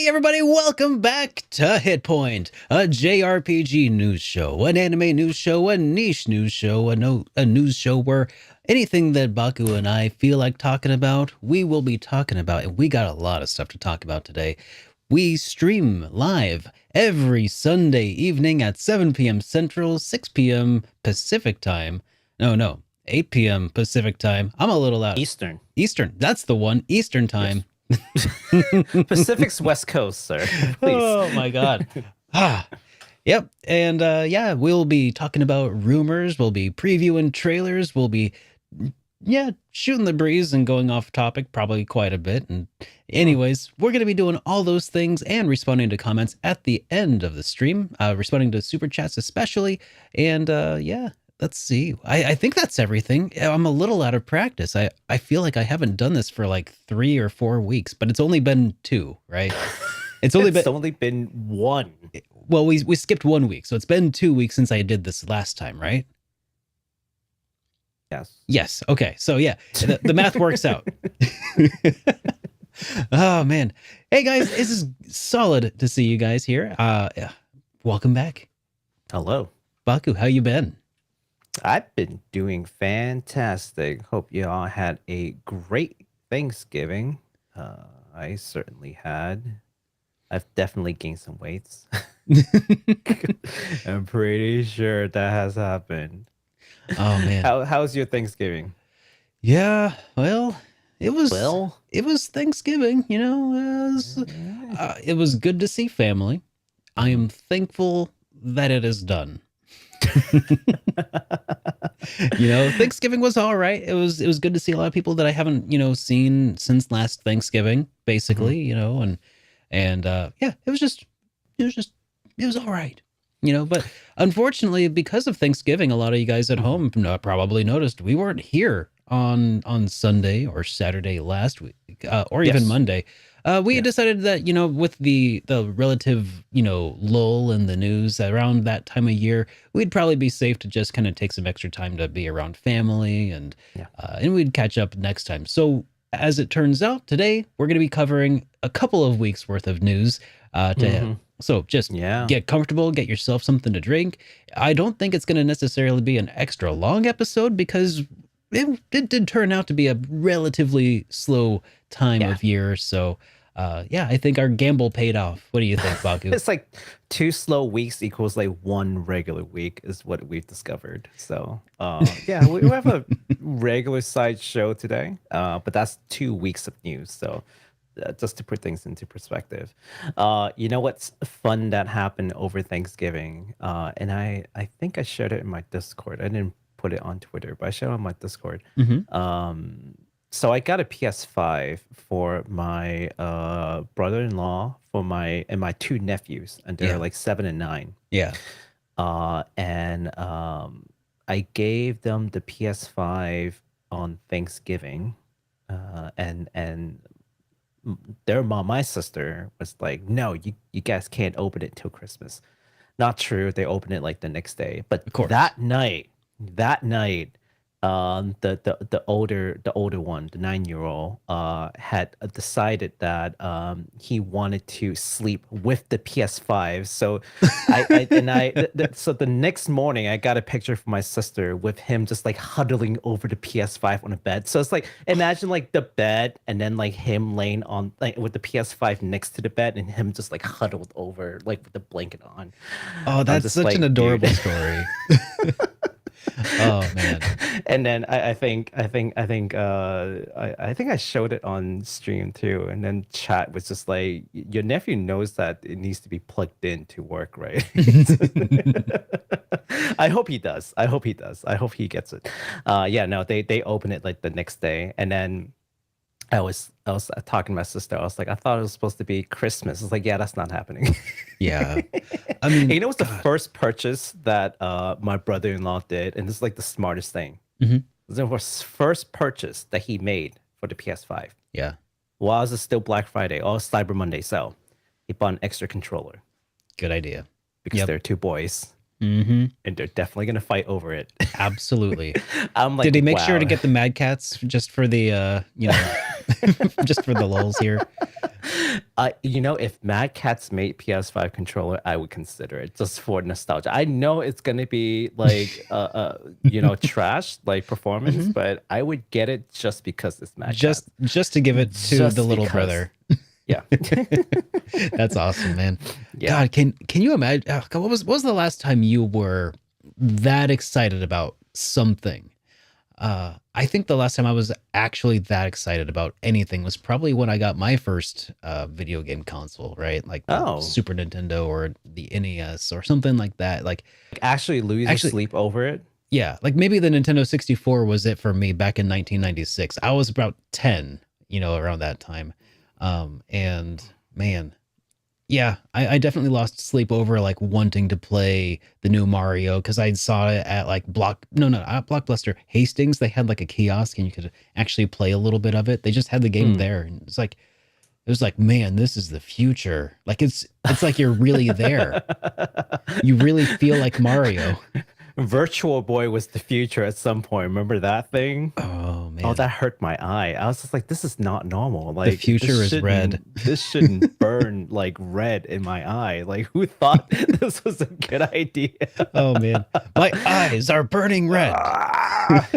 Hey everybody, welcome back to HitPoint, a JRPG news show, an anime news show, a niche news show, a news show where anything that Baku and I feel like talking about, we will be talking about, and we got a lot of stuff to talk about today. We stream live every Sunday evening at 7 p.m. Central, 6 p.m. Pacific time. No, 8 p.m. Pacific time. I'm a little out. Eastern, that's the one, Eastern time. Yes. Pacific's West Coast, sir. Please. Oh my God. Yep. And yeah, we'll be talking about rumors. We'll be previewing trailers. We'll be, shooting the breeze and going off topic probably quite a bit. And anyways, we're going to be doing all those things and responding to comments at the end of the stream, responding to super chats especially. And yeah. Let's see. I think that's everything. I'm a little out of practice. I feel like I haven't done this for like 3 or 4 weeks, but it's only been 2, right? It's only been 1. Well, we skipped 1 week, so it's been 2 weeks since I did this last time, right? Yes. Okay. So yeah, the math works out. Oh man. Hey guys, this is solid to see you guys here. Welcome back. Hello. Baku, how you been? I've been doing fantastic. Hope you all had a great Thanksgiving. I certainly had. I've definitely gained some weights. I'm pretty sure that has happened. Oh man. How's your Thanksgiving? Yeah, well, it was Thanksgiving, you know. It was good to see family. I am thankful that it is done. Thanksgiving was all right. It was good to see a lot of people that I haven't seen since last Thanksgiving, basically. And yeah, it was all right. But unfortunately, because of Thanksgiving, a lot of you guys at home probably noticed we weren't here on Sunday or Saturday last week, or even Monday. We had decided that, with the relative, lull in the news around that time of year, we'd probably be safe to just kind of take some extra time to be around family and we'd catch up next time. So as it turns out, today we're going to be covering a couple of weeks worth of news So just get comfortable, get yourself something to drink. I don't think it's going to necessarily be an extra long episode because it did turn out to be a relatively slow time of year. So I think our gamble paid off. What do you think, Baku? It's like 2 slow weeks equals like 1 regular week is what we've discovered. So we have a regular side show today, but that's 2 weeks of news. So just to put things into perspective, what's fun that happened over Thanksgiving? And I think I shared it in my Discord. I didn't put it on Twitter, but I shared it on my Discord. So I got a PS5 for my brother-in-law and my 2 nephews, and they're like 7 and 9. Yeah. And I gave them the PS5 on Thanksgiving, and their mom, my sister, was like, "No, you guys can't open it till Christmas." Not true. They opened it like the next day, but that night. The older one, the 9-year-old, had decided that he wanted to sleep with the PS5. So so the next morning I got a picture from my sister with him just like huddling over the PS5 on the bed. So it's like, imagine like the bed and then like him laying on like with the PS5 next to the bed and him just like huddled over like with the blanket on. Oh, that's such an adorable story. Oh man! And then I think I showed it on stream too. And then chat was just like, "Your nephew knows that it needs to be plugged in to work, right?" I hope he does. I hope he gets it. They open it like the next day, and then I was talking to my sister. I was like, I thought it was supposed to be Christmas. It's like, yeah, that's not happening. Yeah. I mean, it was the first purchase that my brother-in-law did, and this is like the smartest thing. Mm-hmm. It was first purchase that he made for the PS5. Yeah. While it was still Black Friday or Cyber Monday sale, he bought an extra controller. Good idea. Because they're 2 boys. Mm-hmm. And they're definitely going to fight over it. Absolutely. I'm like, did he make sure to get the Mad Cats just for the, just for the lulz here? If Mad Catz made PS5 controller, I would consider it just for nostalgia. I know it's gonna be like, trash like performance, Mhm. but I would get it just because it's Mad Catz. Just to give it to the Just little because. brother. Yeah. That's awesome, man. Yeah. God, can you imagine? God, what was the last time you were that excited about something? I think the last time I was actually that excited about anything was probably when I got my first video game console, right? Like the Oh, Super Nintendo or the NES or something like that. Like actually lose actually, sleep over it. yeah, like maybe the Nintendo 64 was it for me back in 1996. I was about 10, around that time. And man, yeah, I definitely lost sleep over like wanting to play the new Mario because I saw it at like not Blockbuster, Hastings. They had like a kiosk and you could actually play a little bit of it. They just had the game Hmm. there, and it was like, man, this is the future. Like it's like you're really there. You really feel like Mario. Virtual Boy was the future at some point. Remember that thing? Oh Oh, man, that hurt my eye. I was just like, this is not normal. the Like future is red. this shouldn't burn like red in my eye. Like who thought this was a good idea? Oh man, my eyes are burning red. Ah!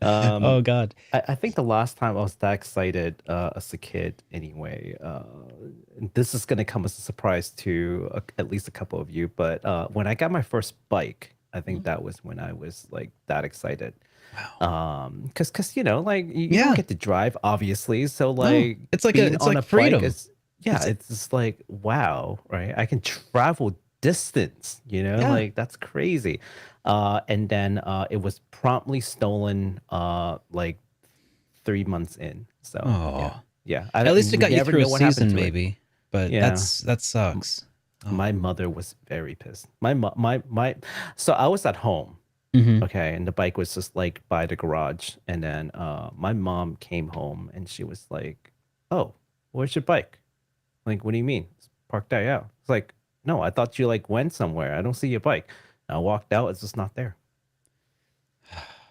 Oh um, god. I think the last time I was that excited as a kid, anyway, this is gonna come as a surprise to at least a couple of you, but when I got my first bike, I think that was when I was like that excited. Wow. Because like you don't Yeah. get to drive, obviously, so No. like It's like being it's on like a bike freedom. is, yeah, It's it's just like wow, right? I can travel distance, yeah. like that's crazy. And then it was promptly stolen like 3 months in. So yeah, Oh. yeah. At least it We got you never through a know what happened season to it. maybe. But Yeah. that sucks. Oh. My mother was very pissed. My so I was at home, Mhm. okay, and the bike was just like by the garage, and then my mom came home and she was like, "Oh, where's your bike?" Like, what do you mean? It's parked out. Yeah. It's like, no, I thought you like went somewhere. I don't see your bike. I walked out. It's just not there.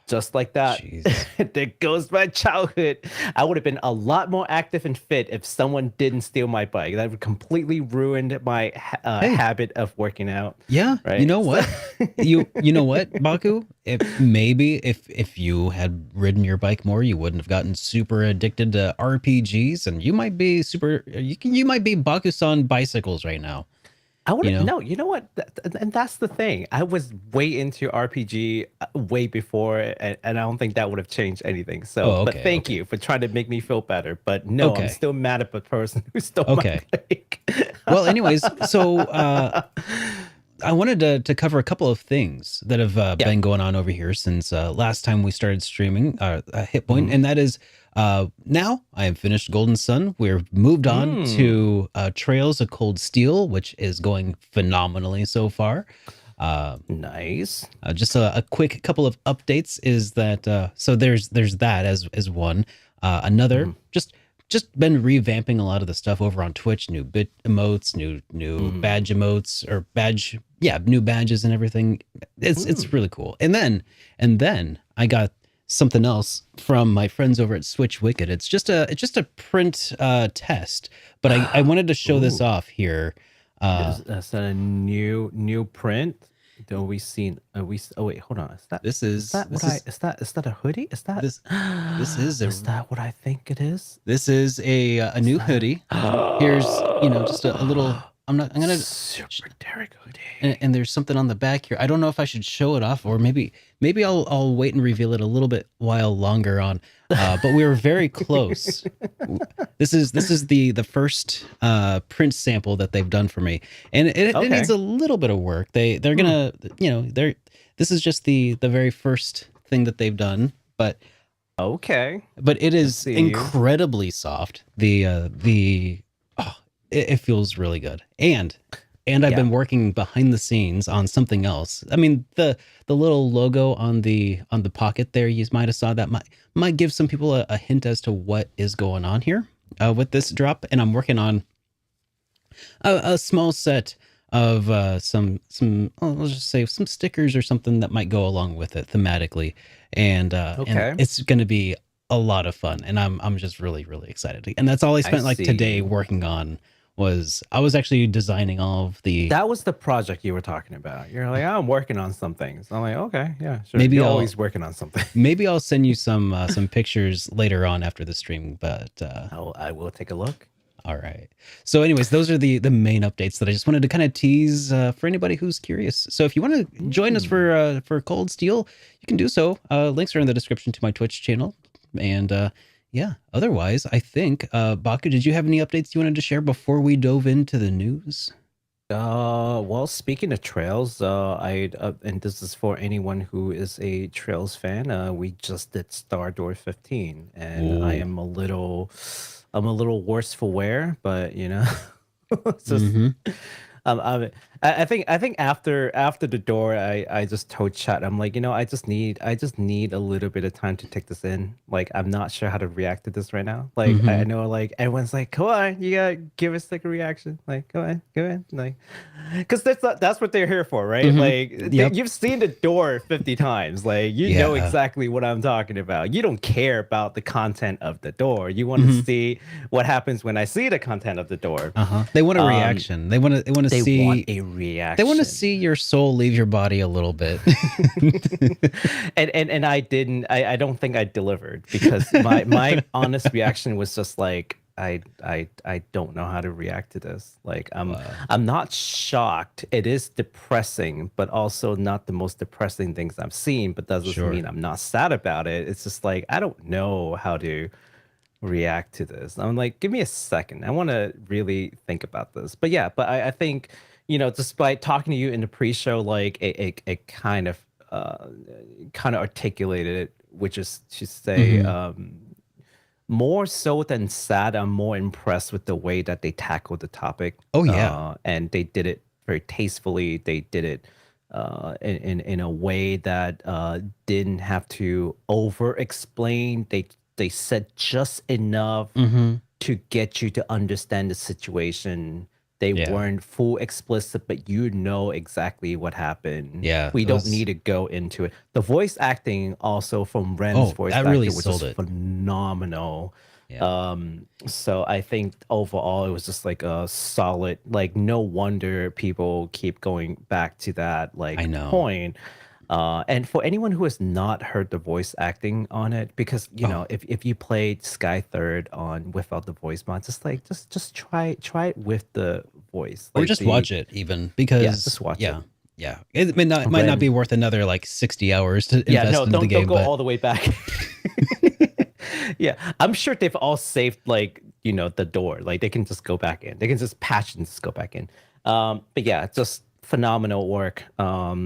Just like that. Jeez. There goes my childhood. I would have been a lot more active and fit if someone didn't steal my bike. That would completely ruined my Hey, habit of working out. yeah, you Right. know what? You know what, Baku? If you had ridden your bike more, you wouldn't have gotten super addicted to RPGs, and you might be you might be Baku-san bicycles right now. I You would know? no, you know what, and that's the thing. I was way into RPG way before, and I don't think that would have changed anything. So, Oh, but okay, thank okay, you for trying to make me feel better. But no, I'm okay, still mad at the person who stole my okay. bike. Well, anyways, so I wanted to cover a couple of things that have Yeah. been going on over here since last time we started streaming HitPoint, Mhm. and that is now I have finished Golden Sun. We've moved on Mm, to Trails of Cold Steel, which is going phenomenally so far. Uh, nice. just a quick couple of updates is that so there's that as one. Another Mhm, just been revamping a lot of the stuff over on Twitch, new bit emotes, new mhm, badge emotes or badge, yeah, new badges and everything. It's mm. really cool. And then I got something else from my friends over at Switch Wicked. It's just a print test, but I wanted to show this Ooh, off here. Uh is that a new print? Do we seen? Are we? Oh wait, hold on. this Is is that what this I? is Is that a hoodie? Is that? this this is a Is that what I think it is? This is a Is new that hoodie. Here's, just a little. a I'm gonna, Super Derek and, hoodie? and there's something on the back here. I don't know if I should show it off or maybe I'll wait and reveal it a little bit while longer on. But we were very close. This is the first print sample that they've done for me, and it needs Okay. a little bit of work. They're Hmm. gonna, they're this is just the very first thing that they've done, Okay. but it I is see you. incredibly soft. It feels really good. And I've Yeah. been working behind the scenes on something else. I mean, the little logo on the pocket there, you might have saw that might give some people a hint as to what is going on here with this drop. And I'm working on a small set of let's just say some stickers or something that might go along with it thematically, and Okay. it's going to be a lot of fun, and I'm just really excited, and that's all I I spent like see today you. working on was I was actually designing all of the. That was the project you were talking about. You're like, I'm working on some things. I'm like, okay, yeah, sure. Maybe You're I'll always working on something. maybe I'll send you some pictures later on after the stream. But I will take a look. all right. So, anyways, those are the main updates that I just wanted to kind of tease for anybody who's curious. So, if you want to join us for Cold Steel, you can do so. Links are in the description to my Twitch channel, and yeah. Otherwise, I think Baku, did you have any updates you wanted to share before we dove into the news? Well, speaking of trails, and this is for anyone who is a Trails fan. We just did Stardoor 15, and I Ooh. am I'm a little worse for wear, but you know, it's just Mhm. I I think after the door, I just told chat, I'm like, you know, I just need a little bit of time to take this in. Like, I'm not sure how to react to this right now. Like, I Mhm. know like everyone's like, come on, you gotta give us like a reaction. Like, go ahead, like, because that's what they're here for, right? Mhm. Like, Yep. you've seen the door 50 times. Like, you know Yeah. exactly what I'm talking about. You don't care about the content of the door. You want to Mhm. see what happens when I see the content of the door. They want a Um, reaction. They want to they want see a they want to reaction. see your soul leave your body a little bit. And I didn't I don't think I delivered because my honest reaction was just like I don't know how to react to this. Like Wow. I'm not shocked. It is depressing, but also not the most depressing things I've seen, but that doesn't Sure. mean I'm not sad about it. It's just like I don't know how to react to this. I'm like, give me a second. I want to really think about this. But yeah, but I think, you know, despite talking to you in the pre-show, like it kind of articulated it, which is to say, Mhm. more so than sad, I'm more impressed with the way that they tackled the topic. Oh yeah. And they did it very tastefully. They did it in a way that didn't have to over explain. They said just enough Mhm. to get you to understand the situation. They Yeah. weren't full explicit, but you know exactly what happened. Yeah. We It don't was need to go into it. The voice acting also from Ren's Oh, voice that really actor was sold just it. phenomenal. Yeah. So I think overall it was just like a solid, like no wonder people keep going back to that I like know. point. And for anyone who has not heard the voice acting on it, because you Oh. know, if you played Sky Third on without the voice mod, just like just try it with the voice, Or like just the watch it even yeah, because just watch it. yeah. Yeah. It might not be Ren, worth another like 60 hours to yeah, invest no, into the don't game, go but all the way back. Yeah, I'm sure they've all saved like you know the door, like they can just go back in, they can just patch and just go back in. But yeah, just phenomenal work.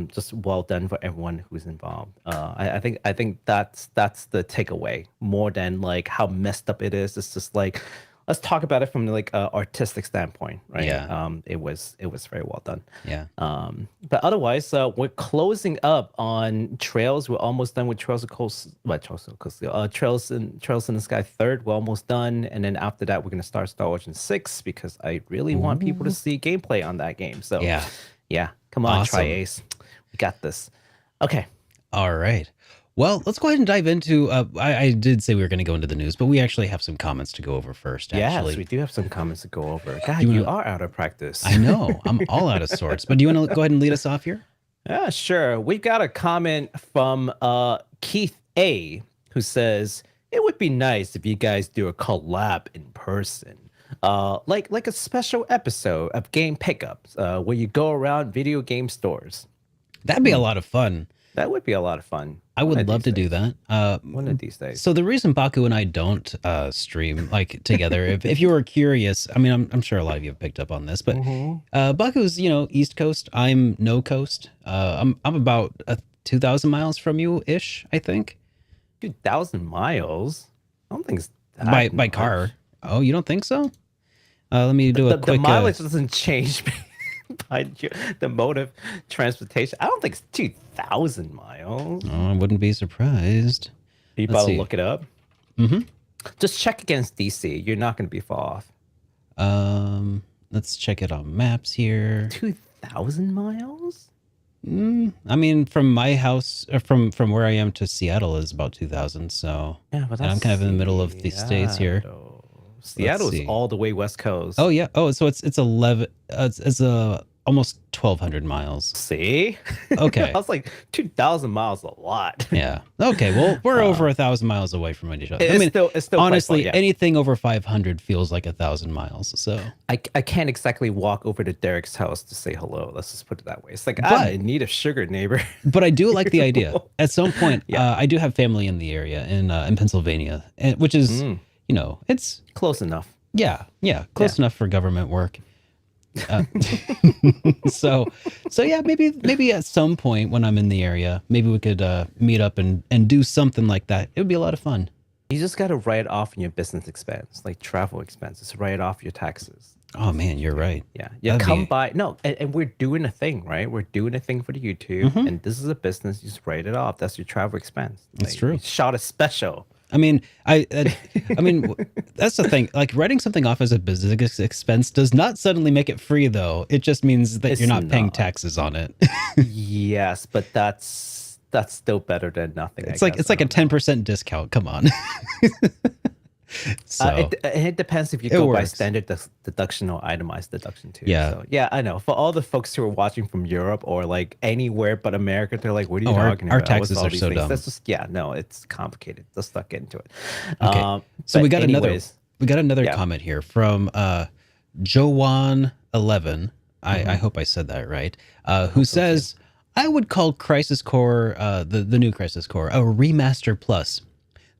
Just well done for everyone who's involved. I think that's the takeaway more than like how messed up it is. It's just like let's talk about it from like a artistic standpoint, right? yeah. It was very well done. Yeah. But otherwise, we're closing up on Trails. We're almost done with Trails of Coast, Trails of Coast, Trails in the Sky third. We're almost done, and then after that, we're gonna start Star Ocean 6 because I really want people to Ooh. see gameplay on that game. So, Yeah. yeah, come on, Tri Awesome. Ace, we got this. Okay, All right. Well, let's go ahead and dive into. I did say we were going to go into the news, but we actually have some comments to go over first. yes, we Actually, do have some comments to go over. do God, you you want to? are out of practice. I know I'm all out of sorts, but do you want to go ahead and lead us off here? Yeah, sure. We've got a comment from Keith A, who says it would be nice if you guys do a collab in person, like a special episode of Game Pickups, where you go around video game stores. That'd be a lot of fun. That would be a lot of fun. I One would of love these to do days. that. One of these days. So the reason Baku and I don't stream like together, if you were curious, I mean, I'm sure a lot of you have picked up on this, but Baku's East Coast. I'm no coast. I'm about 2,000 miles from you ish. I think 2,000 miles. I don't think it's that by much. car. Oh, you don't think so? Let me do a The quick. mileage doesn't change by the mode of transportation. I don't think it's 2,000 miles. I wouldn't be surprised. You Let's about to see. look it up? Mm-hmm. Just check against DC. You're not going to be far off. Let's check it on maps here. 2,000 miles? I mean, from my house, from where I am to Seattle is about 2,000. So Yeah, but and I'm that's kind of in the middle of the states here. Seattle. Seattle's see. all the way west coast. Oh yeah. Oh, so it's 11. It's almost 1,200 miles. See? Okay. I was like, 2,000 miles a lot. Yeah. Okay. Well, we're over 1,000 miles away from each other. It's still honestly, quite far, yeah. anything over 500 feels like 1,000 miles. So I can't exactly walk over to Derek's house to say hello. Let's just put it that way. It's like, But- I need a sugar neighbor. but I do like the idea. At some point, Yeah. I do have family in the area in Pennsylvania, which is, it's Close enough. close enough for government work. So yeah, maybe at some point when I'm in the area, maybe we could meet up and do something like that. It would be a lot of fun. You just got to write off in your business expense, like travel expenses, write off your taxes. Oh man, you're right. Yeah. You That'd come be- by. No, and we're doing a thing, right? We're doing a thing for the YouTube, and this is a business. You just write it off. That's your travel expense. That's Like, true. we shot a special. I mean, I mean, that's the thing. Like writing something off as a business expense does not suddenly make it free, though. It just means that It's you're not paying not. taxes on it. Yes, but that's still better than nothing. It's like a 10% discount. Come on. So it depends if you It go by works. standard deduction or itemized deduction too. Yeah. So, yeah, I know. For all the folks who are watching from Europe or like anywhere but America, they're like, "What are you talking our about? What's taxes all are these so things?" dumb. That's just no. It's complicated. Let's not get into it. Okay. So but we got anyways, another yeah. comment here from Jowan11. I hope I said that right. Who says, I would call Crisis Core, the new Crisis Core, a remaster plus.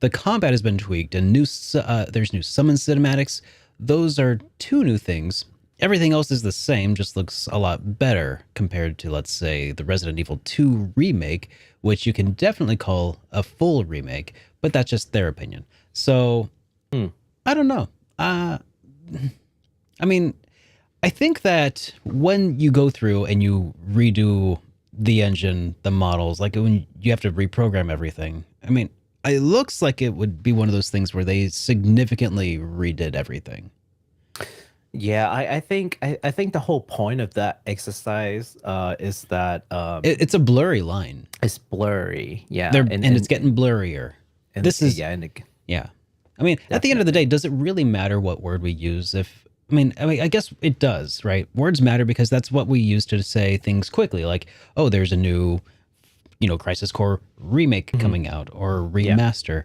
The combat has been tweaked and there's new summon cinematics. Those are two new things. Everything else is the same, just looks a lot better compared to, let's say, the Resident Evil 2 remake, which you can definitely call a full remake, but that's just their opinion. So, I don't know. I mean, I think that when you go through and you redo the engine, the models, like when you have to reprogram everything, I mean, it looks like it would be one of those things where they significantly redid everything. Yeah, I think the whole point of that exercise is that It's a blurry line. it's blurry. Yeah, And it's getting blurrier. and- This is yeah, and Yeah. I mean, at the end of the day, does it really matter what word we use? I mean, I guess it does, right? Words matter because that's what we use to say things quickly. Like, oh, there's a new, Crisis Core remake coming out or remaster.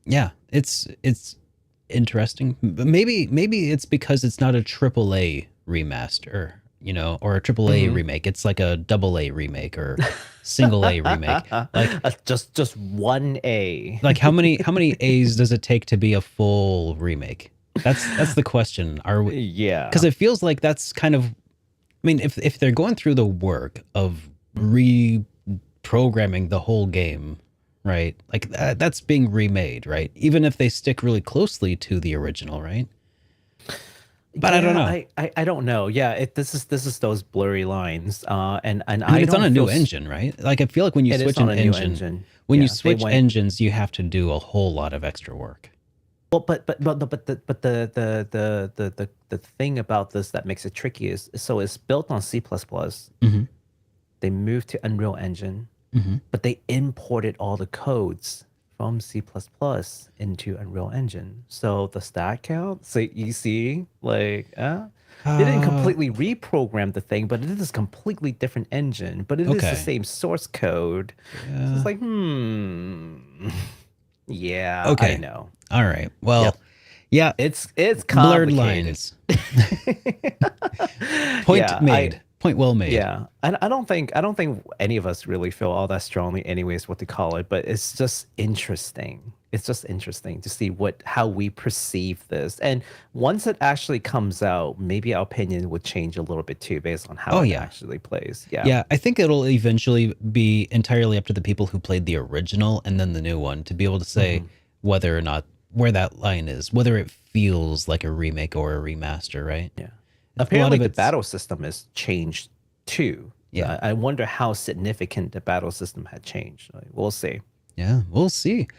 Yeah, it's interesting. But maybe it's because it's not a AAA remaster, or a AAA remake. It's like a AA remake or single A remake. Like just one A. like how many A's does it take to be a full remake? That's the question. Are we? Yeah, Because it feels like that's kind of. I mean, if they're going through the work of reprogramming the whole game, right? Like that's being remade, right? Even if they stick really closely to the original, right? But I don't know. I don't know. Yeah, this is those blurry lines. And I mean, I it's don't on a new feel engine, right? Like I feel like when you It is switch on an a new engine, engine. when Yeah, you they switch went- engines, you have to do a whole lot of extra work. Well, but the thing about this that makes it tricky is so it's built on C++. Mhm. They moved to Unreal Engine, but they imported all the codes from C++ into Unreal Engine. So the stat count, so you see, like, they didn't completely reprogram the thing, but it is a completely different engine, but it is Okay. the same source code. So it's like, yeah, Okay. I know. All right. Well, Yep. yeah, It's blurred complicated. lines. Point Yeah, made. Point well made. Yeah, I don't think any of us really feel all that strongly, anyways, what to call it. But it's just interesting. It's just interesting to see how we perceive this, and once it actually comes out, maybe our opinion would change a little bit too, based on how it actually plays. Yeah, Yeah, I think it'll eventually be entirely up to the people who played the original and then the new one to be able to say whether or not where that line is, whether it feels like a remake or a remaster, right? yeah. A lot Apparently, of the it's- battle system has changed too. Yeah. I wonder how significant the battle system had changed. Like, we'll see. Yeah, we'll see.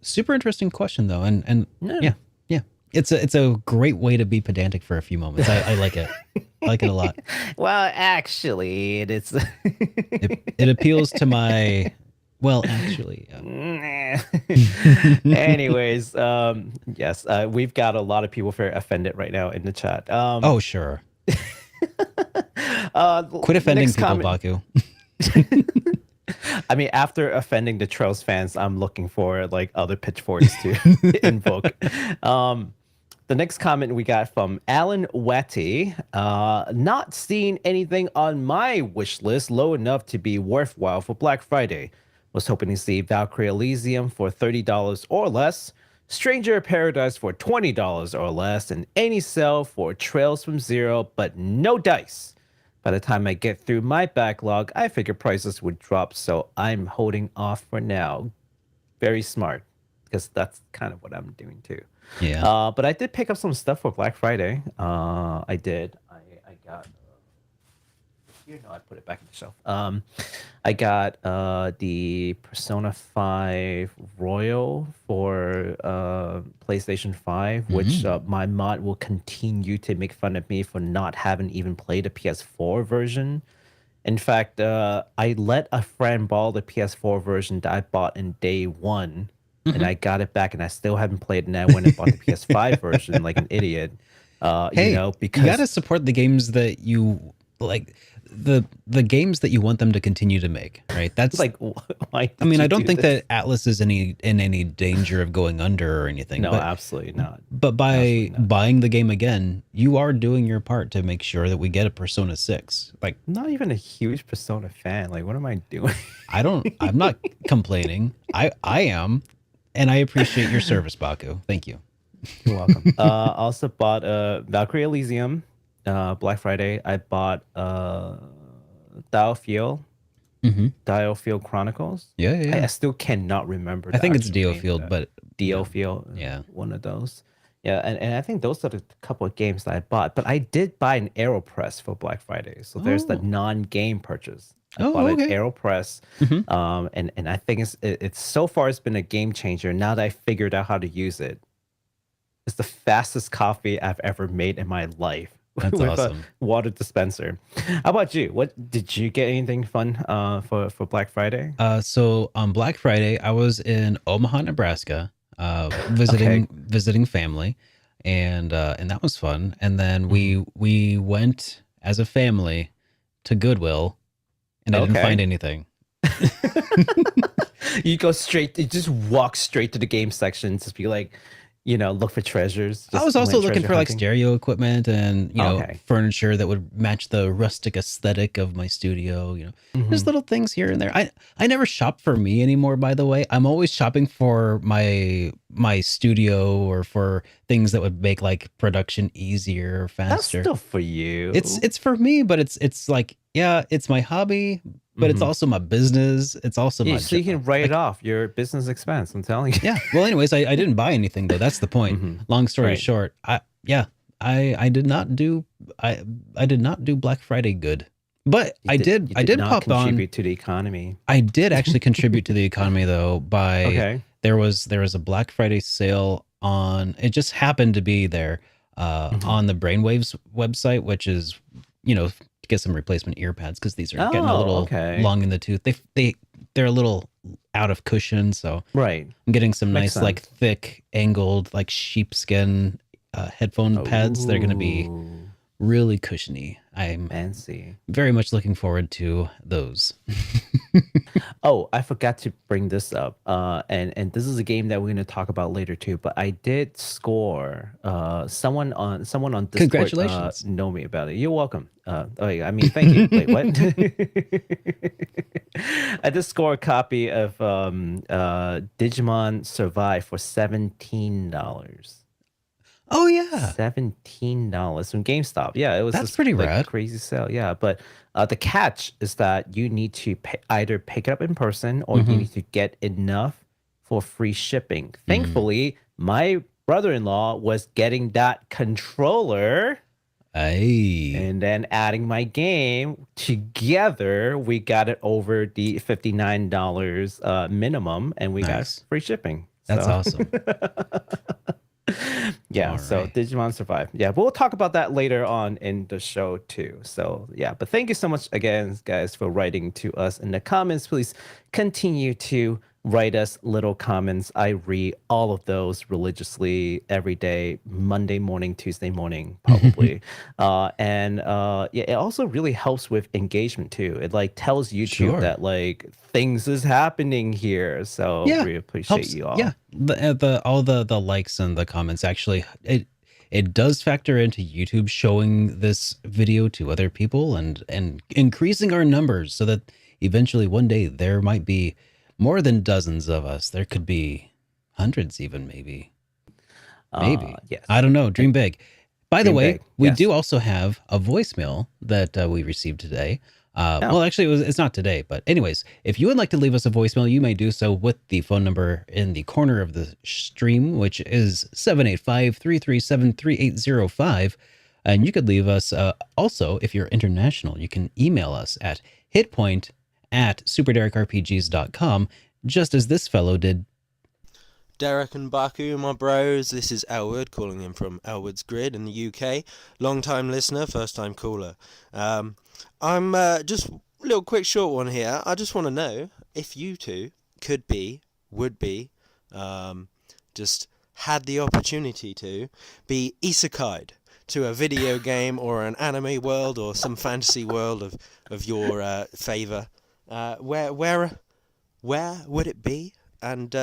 Super interesting question though, and Yeah. yeah. It's a great way to be pedantic for a few moments. I like it. I like it a lot. Well, actually, It appeals to my. Well, actually, Anyways, yes, we've got a lot of people very offended right now in the chat. Oh, sure. Quit offending Next people, comment. Baku. I mean, after offending the Trails fans, I'm looking for like other pitchforks to invoke. The next comment we got from Alan Wetty. Not seeing anything on my wish list low enough to be worthwhile for Black Friday. Was hoping to see Valkyrie Elysium for $30 or less, Stranger of Paradise for $20 or less, and any sale for Trails from Zero, but no dice. By the time I get through my backlog, I figure prices would drop, so I'm holding off for now. Very smart, because that's kind of what I'm doing too. Yeah. But I did pick up some stuff for Black Friday. I did. I got. I put it back in the shelf. I got the Persona 5 Royal for PlayStation 5, which my mod will continue to make fun of me for not having even played a PS4 version. In fact, I let a friend borrow the PS4 version that I bought in day one, and I got it back, and I still haven't played it, and I went and bought the PS5 version like an idiot. Hey, because you gotta support the games that you like, the games that you want them to continue to make, right? That's like, why? I mean, I don't think that Atlas is in any danger of going under or anything. No, but, absolutely not. But by buying the game again, you are doing your part to make sure that we get a Persona 6. Like, I'm not even a huge Persona fan. Like, what am I doing? I'm not complaining. I am, and I appreciate your service, Baku. Thank you. You're welcome. Also bought Valkyrie Elysium, Black Friday. I bought Diofield Chronicles. Yeah. I still cannot remember. I think it's Diofield, but Diofield. Yeah. One of those. Yeah, and I think those are the couple of games that I bought. But I did buy an AeroPress for Black Friday. So there's the non-game purchase. I bought an AeroPress. And I think it's so far it's been a game changer. Now that I figured out how to use it, it's the fastest coffee I've ever made in my life. That's with awesome. A water dispenser. How about you? What did you get anything fun for Black Friday? So on Black Friday, I was in Omaha, Nebraska, visiting family, and that was fun. And then we went as a family to Goodwill, and I didn't find anything. You just walk straight to the game section, just be like, look for treasures. I was also looking for like stereo equipment and furniture that would match the rustic aesthetic of my studio. There's little things here and there. I never shop for me anymore, by the way. I'm always shopping for my studio or for things that would make like production easier or faster. That's still for you. It's for me, but it's like, yeah, it's my hobby, but it's also my business. It's also my so you can write it off your business expense. I'm telling you. Yeah. Well, anyways, I didn't buy anything though. That's the point. Long story short, I did not do Black Friday good, but I did pop contribute to the economy. I did actually contribute to the economy though by there was a Black Friday sale on. It just happened to be there on the Brainwaves website, which is to get some replacement ear pads because these are getting a little long in the tooth. They're a little out of cushion, so I'm getting some nice like thick angled like sheepskin headphone pads. They're going to be really cushiony. I'm fancy. Very much looking forward to those. Oh, I forgot to bring this up. And this is a game that we're going to talk about later too. But I did score. Someone on Discord, congratulations. Know me about it. You're welcome. I mean, thank you. Wait, what? I did score a copy of Digimon Survive for $17. Oh yeah, $17 from GameStop. Yeah, it was that's pretty rad. Crazy sale. Yeah, but the catch is that you need to either pick it up in person or you need to get enough for free shipping. Thankfully, my brother-in-law was getting that controller. And then adding my game together, we got it over the $59 minimum, and we got free shipping. That's awesome. Yeah, so Digimon Survive. Yeah, but we'll talk about that later on in the show too. So yeah, but thank you so much again, guys, for writing to us in the comments. Please continue to write us little comments. I read all of those religiously every day, Monday morning, Tuesday morning, probably. Yeah, it also really helps with engagement too. It like tells YouTube Sure. that like things is happening here. So Yeah. we appreciate Helps. you Yeah. all. The all the likes and the comments actually it does factor into YouTube showing this video to other people and increasing our numbers so that eventually one day there might be more than dozens of us. There could be hundreds even maybe. Maybe. I Yes. don't know. And Dream big. By the dream way, big. we do Yes. also have a voicemail that we received today. Oh, Well, actually, it's not today, but anyways, if you would like to leave us a voicemail, you may do so with the phone number in the corner of the stream, which is 785-337-3805. And you could leave us also, if you're international, you can email us at hitpoint@superderekRPGs.com, just as this fellow did. Derek and Baku, my bros. This is Elwood calling in from Elwood's Grid in the UK. Long time listener, first time caller. I'm just a little quick short one here. I just want to know if you two would be, just had the opportunity to be isekaied to a video game or an anime world or some fantasy world of your favour. Where would it be? And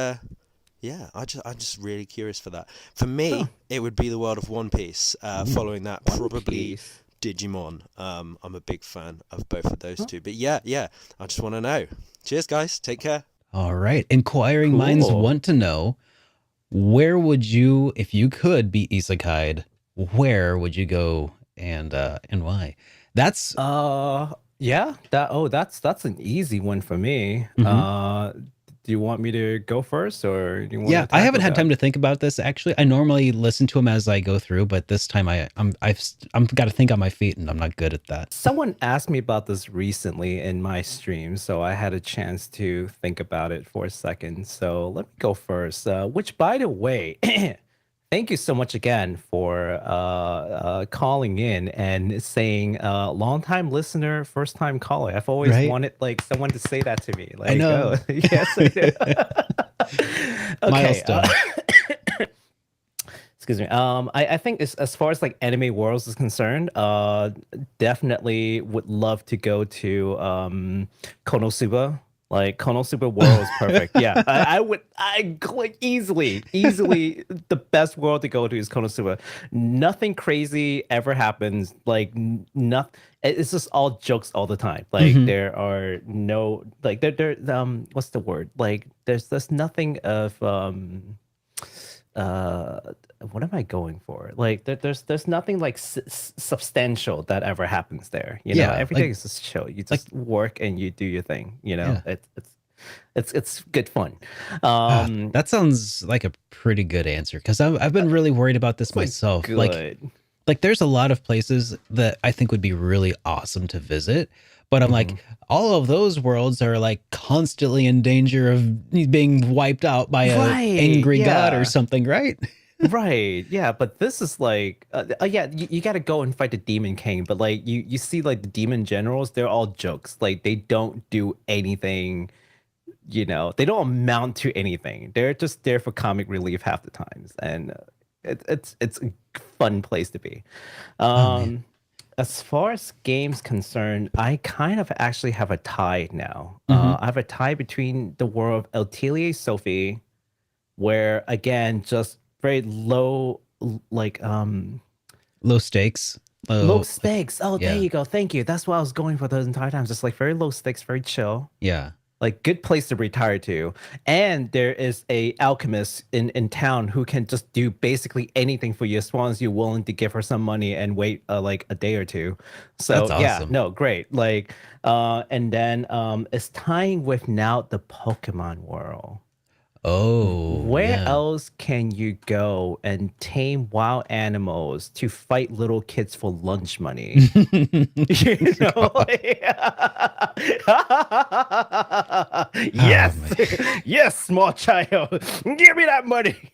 yeah, I'm just really curious for that. For me, it would be the world of One Piece. Following that, probably Digimon. I'm a big fan of both of those two. But yeah, I just want to know. Cheers, guys. Take care. All right. Inquiring minds want to know, where would you, if you could be isekai'd, where would you go and why? That's yeah, that's an easy one for me. Do you want me to go first, or do you want yeah, to I haven't tackle had that? time to think about this actually. I normally listen to them as I go through, but this time I'm got to think on my feet, and I'm not good at that. Someone asked me about this recently in my stream, so I had a chance to think about it for a second. So let me go first. Which, by the way, thank you so much again for calling in and saying long time listener, first time caller. I've always Right? wanted like someone to say that to me. Like, I know. oh, yes, I do. Okay. Milestone. Excuse me. I think as far as like anime worlds is concerned, definitely would love to go to Konosuba. Like Konosuba world is perfect. Yeah, I like easily the best world to go to is Konosuba. Nothing crazy ever happens. Like nothing. It's just all jokes all the time. Like there are no like there what's the word? Like there's nothing of what am I going for? Like there's nothing like substantial that ever happens there. You know, everything is just chill. You just work and you do your thing. You know, it's good fun. That sounds like a pretty good answer, because I've been really worried about this myself. Good. Like there's a lot of places that I think would be really awesome to visit, but I'm like, all of those worlds are like constantly in danger of being wiped out by an angry god or something, right? Right, yeah, but this is like yeah, you got to go and fight the demon king, but like you see like the demon generals, they're all jokes. Like they don't do anything, you know, they don't amount to anything. They're just there for comic relief half the times, and it's a fun place to be. As far as games concerned, I kind of actually have a tie now. I have a tie between the world of Atelier Sophie, where again, just very low, like Low stakes. low stakes. Oh, yeah. there you go. Thank you. That's what I was going for those entire times. Just like very low stakes, very chill. Yeah. Like good place to retire to. And there is a alchemist in town who can just do basically anything for you as long as you're willing to give her some money and wait like a day or two. So That's yeah, awesome. no, great. Like and then it's tying with now the Pokemon world. Oh, Where else can you go and tame wild animals to fight little kids for lunch money? You know? Yes, yes, small child, give me that money.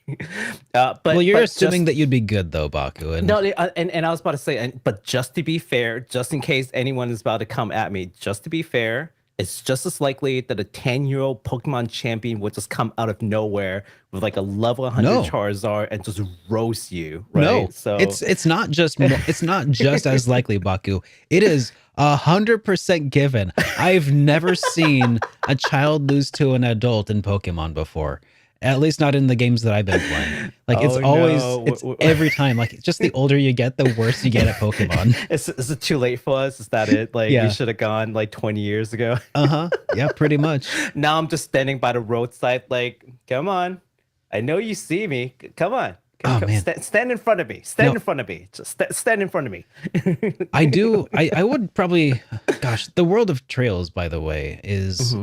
Well, you're assuming that you'd be good though, Baku. And no, and I was about to say, but just to be fair, just in case anyone is about to come at me, just to be fair, it's just as likely that a 10-year-old Pokemon champion would just come out of nowhere with like a level 100 No. Charizard and just roast you, right? No, So it's not just it's not just as likely, Baku. It is 100% given. I've never seen a child lose to an adult in Pokemon before. At least not in the games that I've been playing. Like it's Oh, always no. it's every time. Like just the older you get, the worse you get at Pokemon. is it too late for us? Is that it? Like Yeah. we should have gone like 20 years ago. Yeah, pretty much. Now I'm just standing by the roadside, like, come on. I know you see me. Come on. Oh, man. Stand in front of me. Stand No. in front of me. Just stand in front of me. I would probably, gosh, the world of trails, by the way, is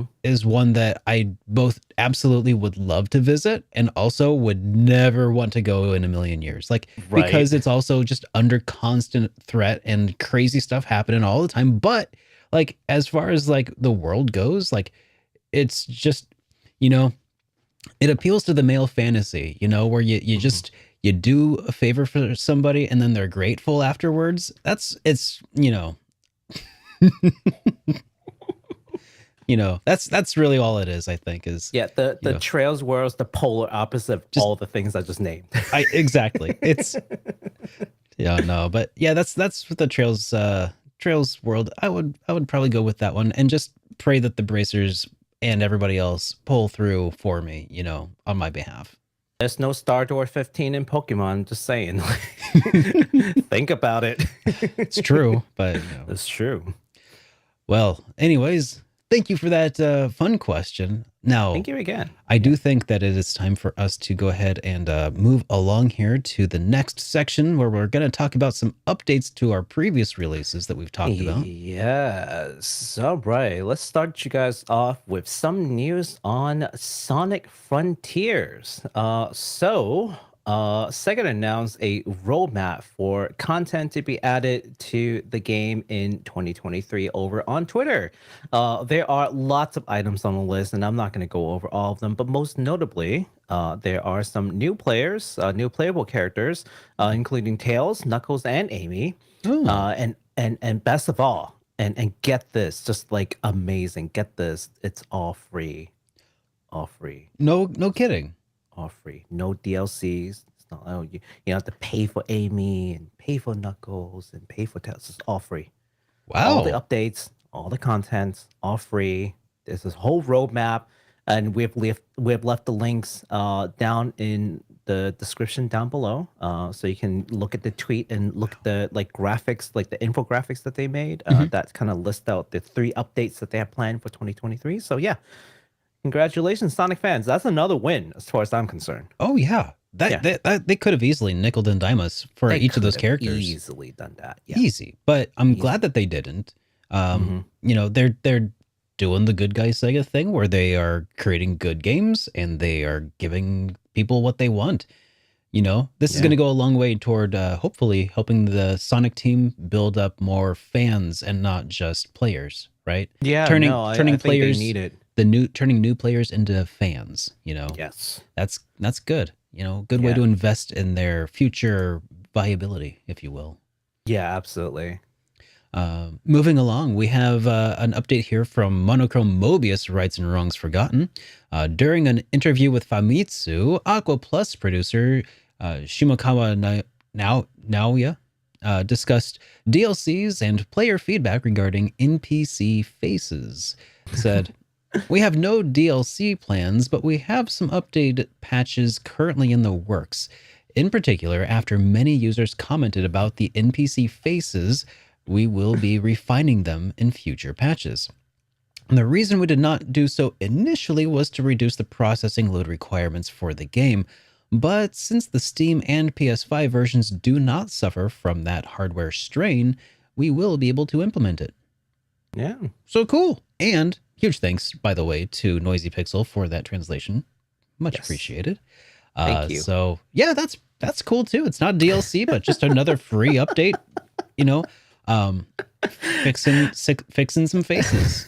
one that I both absolutely would love to visit and also would never want to go in a million years. Like, Right. because it's also just under constant threat and crazy stuff happening all the time. But like, as far as like the world goes, like, it's just, you know, it appeals to the male fantasy, you know, where you just, you do a favor for somebody and then they're grateful afterwards. It's, you know, you know, that's really all it is, I think, is Yeah, the know. trails world's the polar opposite of all the things I just named. exactly. It's yeah, no, but yeah, that's the trails world. I would probably go with that one and just pray that the bracers and everybody else pull through for me, you know, on my behalf. There's no Stardor 15 in Pokemon, just saying. Think about it. It's true, but you know. It's true. Well, anyways, thank you for that fun question. Now, Thank you again. I do think that it is time for us to go ahead and move along here to the next section where we're going to talk about some updates to our previous releases that we've talked about. Yes. All right. Let's start you guys off with some news on Sonic Frontiers. SaGa announced a roadmap for content to be added to the game in 2023 over on Twitter. There are lots of items on the list, and I'm not going to go over all of them, but most notably, there are some new players, new playable characters, including Tails, Knuckles, and Amy. Oh. And best of all, and get this, just like amazing, get this, it's all free. All free. No kidding. All free. No DLCs. It's not, oh, you have to pay for Amy and pay for Knuckles and pay for Tails. It's all free. Wow. All the updates, all the content, all free. There's this whole roadmap, and we've left the links down in the description down below, so you can look at the tweet and look at the like graphics, like the infographics that they made that kind of list out the 3 updates that they have planned for 2023. So yeah. Congratulations, Sonic fans. That's another win as far as I'm concerned. Oh, yeah. That they could have easily nickeled and dimed us for each of those characters. Easily done that. Yeah. Easy. But I'm glad that they didn't. You know, they're doing the good guy SaGa thing where they are creating good games and they are giving people what they want. You know, this is going to go a long way toward hopefully helping the Sonic team build up more fans and not just players, right? Yeah. Turning I think players they need it. Turning new players into fans, you know. Yes. That's good. You know, good way to invest in their future viability, if you will. Yeah, absolutely. Moving along, we have an update here from Monochrome Mobius Rights and Wrongs Forgotten. During an interview with Famitsu, Aqua Plus producer Shimokawa Naoya discussed DLCs and player feedback regarding NPC faces. Said, "We have no DLC plans, but we have some updated patches currently in the works. In particular, after many users commented about the NPC faces, we will be refining them in future patches. And the reason we did not do so initially was to reduce the processing load requirements for the game, but since the Steam and PS5 versions do not suffer from that hardware strain, we will be able to implement it." Yeah. So cool. And huge thanks, by the way, to Noisy Pixel for that translation. Much appreciated. Thank you. So yeah, that's cool too. It's not DLC, but just another free update, you know, fixing some faces.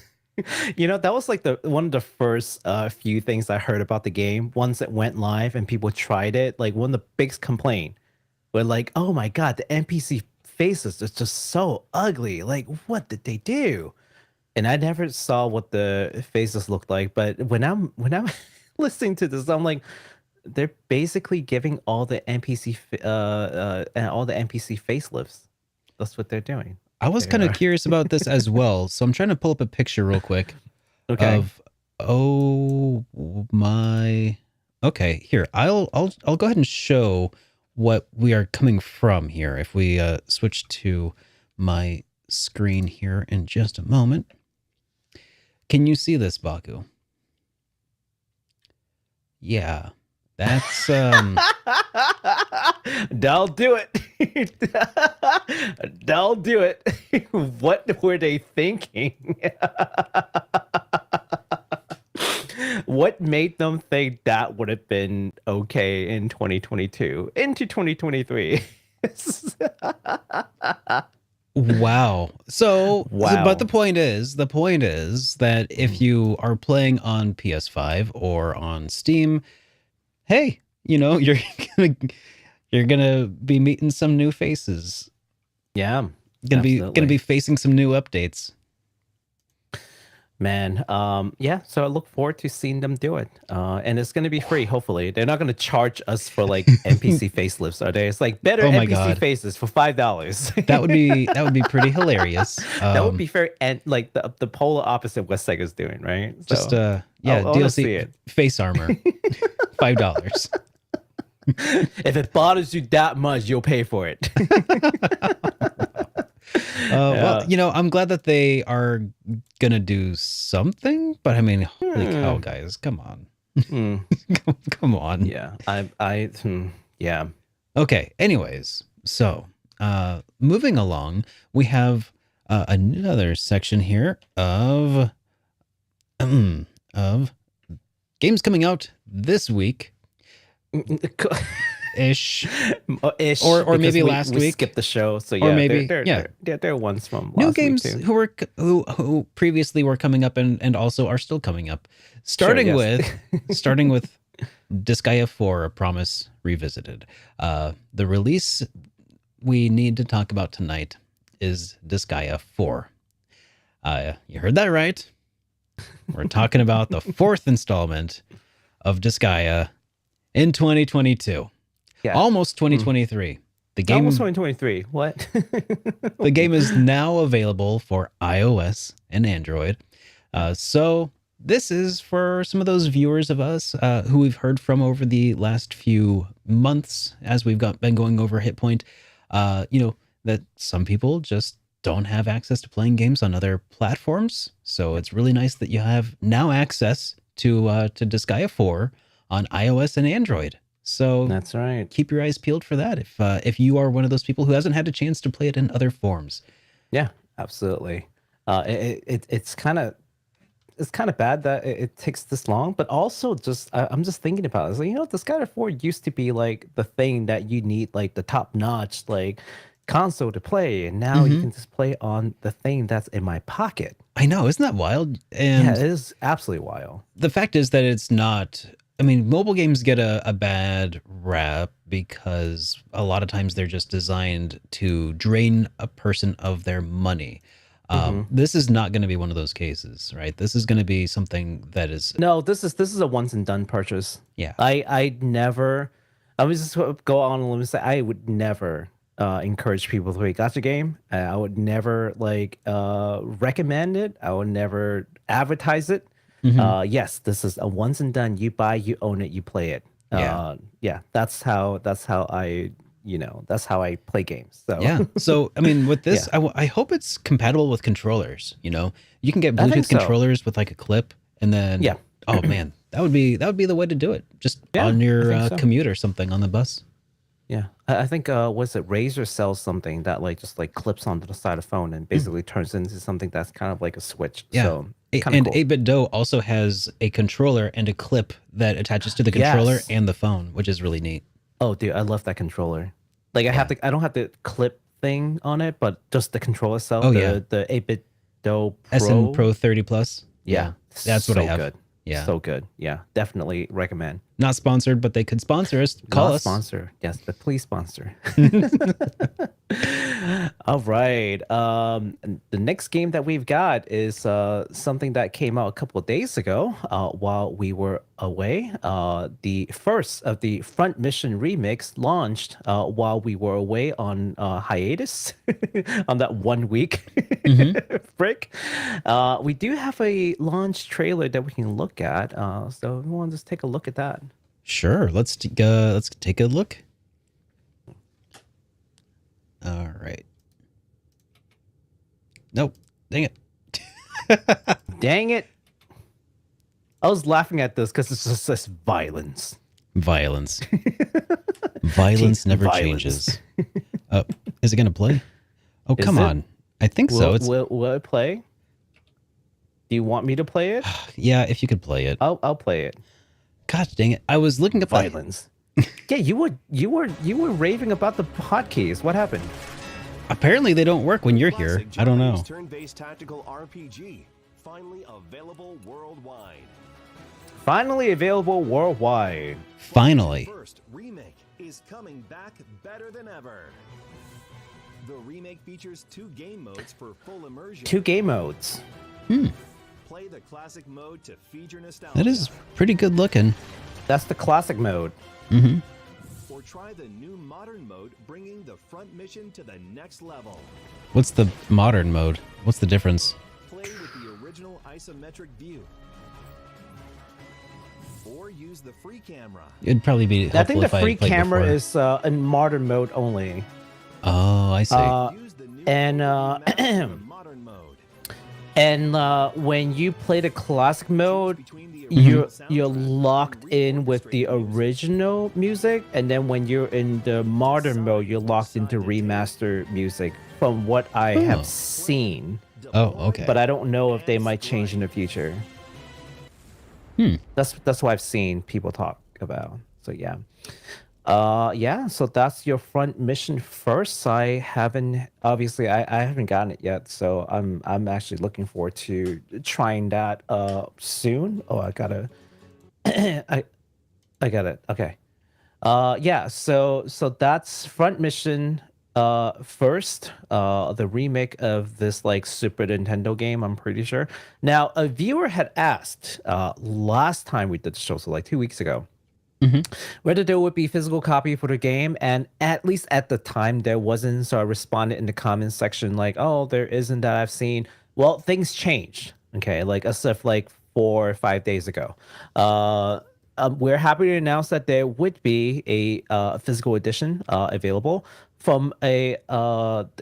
You know, that was like one of the first few things I heard about the game. Once it went live and people tried it, like one of the biggest complaint were like, "Oh my god, the NPC faces are just so ugly. Like, what did they do?" and I never saw what the faces looked like. But when I'm listening to this, I'm like, they're basically giving all the NPC facelifts. That's what they're doing. I was kind of curious about this as well, so I'm trying to pull up a picture real quick of oh my. Okay, here I'll go ahead and show what we are coming from here. If we switch to my screen here in just a moment, can you see this, Baku? Yeah, that's They'll do it. They'll do it. What were they thinking? What made them think that would have been okay in 2022 into 2023? Wow. So, Wow. but the point is that if you are playing on PS5 or on Steam, hey, you know, you're gonna be meeting some new faces. Yeah. Gonna be facing some new updates. Man, yeah, so I look forward to seeing them do it. And it's gonna be free, hopefully. They're not gonna charge us for like NPC facelifts, are they? It's like better Oh my NPC God. faces for $5. That would be pretty hilarious. That would be fair, and like the polar opposite of what Sega's doing, right? So, Just yeah, I wanna see DLC it. face armor. $5. If it bothers you that much, you'll pay for it. Well, you know, I'm glad that they are gonna do something, but I mean, holy cow, guys, come on. Come on. Yeah, yeah. Okay, anyways, so moving along, we have another section here of games coming out this week. Ish, or maybe last we week. skipped the show, so yeah, Or maybe, they're ones from new last games week too. who previously were coming up and also are still coming up. Starting yes. with Disgaea 4: A Promise Revisited. The release we need to talk about tonight is Disgaea 4. You heard that right. We're talking about the fourth installment of Disgaea in 2022. Yeah. Almost 2023. The game Almost 2023. What? The game is now available for iOS and Android. So this is for some of those viewers of us who we've heard from over the last few months as we've been going over HitPoint. You know, that some people just don't have access to playing games on other platforms. So it's really nice that you have now access to Disgaea 4 on iOS and Android. So That's right. keep your eyes peeled for that if you are one of those people who hasn't had a chance to play it in other forms. Yeah, absolutely. It's kind of bad that it takes this long, but also just I'm just thinking about it. It's like, you know, Disgaea 4 used to be like the thing that you need, like the top notch like console to play, and now you can just play on the thing that's in my pocket. I know, isn't that wild? And Yeah, it is absolutely wild. the fact is that it's not. I mean, mobile games get a bad rap because a lot of times they're just designed to drain a person of their money. This is not going to be one of those cases, right? This is going to be something that is No, this is a once and done purchase. Yeah. I was just go on and let me say I would never encourage people to play a gacha game. I would never like recommend it. I would never advertise it. Yes, this is a once and done. You buy, you own it, you play it. Yeah. That's how I that's how I play games. So Yeah. So, I mean, with this, I hope it's compatible with controllers. You know, you can get Bluetooth controllers with like a clip, and then oh man, that would be the way to do it. Just on your commute or something on the bus. Yeah, I think was it Razer sells something that like just like clips onto the side of the phone and basically turns into something that's kind of like a switch. Yeah. So And cool. 8-Bit Do also has a controller and a clip that attaches to the controller and the phone, which is really neat. Oh, dude, I love that controller. Like I don't have the clip thing on it, but just the controller itself. Oh, the 8-Bit Do Pro. SN Pro 30 Plus. Yeah, That's what I have. Good. Yeah. So good. Yeah, definitely recommend. Not sponsored, but they could sponsor us. Call Not us. sponsor, yes, but please sponsor. All right. The next game that we've got is something that came out a couple of days ago while we were away. The first of the Front Mission remakes launched while we were away on hiatus on that 1 week break. We do have a launch trailer that we can look at. So we want to just take a look at that. Sure. Let's take a look. All right. Nope. Dang it. Dang it. I was laughing at this because it's just this violence. Violence. Violence never Violence. changes. Is it going to play? Oh, Is come it? on. I think so. Will it play? Do you want me to play it? Yeah, if you could play it. I'll play it. Gosh dang it. I was looking up that. Violence. Yeah, you were raving about the hotkeys. What happened? Apparently they don't work when you're here. Classic I don't know. Japanese turn-based tactical RPG, finally available worldwide. Finally available worldwide. Finally. First, Remake is coming back better than ever. The Remake features 2 game modes for full immersion. 2 game modes. Play the classic mode to feed your nostalgia. That is pretty good looking. That's the classic mode. Mm-hmm. Or try the new modern mode, bringing the front mission to the next level. What's the modern mode? What's the difference? Play with the original isometric view. Or use the free camera. It'd probably be helpful I think the if I free had played camera before. is in modern mode only. Oh, I see. Use the new and, remastered modern mode. And when you play the classic mode, Between the you're original soundtrack locked and in with the re-orchestrated music. original music, and then when you're in the modern mode, you're locked into remastered music. From what I Oh. have seen, Oh, okay. but I don't know if they might change in the future. That's what I've seen people talk about. So yeah. Yeah, so that's your front mission first. I haven't I haven't gotten it yet, so I'm actually looking forward to trying that soon. Oh, I gotta I got it. Okay. Yeah, so that's front mission first, the remake of this like Super Nintendo game, I'm pretty sure. Now, a viewer had asked last time we did the show, so like 2 weeks ago, whether there would be physical copy for the game, and at least at the time there wasn't. So I responded in the comments section like, "Oh, there isn't that I've seen." Well, things changed. Okay, like as of like 4 or 5 days ago. We're happy to announce that there would be a physical edition available from a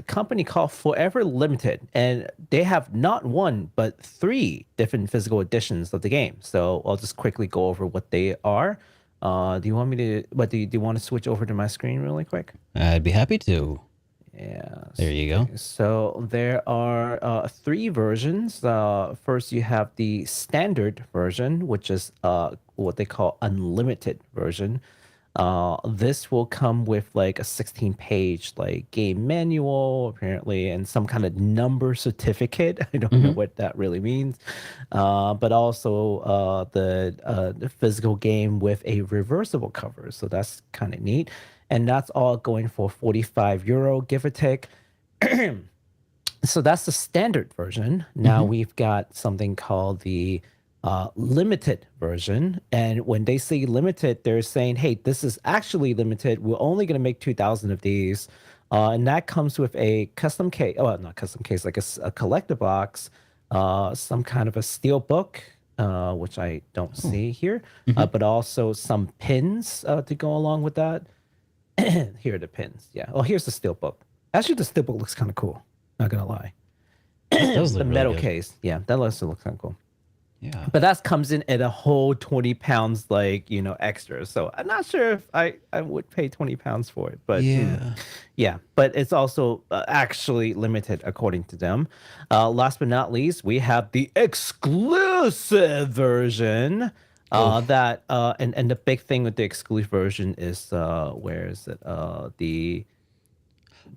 company called Forever Limited, and they have not 1 but 3 different physical editions of the game. So I'll just quickly go over what they are. Do you want me to? But do you want to switch over to my screen really quick? I'd be happy to. Yeah. There you go. So there are 3 versions. First, you have the standard version, which is what they call unlimited version. This will come with like a 16-page like game manual, apparently, and some kind of number certificate. I don't know what that really means. But also the physical game with a reversible cover. So that's kind of neat. And that's all going for €45, give or take. So that's the standard version. Now we've got something called the limited version. And when they say limited, they're saying, hey, this is actually limited. We're only going to make 2,000 of these. And that comes with a custom case. Oh, not custom case, like a collector box, some kind of a steel book, which I don't see here, but also some pins to go along with that. Here are the pins. Yeah. Oh, here's the steel book. Actually, the steel book looks kind of cool. Not gonna lie. Those The look really metal good. case. Yeah, that also looks kind of cool. Yeah. But that comes in at a whole 20 pounds, like, extra. So I'm not sure if I would pay 20 pounds for it. But yeah. But it's also actually limited according to them. Last but not least, we have the exclusive version. That and the big thing with the exclusive version is where is it? The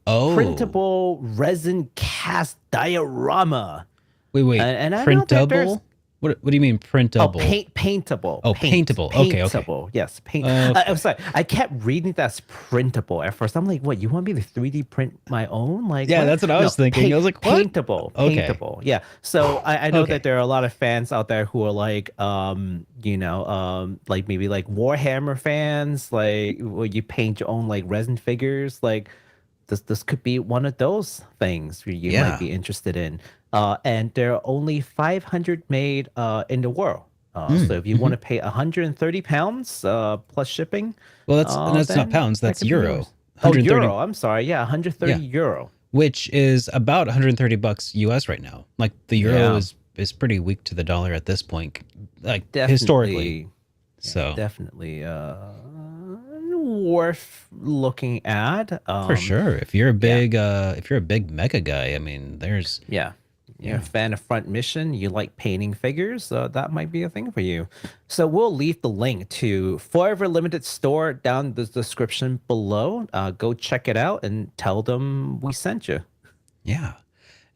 printable resin cast diorama. Wait. And I know that there's Printable? What do you mean printable? Paintable. Oh, paintable. Okay, okay. Paintable. Yes, paint. Okay. I'm sorry. I kept reading that's printable at first. I'm like, what? You want me to 3D print my own? Like, Yeah, what? that's what I was thinking. I was like, what? Paintable. Okay. Paintable. Yeah. So I know Okay. that there are a lot of fans out there who are like, like maybe like Warhammer fans, like where you paint your own like resin figures, like. This could be one of those things where you might be interested in. And there are only 500 made in the world. So if you want to pay 130 pounds plus shipping, Well, that's then not pounds. that That's could be euro. yours. Oh, euro. I'm sorry. Yeah, 130 Yeah. euro. Which is about 130 bucks US right now. Like the euro Yeah. is pretty weak to the dollar at this point, like Definitely, historically. yeah, So definitely worth looking at. for sure, if you're a big mega guy, I mean, there's Yeah. You're a fan of Front Mission, you like painting figures, that might be a thing for you. So we'll leave the link to Forever Limited store down the description below. Go check it out and tell them we sent you. yeah.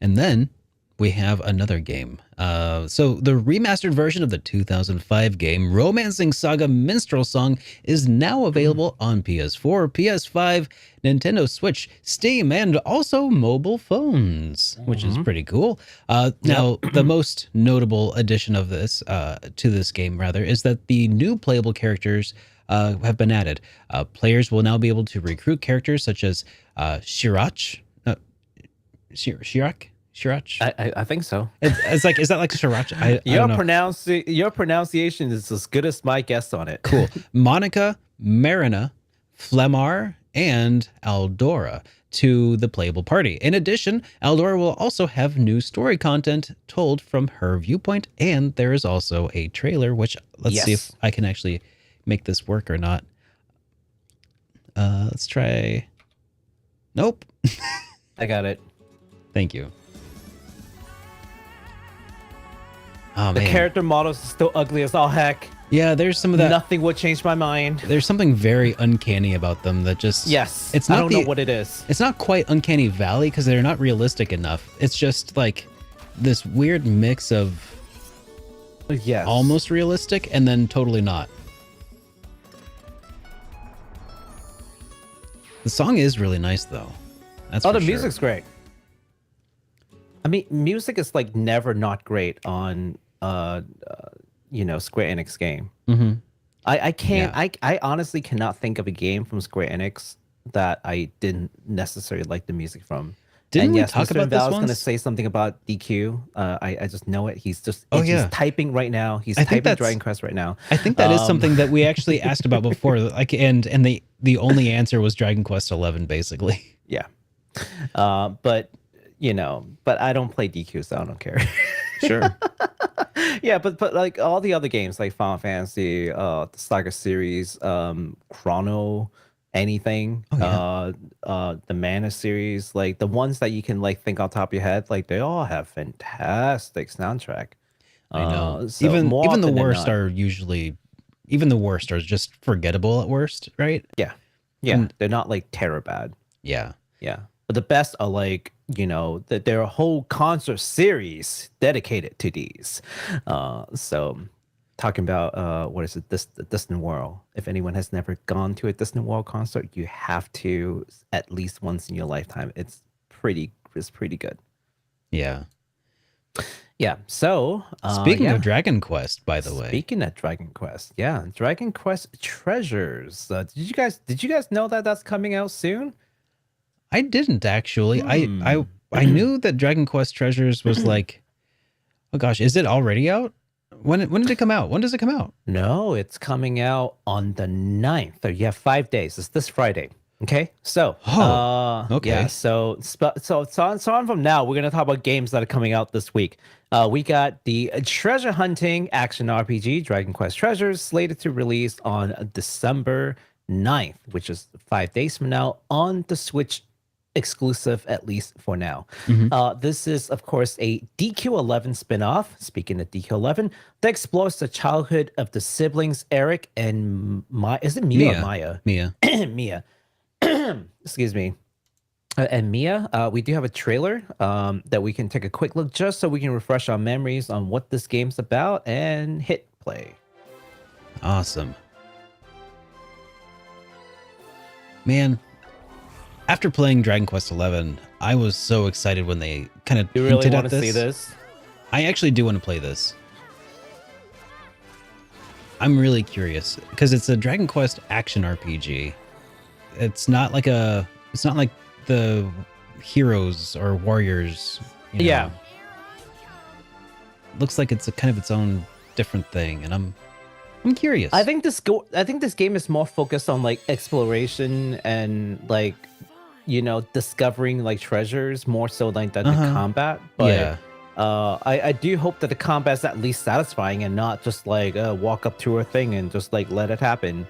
And then we have another game. So the remastered version of the 2005 game Romancing Saga Minstrel Song is now available on PS4, PS5, Nintendo Switch, Steam, and also mobile phones, which is pretty cool. Now, the most notable addition of this to this game, rather, is that the new playable characters have been added. Players will now be able to recruit characters such as Shirach. Shirach? I think so. It's like, is that like Shirach? I don't know. Your pronunciation is as good as my guess on it. Cool. Monica, Marina, Flemar, and Aldora to the playable party. In addition, Aldora will also have new story content told from her viewpoint, and there is also a trailer, which let's see if I can actually make this work or not. Let's try. Nope. I got it. Thank you. Oh, The man. character models are still ugly as all heck. Yeah, there's some of that. Nothing would change my mind. There's something very uncanny about them that just... Yes. It's not I don't know what it is. It's not quite Uncanny Valley because they're not realistic enough. It's just like this weird mix of Yes. almost realistic and then totally not. The song is really nice though. That's Oh, for the sure. music's great. I mean, music is like never not great on Square Enix game. Mm-hmm. I can't. Yeah. I honestly cannot think of a game from Square Enix that I didn't necessarily like the music from. Didn't we yes, talk Mr. about this Val's going to once? say something about DQ. I just know it. He's just Oh, he's yeah. typing right now. He's I think typing that's- Dragon Quest right now. I think that is something that we actually asked about before. Like, and the only answer was Dragon Quest 11, basically. Yeah. But I don't play DQ, so I don't care. Sure. Yeah, but like all the other games like Final Fantasy, the SaGa series, Chrono, anything, the Mana series, like the ones that you can like think on top of your head, like they all have fantastic soundtrack. I know. So even more the often than worst not- are usually just forgettable at worst, right? yeah, and- they're not like terror bad. Yeah. Yeah. But the best are like, that there are a whole concert series dedicated to these. So talking about what is it, the Distant World. If anyone has never gone to a Distant World concert, you have to at least once in your lifetime. It's pretty good. Yeah. Yeah. So Speaking of Dragon Quest, by the way. Speaking of Dragon Quest, yeah, Dragon Quest Treasures. Did you guys know that that's coming out soon? I didn't actually. I knew that Dragon Quest Treasures was like, oh gosh, is it already out? When did it come out? When does it come out? No, it's coming out on the 9th. So you have 5 days. It's this Friday. Okay. So, okay. Yeah, so on from now, we're going to talk about games that are coming out this week. We got the treasure hunting action RPG, Dragon Quest Treasures, slated to release on December 9th, which is 5 days from now on the Switch exclusive, at least for now. This is, of course, a DQ11 spin-off, speaking of DQ11, that explores the childhood of the siblings Eric and Maya. Is it Mia or Maya? Mia. Mia. Excuse me. And Mia, we do have a trailer that we can take a quick look just so we can refresh our memories on what this game's about and hit play. Awesome. Man, after playing Dragon Quest XI, I was so excited when they kind of You really hinted want at to this. see this? I actually do want to play this. I'm really curious because it's a Dragon Quest action RPG. It's not like the Heroes or Warriors. You know. Yeah. Looks like it's a kind of its own different thing, and I'm curious. I think this game is more focused on like exploration and like, you know, discovering like treasures more so like than the combat. But yeah. I do hope that the combat's at least satisfying and not just like walk up to a thing and just like let it happen.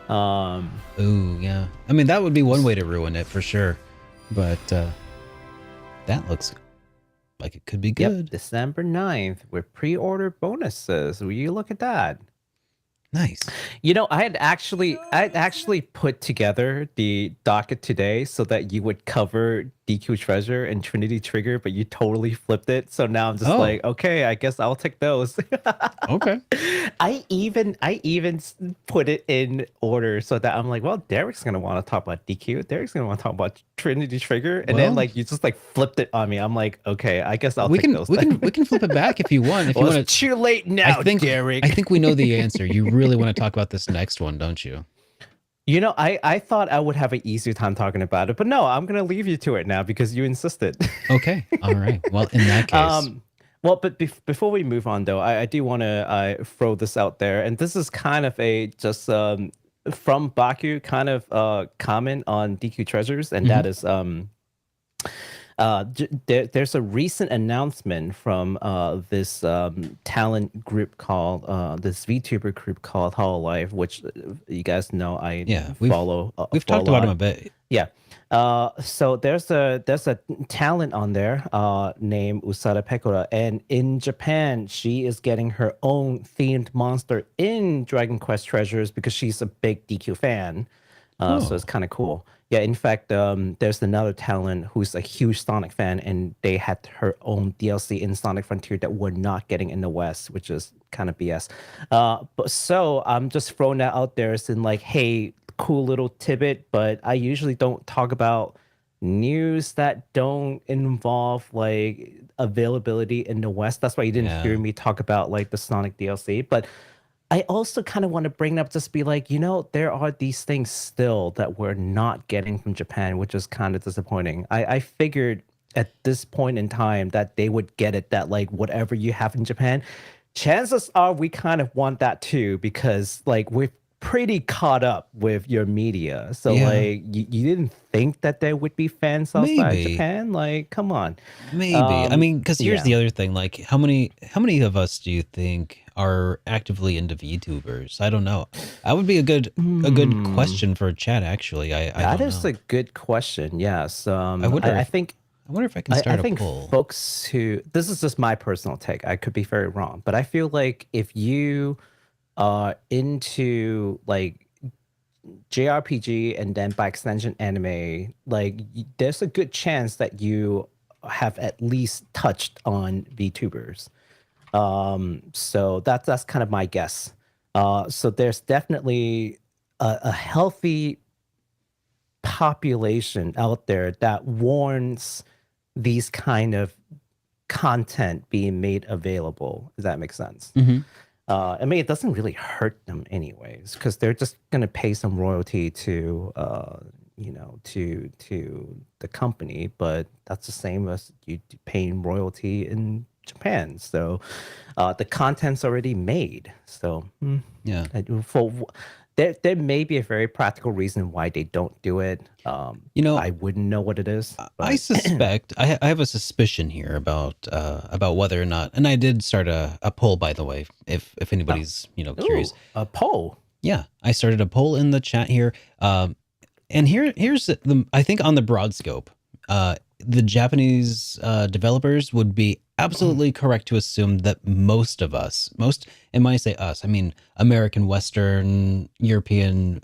Ooh, yeah. I mean, that would be one way to ruin it for sure. But that looks like it could be good. Yep, December 9th with pre-order bonuses. Will you look at that? Nice. You know, I'd actually put together the docket today so that you would cover DQ Treasure and Trinity Trigger, but you totally flipped it. So now I'm just like, okay, I guess I'll take those. Okay. I even put it in order so that I'm like, well, Derek's gonna want to talk about DQ. Derek's gonna want to talk about Trinity Trigger, and then like you just like flipped it on me. I'm like, okay, I guess I'll take those. We can flip it back if you want. If well, you want it's too late now, Derek. I think we know the answer. You really want to talk about this next one, don't you? You know, I thought I would have an easier time talking about it, but no, I'm gonna leave you to it now because you insisted. Okay. All right. Well, in that case. Well, but before we move on, though, I do want to throw this out there, and this is kind of a just from Baku kind of comment on DQ Treasures, and that is there's a recent announcement from this talent group called this VTuber group called Hololive, which you guys know follow. We've talked about them a bit. Yeah. So there's a talent on there named Usada Pekora, and in Japan she is getting her own themed monster in Dragon Quest Treasures because she's a big DQ fan. So it's kind of cool. Yeah, in fact, there's another talent who's a huge Sonic fan, and they had her own DLC in Sonic Frontier that we're not getting in the West, which is kind of BS. But so I'm just throwing that out there as in like, hey, cool little tidbit, but I usually don't talk about news that don't involve like availability in the West. That's why you didn't hear me talk about like the Sonic DLC. But I also kind of want to bring up, just be like, you know, there are these things still that we're not getting from Japan, which is kind of disappointing. I figured at this point in time that they would get it, that like whatever you have in Japan, chances are we kind of want that too, because like we're pretty caught up with your media. So like you didn't think that there would be fans outside Japan? Like, come on. Maybe. I mean, because here's the other thing. Like, how many of us do you think are actively into VTubers? I don't know. That would be a good question for a chat. Actually, that is a good question. Yes. I wonder if I can start a poll. Folks who, this is just my personal take, I could be very wrong, but I feel like if you are into like JRPG and then by extension anime, like there's a good chance that you have at least touched on VTubers. So that's kind of my guess. So there's definitely a healthy population out there that warrants these kind of content being made available. Does that make sense? Mm-hmm. I mean, it doesn't really hurt them anyways, because they're just going to pay some royalty to, to the company, but that's the same as you paying royalty in Japan. So the content's already made. So yeah, there may be a very practical reason why they don't do it. I wouldn't know what it is. But. I suspect I have a suspicion here about whether or not, and I did start a poll, by the way, if anybody's curious. Ooh, a poll. Yeah, I started a poll in the chat here, and here's I think on the broad scope, the Japanese developers would be absolutely correct to assume that most of us, and when I say us, I mean American, Western, European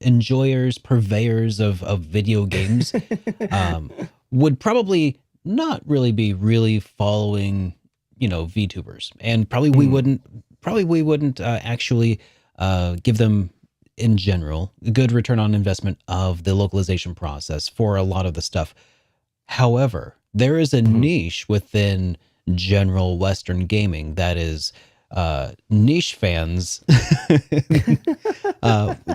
enjoyers, purveyors of video games, would probably not really be really following, VTubers, and probably we wouldn't actually give them in general a good return on investment of the localization process for a lot of the stuff. However, there is a niche within general Western gaming that is niche fans.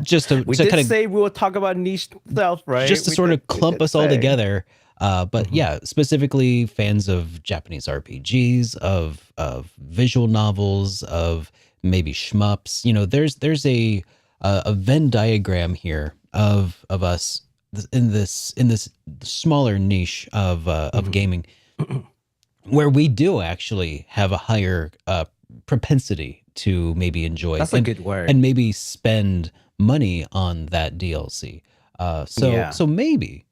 Just to, We to did kind of say we will talk about niche stuff, right? just to We sort did- of we clump did us all say. together. But yeah, specifically fans of Japanese RPGs, of visual novels, of maybe shmups. There's a Venn diagram here of us in this smaller niche of gaming, where we do actually have a higher propensity to maybe enjoy That's a good word. and maybe spend money on that DLC. So Yeah. so maybe,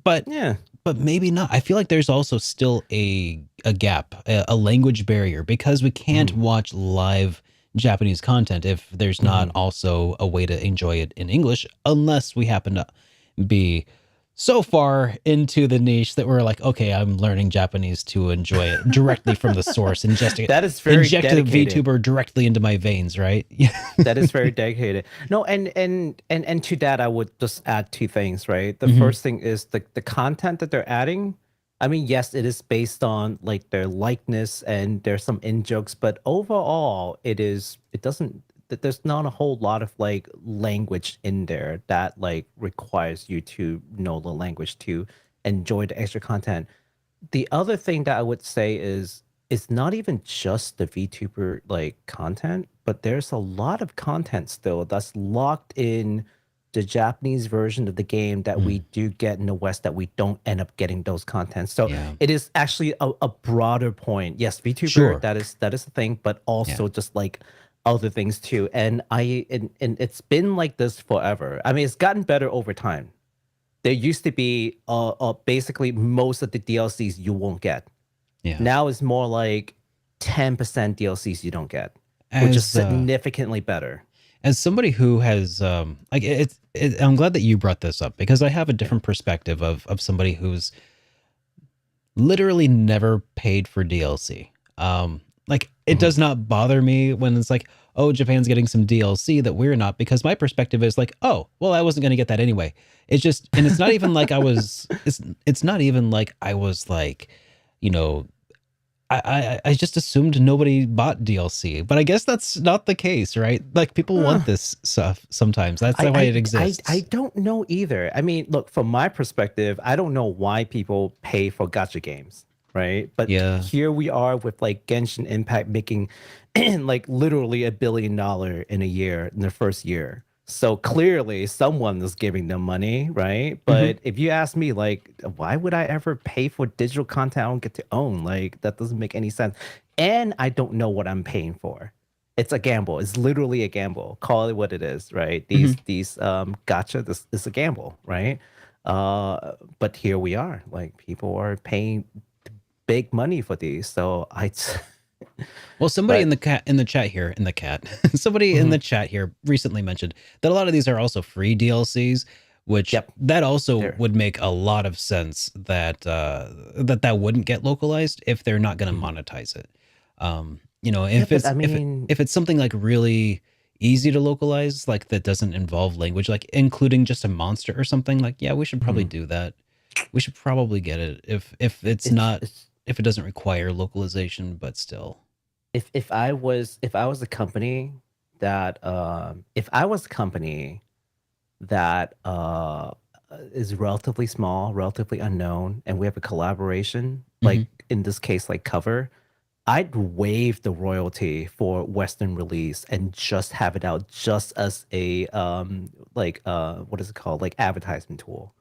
but Yeah. but maybe not. I feel like there's also still a gap, a language barrier, because we can't watch live Japanese content if there's not also a way to enjoy it in English, unless we happen to be so far into the niche that we're like, okay, I'm learning Japanese to enjoy it directly from the source, That is very inject a dedicated. VTuber directly into my veins, right? That is very dedicated. No, and to that, I would just add two things, right? The Mhm. first thing is the content that they're adding. I mean, yes, it is based on like their likeness and there's some in jokes, but overall, it doesn't. There's not a whole lot of like language in there that like requires you to know the language to enjoy the extra content. The other thing that I would say is it's not even just the VTuber like content, but there's a lot of content still that's locked in the Japanese version of the game that we do get in the West that we don't end up getting those contents. So Yeah. it is actually a broader point. Yes, VTuber, Sure. that is the thing, but also just like other things too. And and it's been like this forever. I mean, it's gotten better over time. There used to be basically most of the DLCs you won't get. Yeah. Now it's more like 10% DLCs you don't get, which is As significantly better. as somebody who has I'm glad that you brought this up, because I have a different perspective of somebody who's literally never paid for DLC. Like it does not bother me when it's like, oh, Japan's getting some DLC that we're not, because my perspective is like, oh, well, I wasn't going to get that anyway. It's just, and it's not even like I was, it's not even like I was like, you know, I just assumed nobody bought DLC, but I guess that's not the case, right? Like people want this stuff sometimes. That's why it exists. I don't know either. I mean, look, from my perspective, I don't know why people pay for gacha games, right? But Yeah. here we are with like Genshin Impact making like literally $1 billion in a year in their first year. So clearly someone is giving them money, right? But if you ask me, like, why would I ever pay for digital content I don't get to own? Like, that doesn't make any sense. And I don't know what I'm paying for. It's a gamble. It's literally a gamble. Call it what it is, right? These gacha, this is a gamble, right? But here we are. Like, people are paying big money for these. So Well, somebody But- in the chat here, somebody in the chat here recently mentioned that a lot of these are also free DLCs, which Yep. that also There. would make a lot of sense that that wouldn't get localized if they're not going to monetize it. You know, if but it's I mean- if it's something like really easy to localize, like that doesn't involve language, like including just a monster or something, like yeah, we should probably do that. We should probably get it if if it doesn't require localization, but still. if I was a company that is relatively small, relatively unknown, and we have a collaboration, like in this case, like Cover, I'd waive the royalty for Western release and just have it out just as a what is it called, like advertisement tool,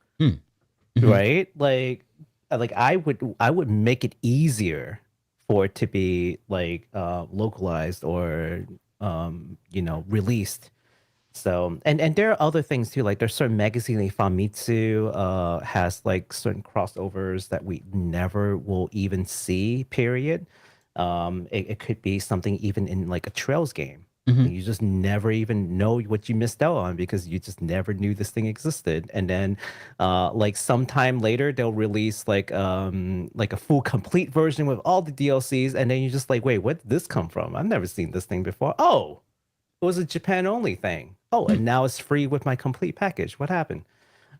right? Like I would make it easier for it to be like localized or released So and there are other things too. Like there's certain magazines like Famitsu has like certain crossovers that we never will even see. Period. It could be something even in like a Trails game. Mhm. You just never even know what you missed out on because you just never knew this thing existed. And then like sometime later they'll release like a full complete version with all the DLCs, and then you're just like, wait, where did this come from? I've never seen this thing before. Oh, it was a Japan only thing. Oh, and now it's free with my complete package. What happened?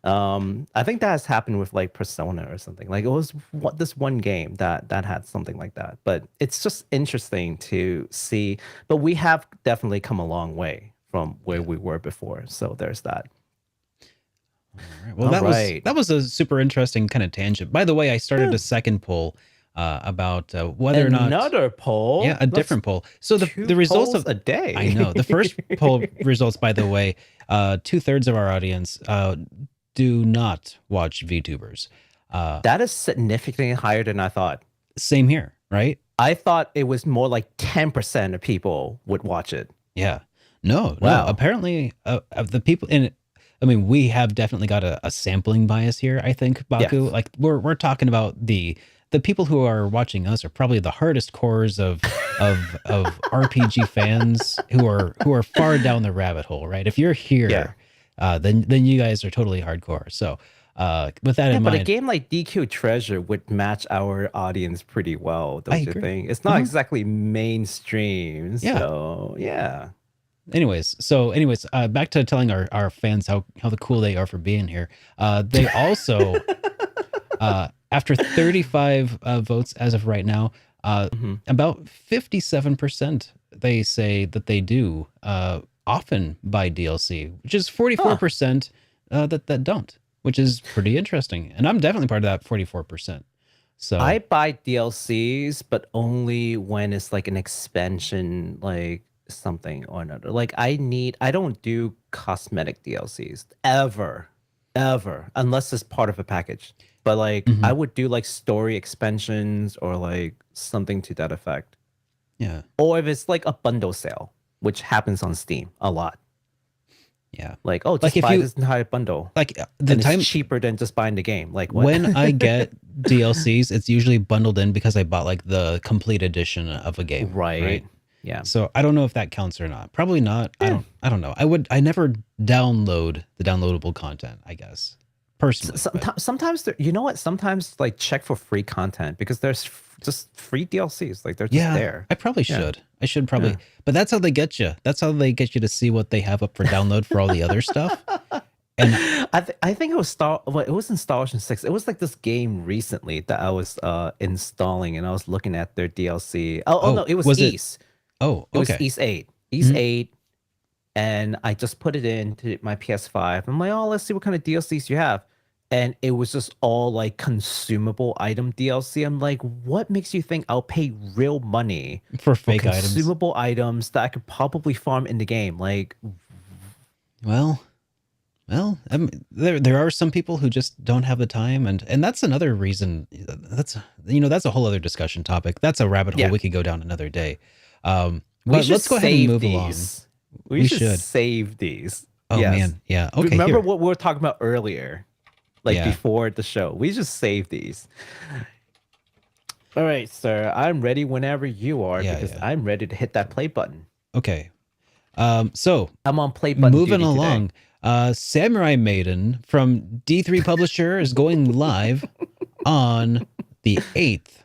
I think that has happened with like Persona or something. Like it was this one game that had something like that. But it's just interesting to see. But we have definitely come a long way from where we were before. So there's that. All right. Well, All that was a super interesting kind of tangent. By the way, I started a second poll about whether or not Another poll. Yeah, a different poll. So the results of a day. I know the first poll results. By the way, 2/3 of our audience do not watch VTubers. That is significantly higher than I thought. Same here, right? I thought it was more like 10% of people would watch it. Yeah. No. Wow. Apparently, of the people in it, I mean, we have definitely got a sampling bias here. I think Baku. Yes. Like we're talking about the people who are watching us are probably the hardest cores of RPG fans who are far down the rabbit hole, right? If you're here, then you guys are totally hardcore. So with that in but mind, a game like DQ Treasure would match our audience pretty well, don't you agree. think? It's not exactly mainstream. Yeah. So yeah. Anyways, back to telling our fans how cool they are for being here. They also after 35 votes as of right now, about 57% they say that they do often buy DLC, which is 44% that don't, which is pretty interesting. And I'm definitely part of that 44%. So I buy DLCs, but only when it's like an expansion, like something or another. Like I don't do cosmetic DLCs ever, unless it's part of a package. But like I would do like story expansions or like something to that effect. yeah. Or if it's like a bundle sale, which happens on Steam a lot. Yeah. Like, oh, Like just if buy you- this entire bundle. Like And the it's time cheaper than just buying the game. Like what? when I get DLCs, it's usually bundled in because I bought like the complete edition of a game. right. Yeah. So I don't know if that counts or not. Probably not. I don't know. I never download the downloadable content, I guess. Personally. but- Sometimes you know what? Sometimes like check for free content because there's just free DLCs. Like they're just yeah, there. I probably Yeah. should. I should probably. Yeah. But that's how they get you. That's how they get you to see what they have up for download for all the other stuff. And I think it was it wasn't Star Ocean 6. It was like this game recently that I was installing and I was looking at their DLC. Oh no, it was East. Oh, It was okay. East 8. East 8. And I just put it into my PS5. I'm like, oh, let's see what kind of DLCs you have. And it was just all like consumable item DLC. I'm like, what makes you think I'll pay real money For fake items. consumable items that I could probably farm in the game? Like, Well, I mean, there are some people who just don't have the time, and that's another reason. That's a whole other discussion topic. That's a rabbit hole Yeah. we could go down another day. we But should let's go ahead and save move these. along. We We should should. save these. Oh Yes. man, yeah. Okay, Remember here. what we were talking about earlier, like Yeah. before the show. We just save these. All right, sir. I'm ready whenever you are because Yeah. I'm ready to hit that play button. Okay. So I'm on play button. moving duty today. along, Samurai Maiden from D3 Publisher is going live on the 8th.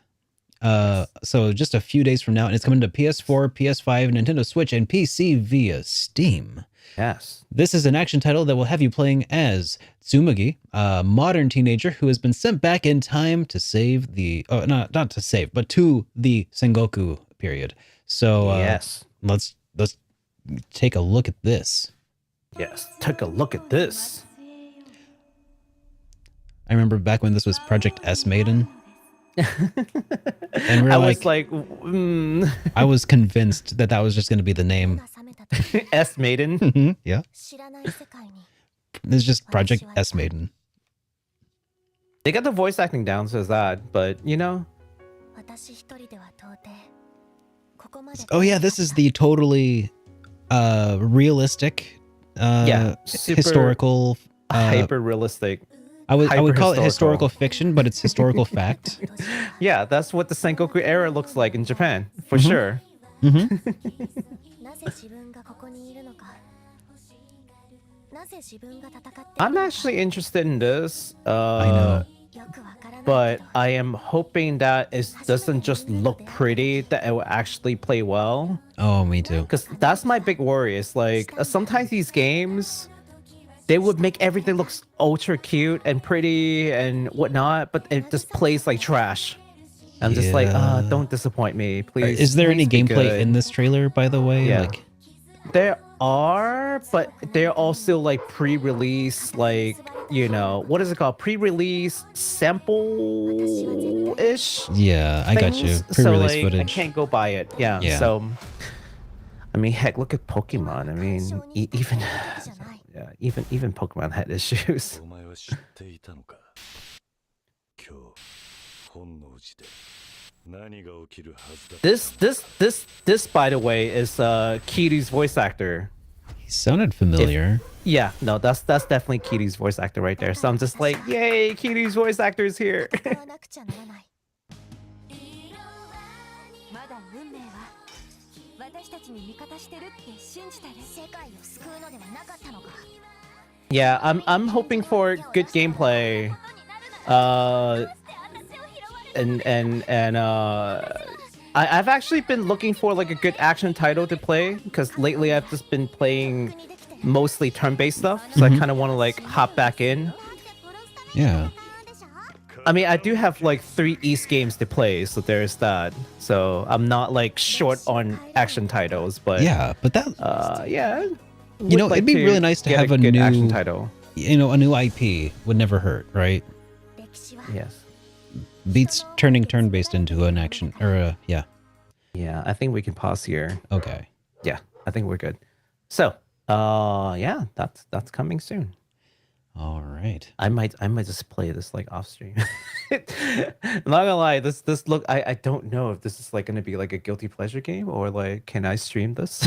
So just a few days from now, and it's coming to PS4, PS5, Nintendo Switch, and PC via Steam. Yes. This is an action title that will have you playing as Tsumugi, a modern teenager who has been sent back in time to save the, not to save, but to the Sengoku period. So yes. let's take a look at this. Yes. Take a look at this. I remember back when this was Project S Maiden. And I was like, I was convinced that was just going to be the name. S Maiden. Yeah. It's just Project S Maiden. They got the voice acting down, so is that. But Oh yeah, this is the totally realistic super historical. hyper realistic. I would call it hyper-historical. historical fiction, but it's historical fact. Yeah, that's what the Sengoku era looks like in Japan for Mhm. sure. Hmm. なぜ自分がここにいるのか。なぜ自分が戦っているのか。 I'm actually interested in this. I know. よくわからないけど。 But I am hoping that it doesn't just look pretty, that it will actually play well. Oh, me too. Because that's my big worry. Is like sometimes these games, they would make everything look ultra cute and pretty and whatnot, but it just plays like trash. I'm just like, Yeah. don't disappoint me, please. Is there any please be gameplay good." in this trailer, by the way? Yeah. Like, There are, but they're also like pre-release, like, you know, what is it called? Pre-release sample-ish. yeah, I got you. things. Pre-release so, like, footage. I can't go buy it. Yeah. Yeah. So, I mean, heck, look at Pokemon. I mean, even じゃない。 yeah, even Pokemon had issues. お前は知っていたのか。今日本能寺で何が起きるはずだ。 This, by the way, is Kiryu's voice actor. He sounded familiar. Yeah, no, that's definitely Kiryu's voice actor right there. So I'm just like, yay, Kiryu's voice actor is here. 戦わなくちゃならない。まだ運命は私たちに味方してるって信じてる。世界を救うのではなかったのか。 Yeah, I'm hoping for good gameplay. I've actually been looking for like a good action title to play because lately I've just been playing mostly turn-based stuff, so I kind of want to like hop back in. Yeah. I mean, I do have like 3 East games to play, so there's that. So I'm not like short on action titles, but Yeah, but that, yeah. You know, would it'd be like really nice to get have a good new- action title. you know, a new IP would never hurt, right? 歴史は Yes. Beats turning turn-based into an action, or yeah. Yeah, I think we can pause here. Okay. Yeah, I think we're good. So, yeah, that's coming soon. All right. I might just play this like off stream. I'm not gonna lie, this look I don't know if this is like gonna be like a guilty pleasure game or like can I stream this?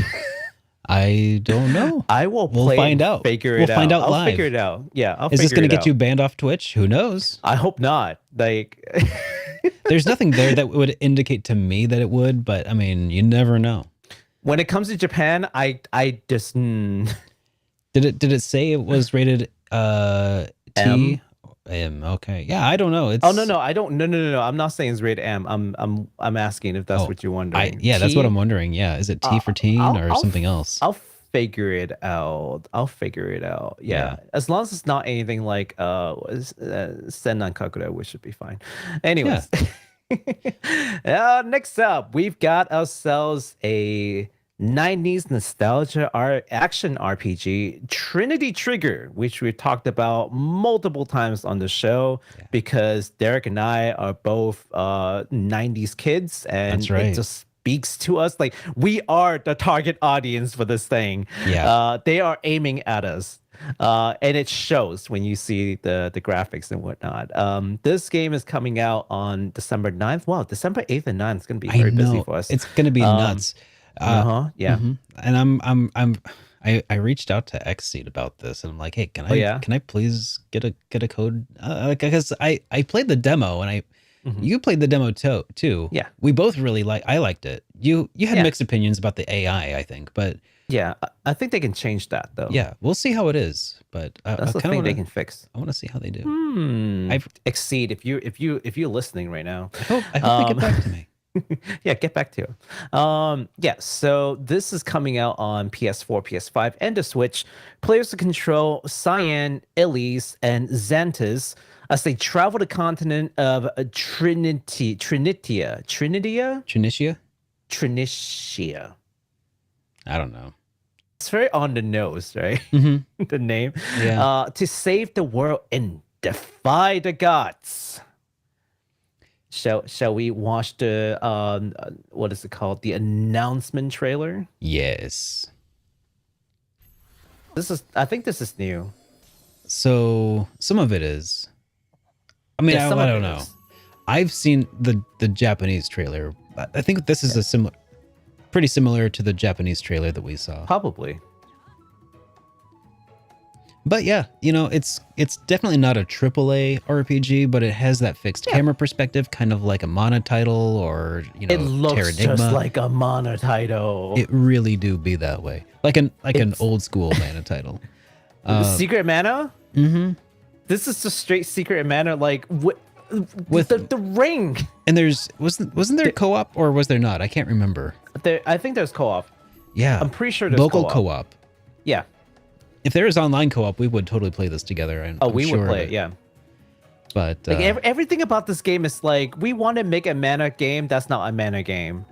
I don't know. I will We'll play find and out. Figure We'll it out. find out I'll live. figure it out. Yeah, I'll Is this figure going to it get you out. banned off Twitch? Who knows? I hope not. Like There's nothing there that would indicate to me that it would, but I mean, you never know. when it comes to Japan, I just Did it say it was rated T? M. Okay. Yeah, I don't know. It's Oh no, I don't no. I'm not saying it's rated M. I'm asking if that's Oh, what you're wondering. yeah, that's what T- I'm wondering. Yeah, is it T for teen or something else? I'll figure it out. Yeah. Yeah. As long as it's not anything like Sennan Kakura, we should be fine. Anyways. Next up, we've got ourselves a 90s nostalgia action RPG, Trinity Trigger, which we've talked about multiple times on the show because Derek and I are both 90s kids, and That's right. it just speaks to us. Like, we are the target audience for this thing. Yeah. They are aiming at us. And it shows when you see the graphics and whatnot. This game is coming out on December 9th. Wow, December 8th and 9th is going to be very busy for us. It's going to be nuts. Yeah. Mhm. And I reached out to Xseed about this, and I'm like, hey, can I please get a code? Because I played the demo, and you played the demo too. Yeah. We both really I liked it. You had Yeah. mixed opinions about the AI, I think, but Yeah, I think they can change that though. yeah, we'll see how it is. But That's the I thing wanna, they can fix. I want to see how they do. I've Exceed if you're listening right now. I hope they get back to me. Yeah, get back to it. Yeah, so this is coming out on PS4, PS5, and the Switch. Players to control Cyan, Elise, and Xantus as they travel the continent of Trinitia. I don't know. It's very on the nose, right? The name. Yeah. To save the world and defy the gods. Shall we watch the what is it called? The announcement trailer? Yes. I think this is new. So some of it is. I mean, Yeah, some I of don't it know. is. I've seen the Japanese trailer. I think this is pretty similar to the Japanese trailer that we saw. Probably. But yeah, it's definitely not a AAA RPG, but it has that fixed camera perspective, kind of like a monotitle or It looks Terranigma. just like a monotitle. It really do be that way, like an old school monotitle. Secret Mana. Mm-hmm. This is just straight Secret Mana, like With the ring. And wasn't there co-op or was there not? I can't remember. I think there's co-op. Yeah, I'm pretty sure there's local co-op. co-op. Yeah. If there is online co-op, we would totally play this together. We would play it. Yeah. But Like everything about this game is like, we want to make a mana game that's not a mana game.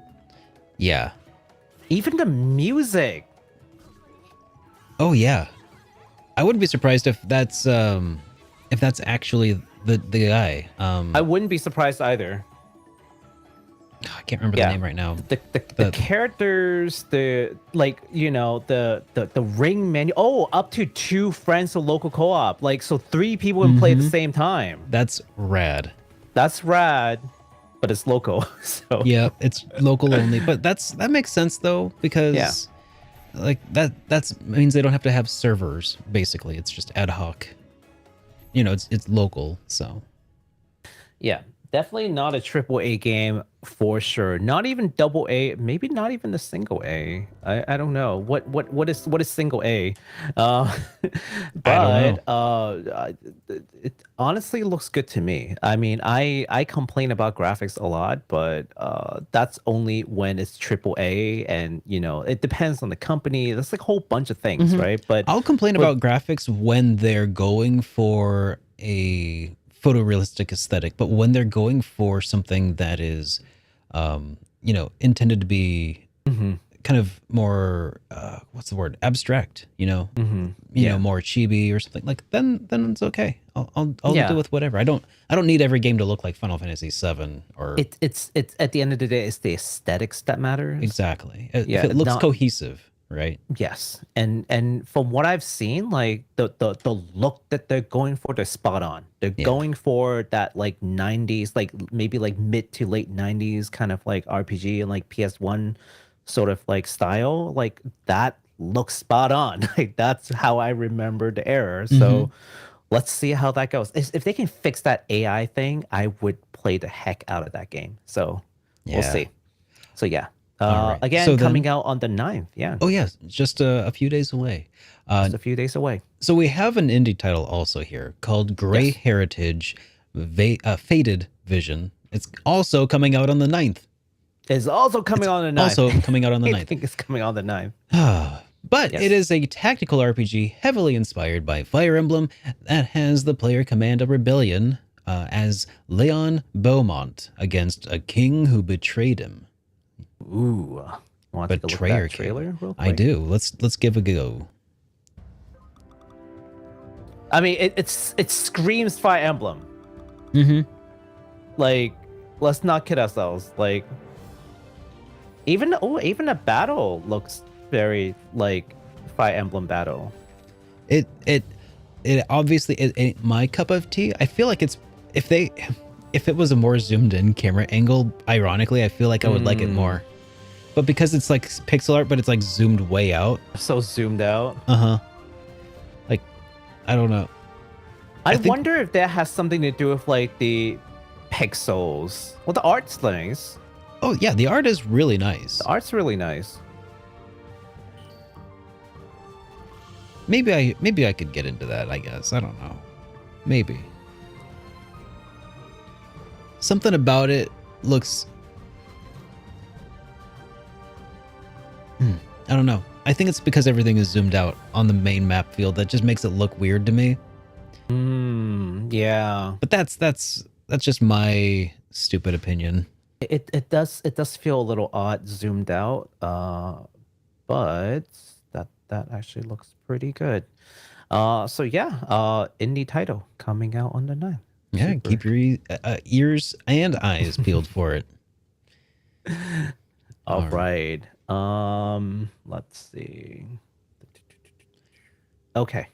yeah. Even the music. Oh yeah. I wouldn't be surprised if that's actually the guy. I wouldn't be surprised either. I can't remember the name right now. The characters, the ring menu. Oh, up to 2 friends to local co-op. Like, so 3 people can play at the same time. That's rad. That's rad, but it's local. So Yeah, it's local only. But that makes sense though, because like that means they don't have to have servers. Basically, it's just ad hoc. It's local. So yeah, definitely not a triple A game for sure. Not even double A. Maybe not even a single A. I don't know what is single A. But it honestly looks good to me. I mean, I complain about graphics a lot, but that's only when it's triple A, and it depends on the company. That's like a whole bunch of things, right? But I'll complain about graphics when they're going for a photorealistic aesthetic, but when they're going for something that is intended to be kind of more what's the word, abstract, more chibi or something, like then it's okay. I'll do with whatever. I don't need every game to look like Final Fantasy VII or it's at the end of the day, it's the aesthetics that matters. Exactly. If it looks cohesive, right? Yes, and from what I've seen, like the look that they're going for, they're spot on. They're going for that like 90s, like maybe like mid to late 90s kind of like RPG and like PS1 sort of like style. Like that looks spot on. Like that's how I remember the era. So let's see how that goes. If they can fix that AI thing, I would play the heck out of that game. So we'll see. So yeah. Right. Again, So coming out on the 9th. Yeah. Oh yes, just a few days away. Just a few days away. So we have an indie title also here called Grey Heritage Faded Vision. It's also coming out on the 9th. It's also coming on the 9th. Also coming out on the 9th. I think it's coming on the 9th. But it is a tactical RPG heavily inspired by Fire Emblem that has the player command a rebellion as Leon Beaumont against a king who betrayed him. Ooh. Want to take a look at Betrayer that trailer real quick? I do. Let's give a go. I mean, it screams Fire Emblem. Like, let's not kid ourselves. Like, even the battle looks very like Fire Emblem battle. It obviously it ain't my cup of tea. I feel like it's if it was a more zoomed in camera angle, ironically, I feel like I would like it more. But because it's like pixel art, but it's like zoomed way out. So zoomed out. Like, I don't know. I wonder if that has something to do with like the pixels. Well, the art's nice. Oh yeah, the art is really nice. The art's really nice. Maybe I could get into that, I guess. I don't know. Maybe. Something about it looks I don't know. I think it's because everything is zoomed out on the main map field that just makes it look weird to me. Yeah. But that's just my stupid opinion. It does feel a little odd zoomed out. But that actually looks pretty good. So yeah, indie title coming out on the 9th. Yeah, Super. keep your ears and eyes peeled for it. All right. Let's see. Okay.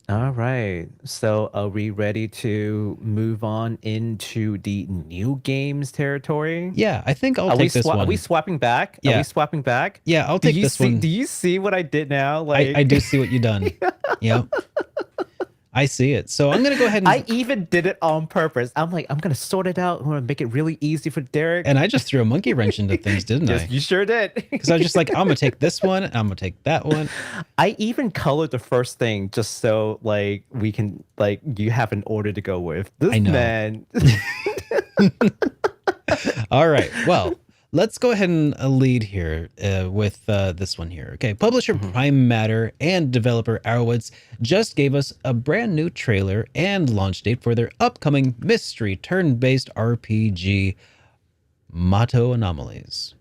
All right. So are we ready to move on into the new games territory? Yeah, I think I'll Are we take this one. Are we swapping back? Are Yeah. we swapping back? Yeah, I'll Do take you this see? one. Do you see what I did now? Like I do see what you done. Yep. I see it. So I'm gonna go ahead and I even did it on purpose. I'm like, I'm gonna sort it out. I'm gonna make it really easy for Derek. I just threw a monkey wrench into things, didn't Yes, I? you sure did. Because I was just like, I'm gonna take this one, and I'm gonna take that one. I even colored the first thing just so like we can like you have an order to go with. This I know. man. All right. Well, let's go ahead and lead here with this one here. Okay. Publisher Prime Matter and developer Arrowwoods just gave us a brand new trailer and launch date for their upcoming mystery turn-based RPG, Mato Anomalies,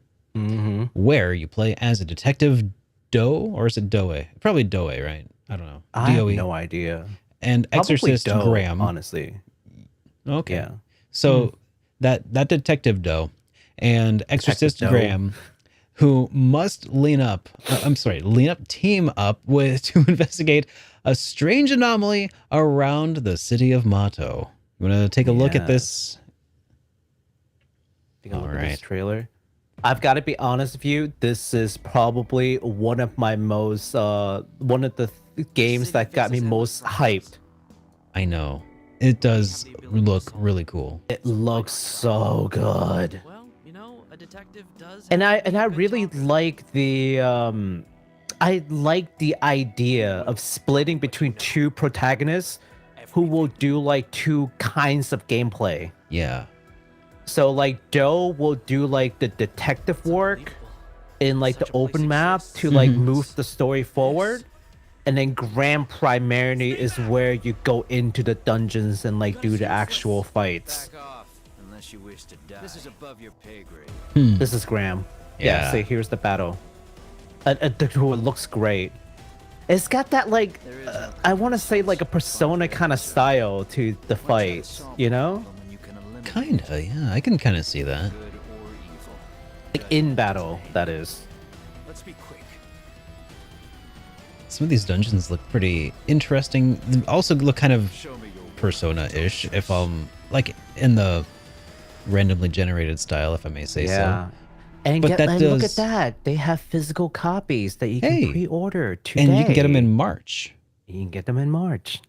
where you play as a detective Doe, or is it Doe? Probably Doe, right? I don't know. I have DOE. no idea. And Probably Exorcist Doe, Graham. honestly. Okay. Yeah. So that detective Doe and Exorcist Doe. Graham, who must lean up team up with to investigate a strange anomaly around the city of Mato. You want to take a look at this? Take a look All at this right. trailer. I've got to be honest with you. This is probably one of my most one of the games that got me most hyped. I know. It does look really cool. It looks so good. Well, you know, a detective does. And I really like the idea of splitting between two protagonists who will do like two kinds of gameplay. Yeah. So like Doe will do like the detective work in like the open map to like move the story forward. And then Graham primarily is where you go into the dungeons and like do the actual fights. Back off, unless you wish to die. This is above your pay grade. This is Graham. Yeah. Yeah, so here's the battle. It looks great. It's got that like, I want to say like a Persona kind of style to the fights, you know? Kinda, yeah. I can kind of see that. Good or evil. Like in battle, that is. Let's be quick. Some of these dungeons look pretty interesting. They also look kind of Show me your Persona-ish, if I'm like in the randomly generated style, if I may say so. And, But that and look at does- that. They have physical copies that you can Hey. pre-order today. And you can get them in March. You can get them in March.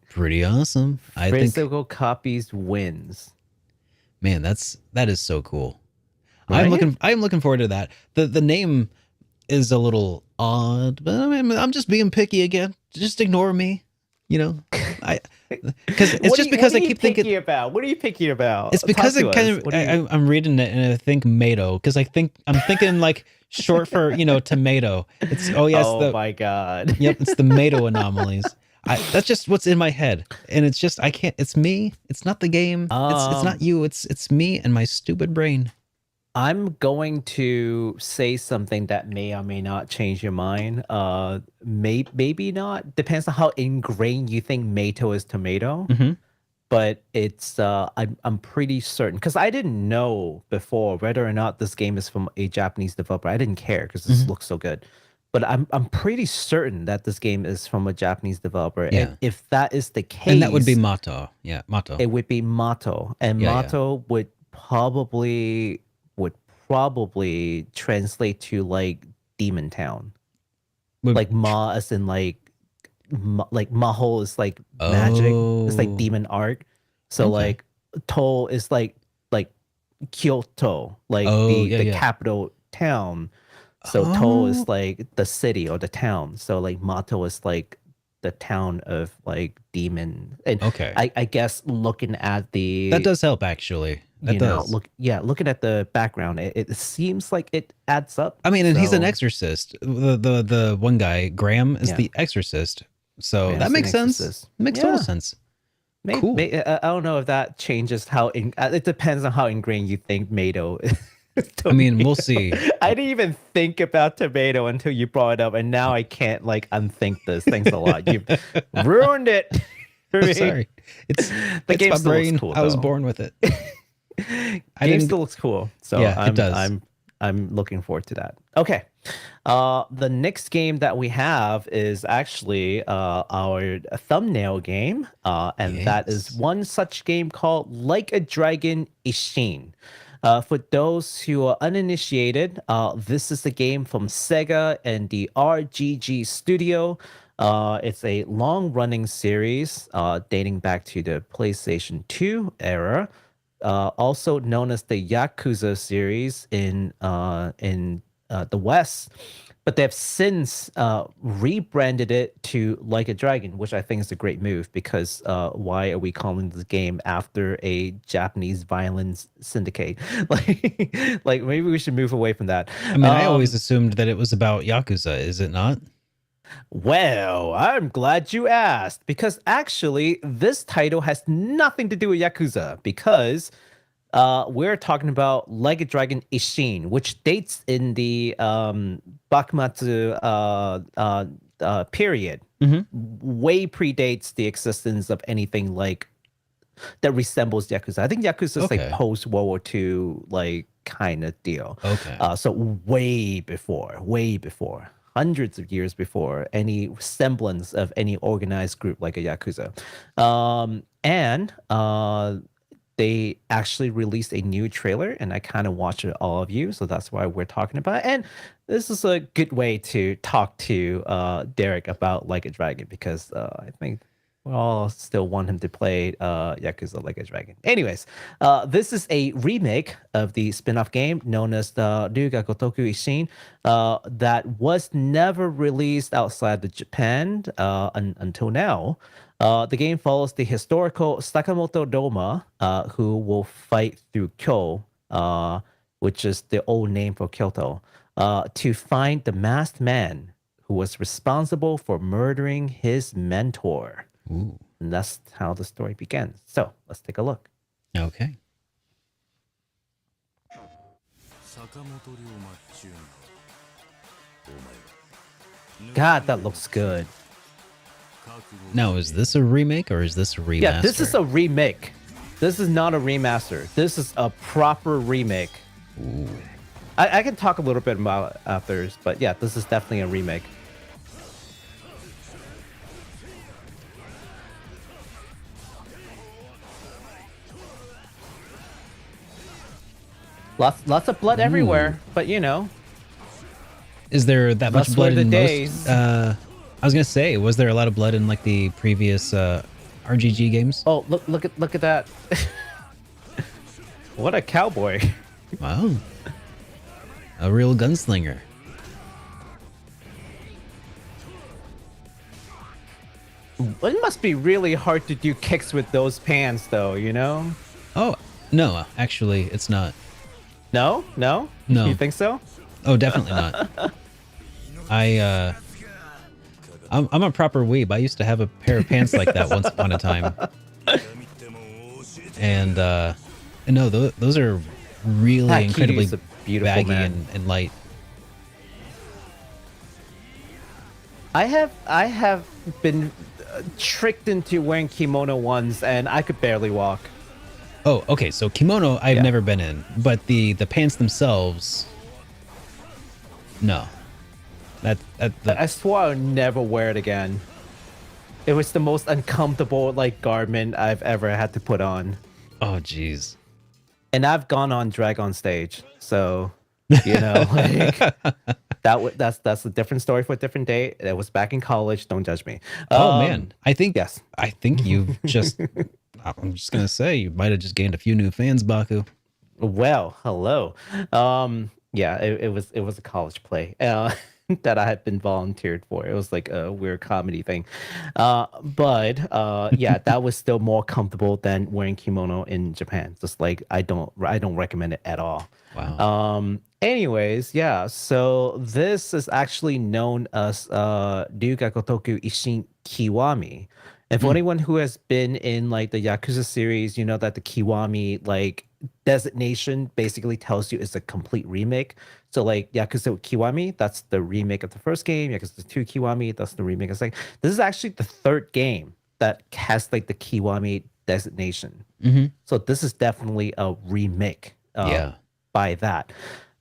Pretty awesome. I think, Physical copies wins. man, that is so cool. Right? I'm looking forward to that. The name is a little odd, but I'm just being picky again. Just ignore me. You know, because it's just because I keep thinking about. What are you picky about? it's because Talk it to kind us. of What are you- I'm reading it and I think Mato because I'm thinking like short for tomato. It's oh my god. Yep, it's the Mato Anomalies. That's just what's in my head, and it's just I can't. It's me. It's not the game. It's not you. It's me and my stupid brain. I'm going to say something that may or may not change your mind. Maybe not. Depends on how ingrained you think Mato is tomato. Mhm. But it's I'm pretty certain because I didn't know before whether or not this game is from a Japanese developer. I didn't care because this looks so good. But I'm pretty certain that this game is from a Japanese developer. Yeah. And if that is the case, And that would be Mato. Yeah, Mato. it would be Mato, and Yeah, yeah. Mato would probably translate to like Demon Town, Would- like Ma as in like like Maho is like magic. It's like Oh. demon art. So Okay. like To is like Kyoto, like Oh, the yeah, yeah. capital town. So To Oh. is like the city or the town. So like Mato is like the town of like demon. And Okay. I guess looking at the That does help actually. That you know, does. looking at the background, it seems like it adds up. I mean, and he's an So, exorcist. The one guy, Graham, is Yeah. the exorcist. So Graham's that an makes sense. exorcist. Makes total Yeah. sense. May, Cool. I don't know if that changes how it depends on how ingrained you think Mato is. I mean, we'll see. I didn't even think about tomato until you brought it up, and now I can't like unthink this. Thanks a lot. You've ruined it for me. Sorry. It's The game my still looks brain. cool, I was though. born with it. I Game didn't. still looks cool. So Yeah, it I'm, does. I'm looking forward to that. Okay. The next game that we have is actually our thumbnail game, and that is Yes. one such game called Like a Dragon Ishin. For those who are uninitiated, this is a game from SaGa and the RGG studio. It's a long-running series dating back to the PlayStation 2 era, also known as the Yakuza series in the West. But they have since rebranded it to Like a Dragon, which I think is a great move because why are we calling this game after a Japanese violence syndicate? like maybe we should move away from that. I mean, I always assumed that it was about Yakuza, is it not? Well, I'm glad you asked because actually this title has nothing to do with Yakuza because we're talking about Like a Dragon Ishin, which dates in the Bakumatsu period. Way predates the existence of anything like that resembles Yakuza. I think Yakuza is like Okay. post World War II, like kind of deal. Okay. So way before, hundreds of years before any semblance of any organized group like a Yakuza. And they actually released a new trailer, and I kind of watched it all of you, so that's why we're talking about it. And this is a good way to talk to Derek about Like a Dragon because I think we all still want him to play Yakuza Like a Dragon. Anyways, this is a remake of the spin-off game known as the Ryuga Gotoku Ishin that was never released outside of Japan until now. The game follows the historical Sakamoto Doma, who will fight through Kyo, which is the old name for Kyoto, to find the masked man who was responsible for murdering his mentor. Ooh. And that's how the story begins. So let's take a look. Okay. God, that looks good. Now, is this a remake or is this a remaster? Yeah, this is a remake. This is not a remaster. This is a proper remake. Ooh. I can talk a little bit about others, but yeah, this is definitely a remake. Lots of blood everywhere, but you know. Is there that much Thus blood were the in days. most? I was gonna say, was there a lot of blood in like the previous RGG games? Oh, look at that. What a cowboy. Wow, a real gunslinger. It must be really hard to do kicks with those pants though, you know? Oh no, actually, it's not. No? No. You think so? Oh, definitely not. I'm a proper weeb. I used to have a pair of pants like that once upon a time. And no, those are really That incredibly Kiryu's a beautiful baggy man. and light. I have been tricked into wearing kimono once and I could barely walk. Oh, okay. So kimono, I've Yeah. never been in, but the pants themselves, no. I swore I would never wear it again. It was the most uncomfortable like garment I've ever had to put on. Oh, jeez. And I've gone on drag on stage, so you know, like that's a different story for a different day. It was back in college. Don't judge me. Oh man, I think yes. I think you've just. I'm just gonna say you might have just gained a few new fans, Baku. Well, hello. Yeah, it was a college play that I had been volunteered for. It was like a weird comedy thing, but yeah, that was still more comfortable than wearing kimono in Japan. Just like I don't recommend it at all. Wow. Anyways, yeah. So this is actually known as Ryuga Gotoku Ishin Kiwami. And for anyone who has been in like the Yakuza series, you know that the Kiwami like designation basically tells you it's a complete remake. So like Yakuza Kiwami, that's the remake of the first game. Yakuza 2 Kiwami, that's the remake of the second. This is actually the third game that has like the Kiwami designation. Mm-hmm. So this is definitely a remake. Yeah. By that.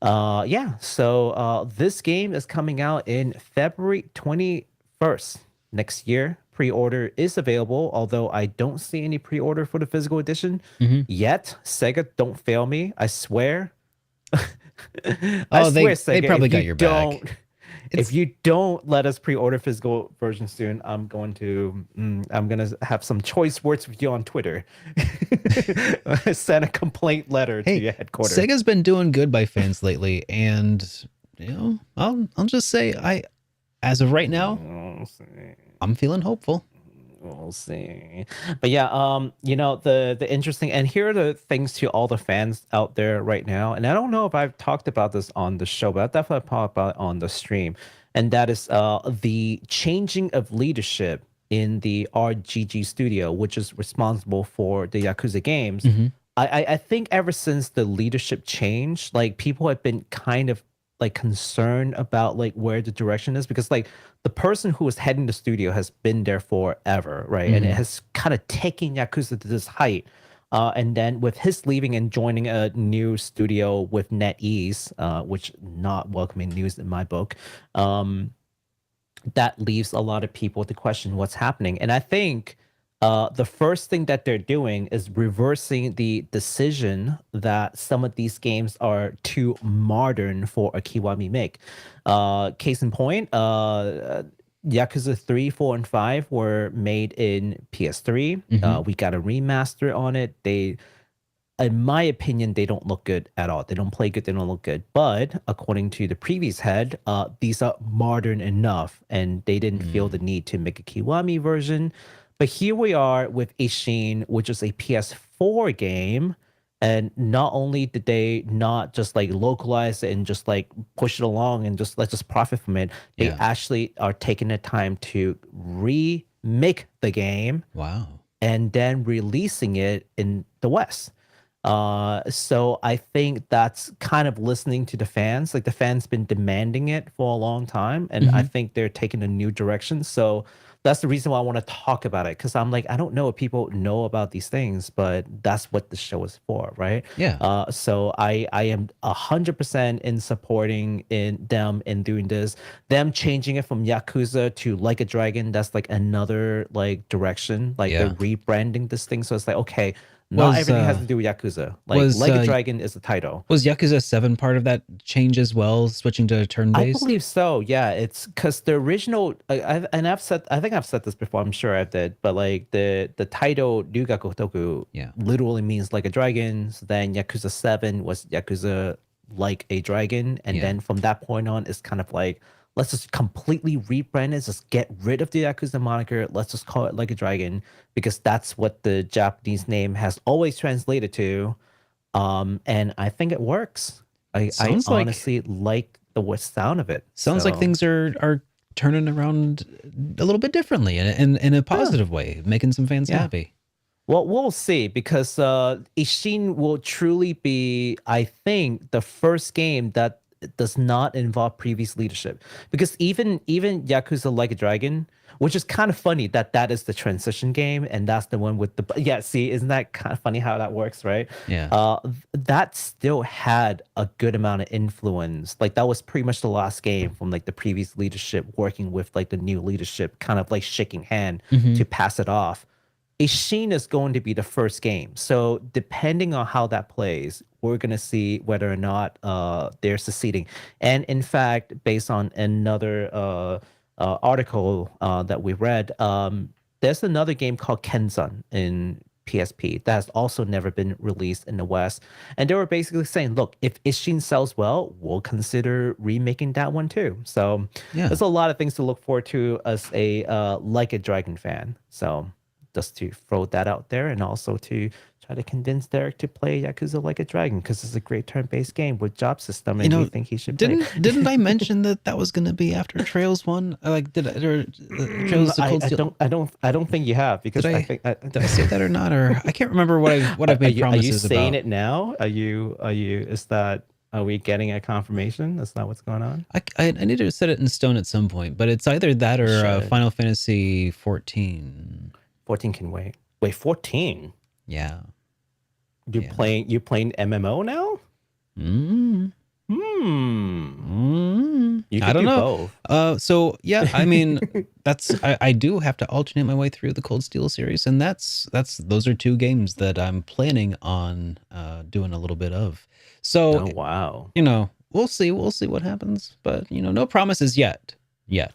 Yeah, so this game is coming out in February 21st next year. Pre-order is available, although I don't see any pre-order for the physical edition yet. Sega, don't fail me. I swear. I Oh, swear, they Sega, probably if got you your don't, back. if you don't let us pre-order physical version soon, I'm going to I'm gonna have some choice words with you on Twitter. Send a complaint letter to your Hey, headquarters. Sega's been doing good by fans lately, and I'll just say as of right now, We'll see. I'm feeling hopeful. We'll see. But yeah, the interesting, and here are the things to all the fans out there right now. And I don't know if I've talked about this on the show, but I've definitely talked about it on the stream. And that is the changing of leadership in the RGG studio, which is responsible for the Yakuza games. I think ever since the leadership changed, like people have been kind of like concerned about like where the direction is, because like the person who is heading the studio has been there forever, right? And it has kind of taken Yakuza to this height. And then with his leaving and joining a new studio with NetEase, which not welcoming news in my book, that leaves a lot of people to question what's happening. And I think the first thing that they're doing is reversing the decision that some of these games are too modern for a Kiwami make. Case in point, Yakuza 3, 4, and 5 were made in PS3. We got a remaster on it. They, in my opinion, they don't look good at all. They don't play good. They don't look good. But according to the previous head, these are modern enough, and they didn't feel the need to make a Kiwami version. But here we are with Ishin, which is a PS4 game. And not only did they not just like localize it and just like push it along and just let's just profit from it, they actually are taking the time to remake the game. Wow. And then releasing it in the West. So I think that's kind of listening to the fans. Like the fans been demanding it for a long time, and I think they're taking a new direction. So that's the reason why I want to talk about it, because I'm like, I don't know if people know about these things, but that's what the show is for, right? Yeah. So I am 100% in supporting in them in doing this. Them changing it from Yakuza to Like a Dragon, that's like another like direction. Like they're rebranding this thing, so it's like, okay, not everything has to do with Yakuza. Like a Dragon is the title. Was Yakuza 7 part of that change as well, switching to turn-based? I believe so. Yeah, it's because the original, I think I've said this before. I'm sure I did, but like the title Ryugaku Toku literally means like a dragon. So then Yakuza 7 was Yakuza like a dragon, and then from that point on, it's kind of like, let's just completely rebrand it. Just get rid of the Yakuza moniker. Let's just call it Like a Dragon, because that's what the Japanese name has always translated to. And I think it works. I honestly like the sound of it. Sounds like things are turning around a little bit differently in a positive way, making some fans happy. Well, we'll see, because Ishin will truly be, I think, the first game that does not involve previous leadership, because even Yakuza Like a Dragon, which is kind of funny that is the transition game, and that's the one with the see, isn't that kind of funny how that works, right? That still had a good amount of influence. Like that was pretty much the last game from like the previous leadership working with like the new leadership, kind of like shaking hand to pass it off. Ishin is going to be the first game. So depending on how that plays, we're going to see whether or not they're succeeding. And in fact, based on another article that we read, there's another game called Kenzan in PSP that has also never been released in the West. And they were basically saying, look, if Ishin sells well, we'll consider remaking that one too. So there's a lot of things to look forward to as a Like a Dragon fan. So just to throw that out there, and also to try to convince Derek to play Yakuza Like a Dragon, because it's a great turn-based game with job system, and we think he should play. Didn't I mention that was going to be after Trails 1? Like, did Trails the Cold Steel? I don't think you have, because did I say that or not? Or I can't remember what I've made promises about. Are you saying it now? Are we getting a confirmation? That's not what's going on? I need to set it in stone at some point, but it's either that or Final Fantasy 14. 14 can wait. Wait, 14? Yeah. You playing MMO now? You I could don't do know. both. So yeah, I mean, I do have to alternate my way through the Cold Steel series, and those are two games that I'm planning on doing a little bit of. So Oh wow. we'll see what happens, but no promises yet.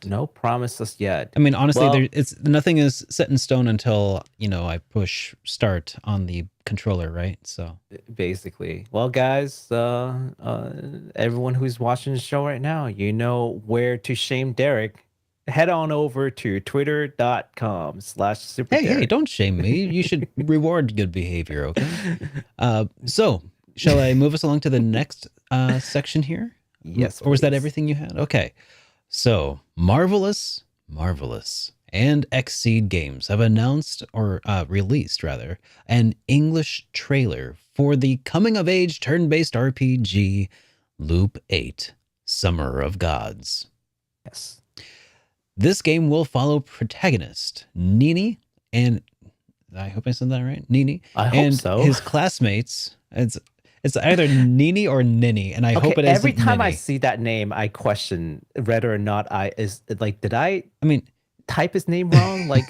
No promises yet. I mean, honestly, Well- nothing is set in stone until I push start on the controller, right? So Basically. Well, guys, everyone who's watching the show right now, you know where to shame Derek. Head on over to twitter.com/super. hey, don't shame me. You should reward good behavior, okay? So shall I move us along to the next section here? Yes. Or was that please. everything you had? Okay. So Marvelous, and Exceed Games have announced, or released rather, an English trailer for the coming-of-age turn-based RPG Loop 8: Summer of Gods. Yes. This game will follow protagonist Nini, and I hope I said that right, Nini, I hope and so. his classmates. It's either Nini or Nini, and I hope it isn't every time I Nini. see that name, I question whether or not did I I mean, type his name wrong? Like,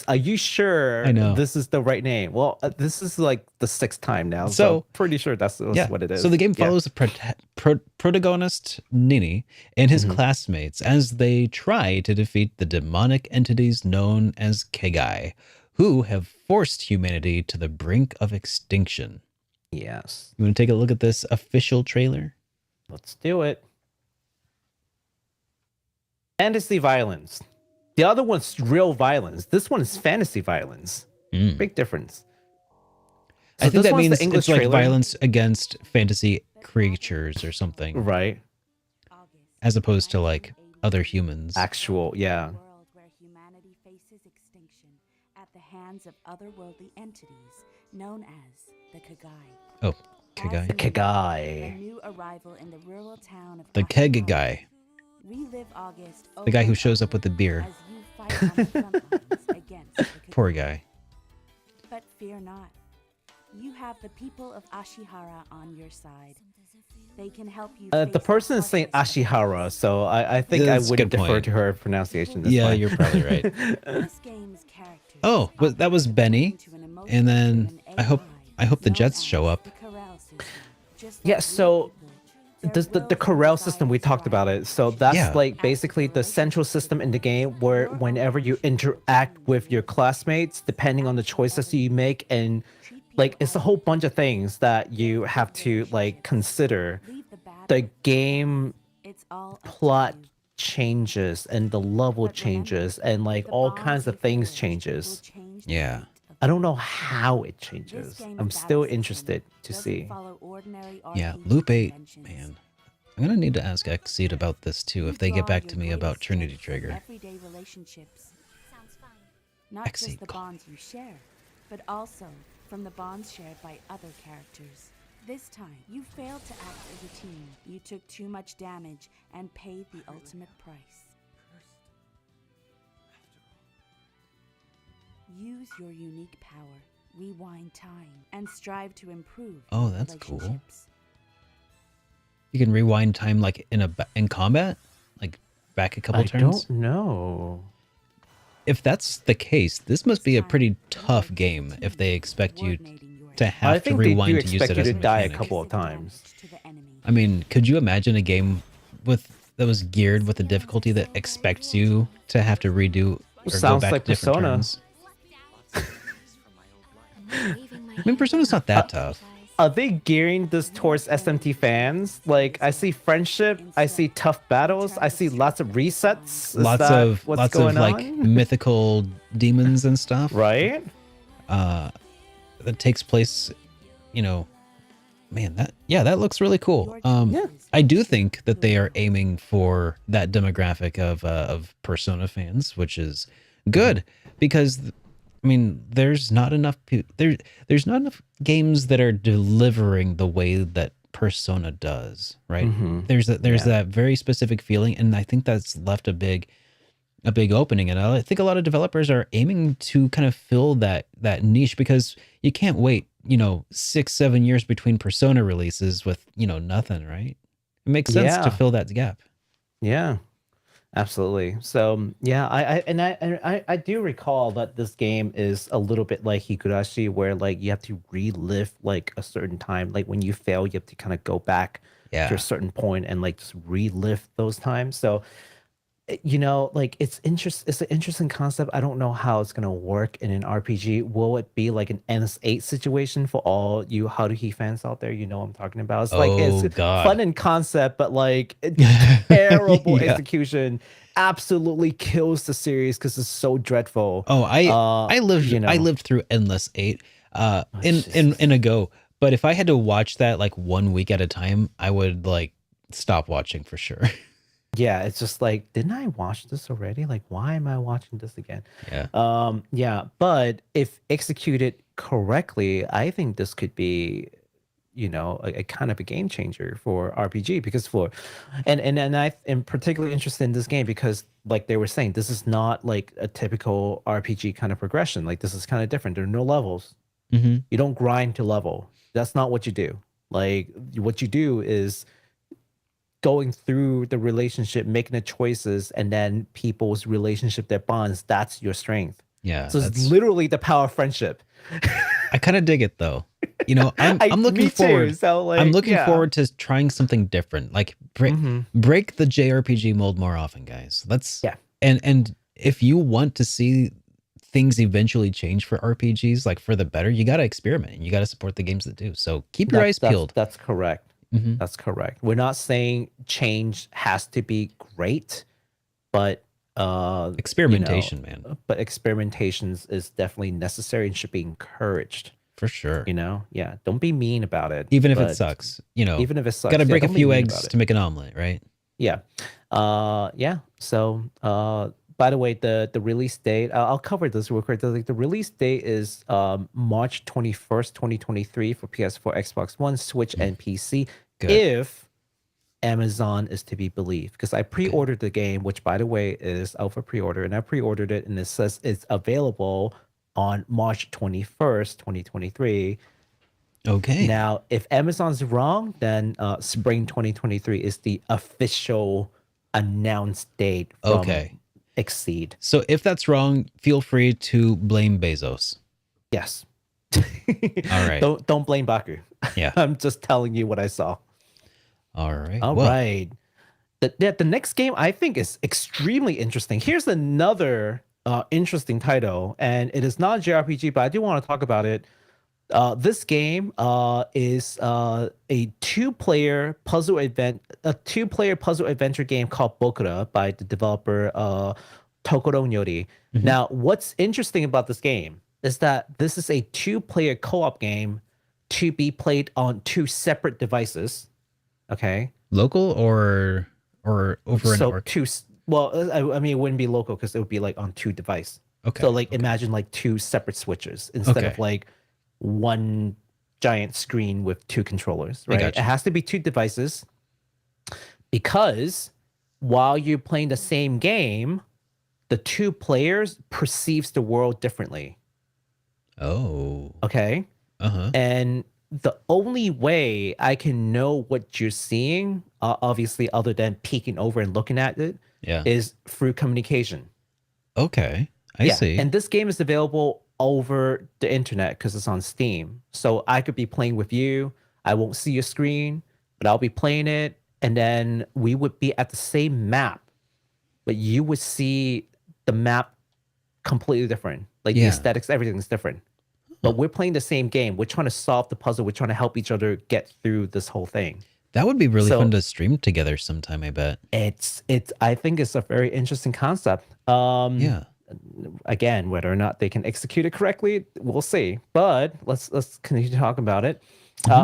are you sure I know. this is the right name? Well, this is like the 6th time now, so So- I'm pretty sure that's what it is. So the game Yeah. follows the protagonist Nini and his Mhm. classmates as they try to defeat the demonic entities known as Kegai, who have forced humanity to the brink of extinction. Yes. You want to take a look at this official trailer? Let's do it. Fantasy violence. The other one's real violence. This one is fantasy violence. Mm. Big difference. I So think this that one's the means English it's like trailer. violence against fantasy creatures or something, Right. as opposed to like other humans. Actual, yeah. World where humanity faces extinction at the hands of otherworldly entities known as the Kegai. Oh, Kegai. As a Kegai. new arrival in the rural town of The Ashikaga, Kegai. relive August The guy who over shows up with the beer. as you fight on the front lines against the Kegai. Poor guy. But fear not. You have the people of Ashihara on your side. They can help you. The face person is saying toughest Ashihara, so I think That's I a would good defer point. to her pronunciation. This Yeah, time. you're probably right. This game's characters Oh, are that was Benny, into an emotionally and then driven I hope the known Jets as show up. the Corral system. Just Yeah, like so real people, the their Corral wills and system, we talked about desires it. So that's Yeah. like basically the central system in the game where whenever you interact with your classmates, depending on the choices you make, and like it's a whole bunch of things that you have to like consider. leave the bad The with game It's all up to plot you. changes and the level But remember, changes and like the all bonds kinds of you things forge changes. will change the Yeah. fate of I don't the know world. how it This changes. game I'm of still battle system interested to doesn't see. follow ordinary Yeah, RPG Loop 8, conventions. man. I'm gonna need to ask Exceed about this too You if they get draw back your to me about greatest Trinity strength from Trigger. Everyday relationships. Sounds fun. Not Exceed, just the call bonds you share, but also from the bonds shared by other characters. This time, you failed to act as a team. You took too much damage and paid the ultimate price. Use your unique power, rewind time, and strive to improve Oh, your that's cool. relationships. You can rewind time like in combat, like back a couple I turns. don't know. If that's the case, this must be a pretty tough game if they expect you to have I to think they do rewind to use expect it you as a to die a mechanic. couple of times. I mean, could you imagine a game that was geared with a difficulty that expects you to have to redo or Sounds go back like to different Persona. turns? I mean, Persona's not that tough. Are they gearing this towards SMT fans? Like, I see friendship, I see tough battles, I see lots of resets. Is Lots that of what's going like on? mythical demons and stuff. Right? That takes place, man, that looks really cool. I do think that they are aiming for that demographic of Persona fans, which is good because I mean, there's not enough there's not enough games that are delivering the way that Persona does, right? Mhm. There's Yeah. that very specific feeling, and I think that's left a big opening, and I think a lot of developers are aiming to kind of fill that niche because you can't wait 6-7 years between Persona releases with nothing, right? It makes sense to Yeah. fill that gap. Yeah, absolutely. So yeah, I do recall that this game is a little bit like Higurashi, where like you have to relive like a certain time. Like when you fail, you have to kind of go back to Yeah. a certain point and like just relive those times. So like it's an interesting concept. I don't know how it's gonna work in an RPG. Will it be like an NS8 situation for all you Haruhi fans out there? You know what I'm talking about. It's like it's Oh God. fun in concept, but like terrible Yeah. execution absolutely kills the series because it's so dreadful. Oh, I lived you know. I lived through Endless 8 in Jesus. a go. But if I had to watch that like 1 week at a time, I would like stop watching for sure. Yeah, it's just like, didn't I watch this already? Like, why am I watching this again? Yeah. Yeah, but if executed correctly, I think this could be, a kind of a game changer for RPG because and I am particularly interested in this game because like they were saying, this is not like a typical RPG kind of progression. Like this is kind of different. There are no levels. Mm-hmm. You don't grind to level. That's not what you do. Like what you do is going through the relationship, making the choices, and then people's relationship that bonds, that's your strength. Yeah. So it's literally the power of friendship. I kind of dig it though. I'm looking me forward. Too, so like, I'm looking yeah. forward to trying something different. Like break the JRPG mold more often, guys. Yeah. And if you want to see things eventually change for RPGs, like for the better, you got to experiment and you got to support the games that do. So keep your eyes peeled. That's correct. That's correct. We're not saying change has to be great, but experimentation, man. But experimentations is definitely necessary and should be encouraged. For sure. Yeah. Don't be mean about it. Even if it sucks. Even if it sucks. Got to break a don't be few mean eggs about it. to make an omelet, right? Yeah. Yeah. So by the way, the release date, I'll cover this real quick. The release date is March 21st, 2023 for PS4, Xbox One, Switch, and PC. Good. If Amazon is to be believed. Because I pre-ordered the game, which by the way is out for pre-order, and I pre-ordered it and it says it's available on March 21st, 2023. Okay. Now, if Amazon's wrong, then spring 2023 is the official announced date from Exceed. So if that's wrong, feel free to blame Bezos. Yes. All right. Don't blame Baku. Yeah. I'm just telling you what I saw. All right. All right. The next game I think is extremely interesting. Here's another interesting title, and it is not a JRPG, but I do want to talk about it. This game is a two-player puzzle adventure game called BOKURA by the developer Tokoro Nyori. Now, what's interesting about this game is that this is a two-player co-op game to be played on two separate devices. Okay. Local or over a network? I mean, it wouldn't be local because it would be like on two devices. Okay. So like imagine like two separate switches instead of like one giant screen with two controllers, right? It has to be two devices because while you're playing the same game, the two players perceives the world differently. Oh. Okay. Uh-huh. And the only way I can know what you're seeing, obviously other than peeking over and looking at it, is through communication. Okay. I see. And this game is available over the internet because it's on Steam. So I could be playing with you. I won't see your screen, but I'll be playing it. And then we would be at the same map, but you would see the map completely different. Like the aesthetics, everything's different. But we're playing the same game. We're trying to solve the puzzle. We're trying to help each other get through this whole thing. That would be really fun to stream together sometime, I bet. I think it's a very interesting concept. Again, whether or not they can execute it correctly, we'll see. But let's continue to talk about it.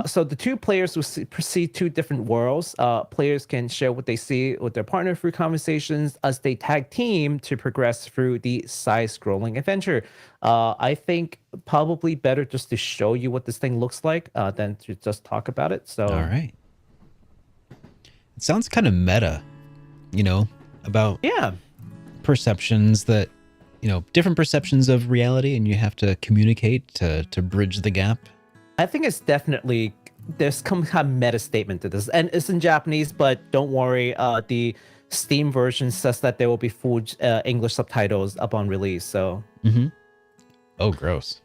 So the two players will see two different worlds. Players can share what they see with their partner through conversations as they tag team to progress through the side-scrolling adventure. I think probably better just to show you what this thing looks like than to just talk about it. So all right. It sounds kind of meta, about perceptions that, different perceptions of reality, and you have to communicate to bridge the gap. I think it's definitely there's some kind of meta statement to this, and it's in Japanese, but don't worry. The Steam version says that there will be full English subtitles upon release. So Oh, gross.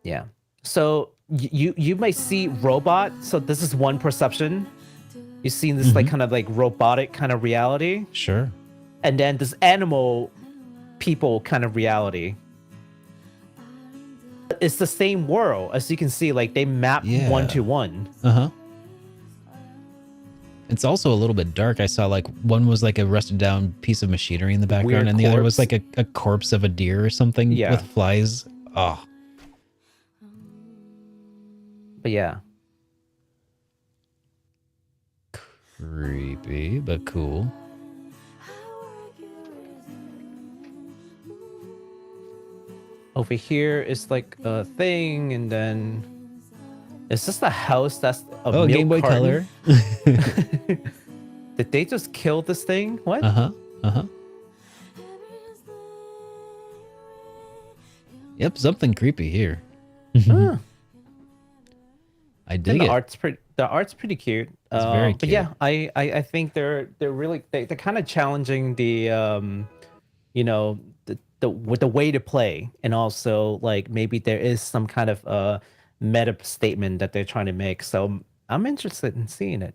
yeah. So you might see robot. So this is one perception. You see this like kind of like robotic kind of reality, Sure. and then this animal people kind of reality. It's the same world, as you can see. Like they map Yeah. 1-to-1. Uh-huh. It's also a little bit dark. I saw like one was like a rusted down piece of machinery in the background, Weird and the other was corpse. like a corpse of a deer or something Yeah. with flies. Oh, But yeah, creepy, but cool. over here is like a thing, and then is this the house that's a Oh, milk Game Boy carton? Color. Did they just kill this thing? What? Uh-huh. Uh-huh. Yep, something creepy here. Huh. I And dig the it. art's pretty cute. It's very But cute. yeah, I think they're really they're kind of challenging the you know with the way to play, and also like maybe there is some kind of meta statement that they're trying to make. So I'm interested in seeing it.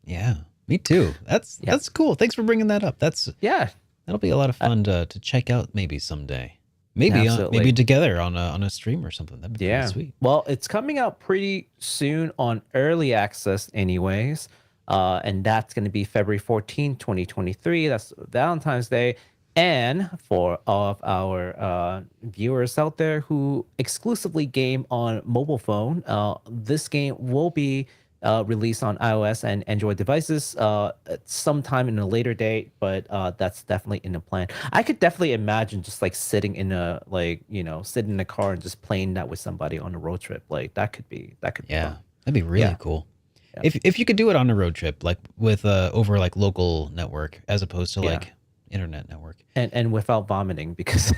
Yeah, me too. That's cool. Thanks for bringing that up. Yeah, That'll be a lot of fun to check out maybe someday. Maybe Absolutely. maybe together on a stream or something. That'd be yeah. pretty sweet. Well, it's coming out pretty soon on early access, anyways. And that's going to be February 14, 2023. That's Valentine's Day. And for all of our viewers out there who exclusively game on mobile phone, this game will be released on iOS and Android devices at sometime in a later date, but that's definitely in the plan. I could definitely imagine just like sitting in a sitting in a car and just playing that with somebody on a road trip. Like that could be Yeah, fun. that'd be really Yeah. cool. Yeah. If you could do it on a road trip, like with over like local network as opposed to Yeah. like internet network. And without vomiting, because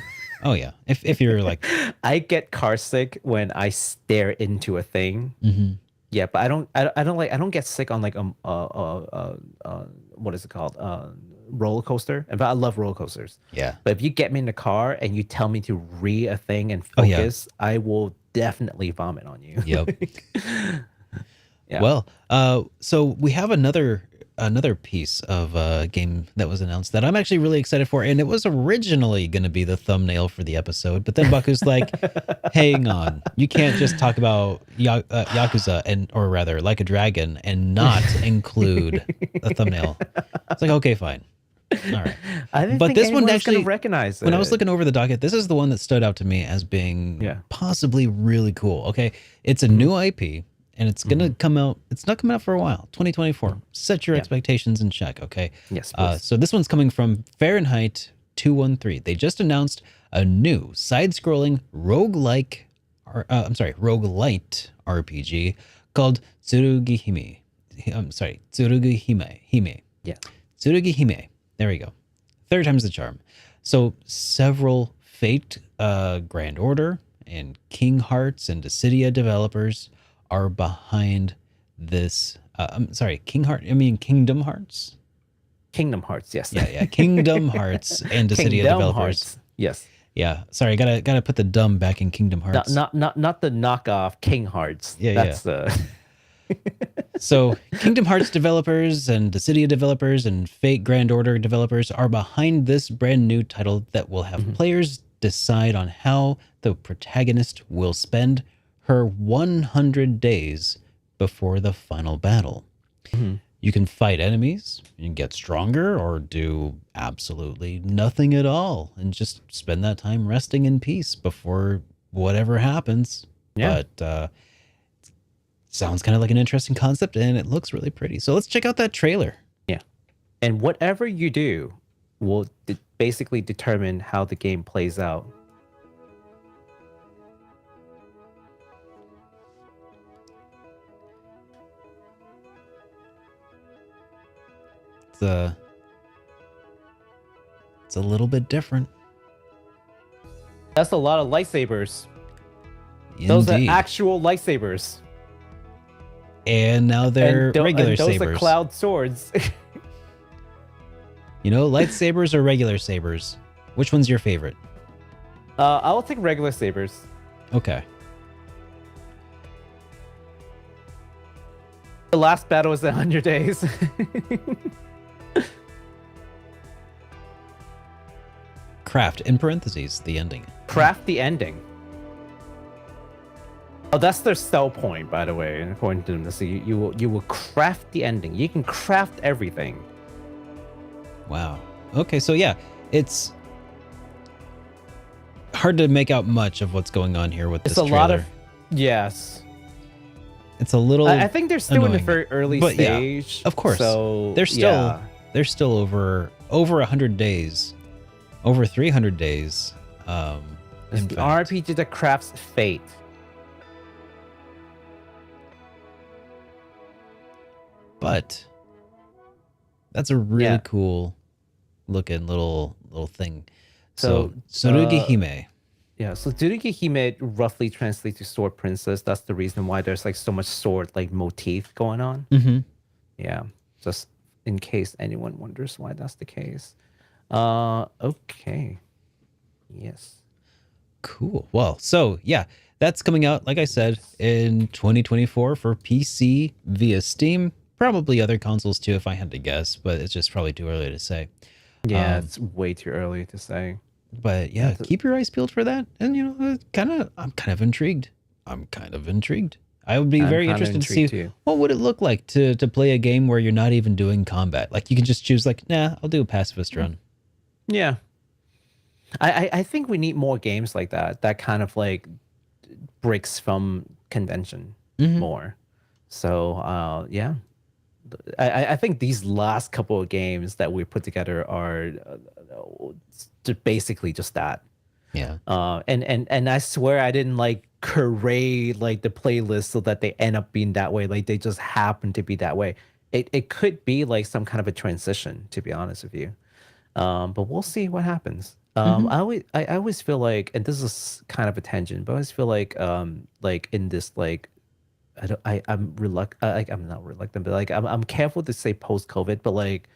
Oh yeah, if you're like, I get car sick when I stare into a thing. mhm. Yeah, but I don't get sick on like what is it called, roller coaster. In fact, I love roller coasters. Yeah. But if you get me in the car and you tell me to read a thing and Oh, yeah. focus, I will definitely vomit on you. Yep. Yeah. Well, so we have another piece of game that was announced that I'm actually really excited for, and it was originally going to be the thumbnail for the episode, but then Baku's like, "Hang on, you can't just talk about Yakuza or rather, Like a Dragon, and not include a thumbnail." It's like, okay, fine, all right. I didn't But think this one anyone's actually gonna recognize it. When I was looking over the docket, this is the one that stood out to me as being Yeah. possibly really cool. Okay, it's a new IP. And it's gonna come out. It's not coming out for a while. 2024. Set your Yeah. expectations in check. Okay. Yes, please. So this one's coming from Fahrenheit 213. They just announced a new side-scrolling roguelite RPG called Tsurugihime. Tsurugihime. Yeah. Tsurugihime. There we go. Third time's the charm. So several Fate, Grand Order, and King Hearts and Dissidia developers are behind this. Kingdom Hearts. Kingdom Hearts, yes. Yeah. Kingdom Hearts and Dissidia Kingdom developers. Hearts. Yes. Yeah. Sorry, gotta put the dumb back in Kingdom Hearts. Not the knockoff King Hearts. Yeah, That's So Kingdom Hearts developers and Dissidia developers and Fate Grand Order developers are behind this brand new title that will have players decide on how the protagonist will spend her 100 days before the final battle. You can fight enemies, you can get stronger, or do absolutely nothing at all and just spend that time resting in peace before whatever happens. Yeah. But sounds kind of like an interesting concept, and it looks really pretty. So let's check out that trailer. Yeah. And whatever you do will basically determine how the game plays out. It's a little bit different. That's a lot of lightsabers. Those are Indeed. actual lightsabers. And now they're and regular and those sabers. are cloud swords. You know, lightsabers or regular sabers? Which one's your favorite? I will take regular sabers. Okay. The last battle is 100 days. Craft, in parentheses, the ending. Craft the ending. Oh, that's their sell point, by the way, according to them. So you will craft the ending. You can craft everything. Wow. Okay, so yeah, it's hard to make out much of what's going on here with It's this a trailer. lot of yes. It's a little. I think they're still in annoying, the very early but yeah, stage. of course. So they're still yeah. they're still over 100 days, over 300 days. It's in the fact. RPG that crafts fate. But that's a really Yeah. cool looking little thing. So, So Tsurugihime. Yeah, so Tsurugihime roughly translates to sword princess. That's the reason why there's like so much sword like motif going on. Mm-hmm. Yeah, just in case anyone wonders why that's the case. Okay. Yes. Cool. Well, so yeah, that's coming out, like I said, in 2024 for PC via Steam. Probably other consoles too, if I had to guess, but it's just probably too early to say. Yeah, it's way too early to say. But yeah, keep your eyes peeled for that. And you know, I'm kind of intrigued. I would be I'm very kinda interested to see intrigued too. what would it look like to play a game where you're not even doing combat. Like you can just choose like, nah, I'll do a pacifist run. Yeah. I think we need more games like that. That kind of like breaks from convention more. So yeah. I think these last couple of games that we put together are basically just that. Yeah. And I swear I didn't like curate like the playlist so that they end up being that way. Like they just happen to be that way. It could be like some kind of a transition, to be honest with you. But we'll see what happens. I always feel like, and this is kind of a tangent, but I always feel like in this like I'm reluctant. I'm not reluctant, but like I'm careful to say post COVID, but like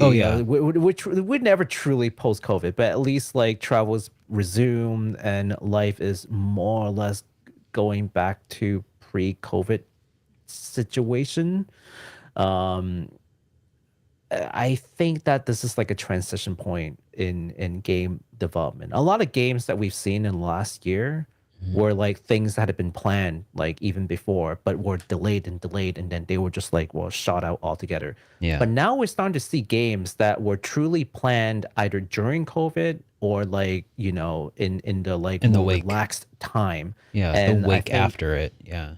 Oh, you yeah. know, we're never truly post COVID, but at least like travel's resumed and life is more or less going back to pre COVID situation. I think that this is like a transition point in game development. A lot of games that we've seen in the last year were like things that had been planned like even before, but were delayed, and then they were just like, well, shot out altogether. Yeah. But now we're starting to see games that were truly planned either during COVID or like, you know, in the like In the more wake. relaxed time. Yeah. And The I wake think after it. Yeah.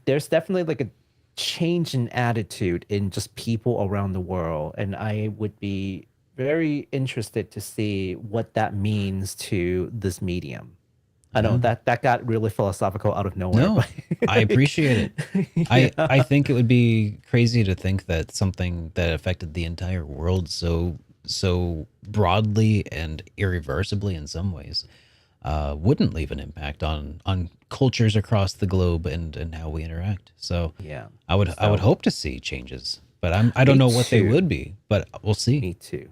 there's definitely like a change in attitude in just people around the world, and I would be very interested to see what that means to this medium. I know that got really philosophical out of nowhere. No, but- I appreciate it. I think it would be crazy to think that something that affected the entire world so broadly and irreversibly in some ways wouldn't leave an impact on cultures across the globe and how we interact. So yeah, I would hope to see changes, but I don't Me know what they too. would be, but we'll see. me too.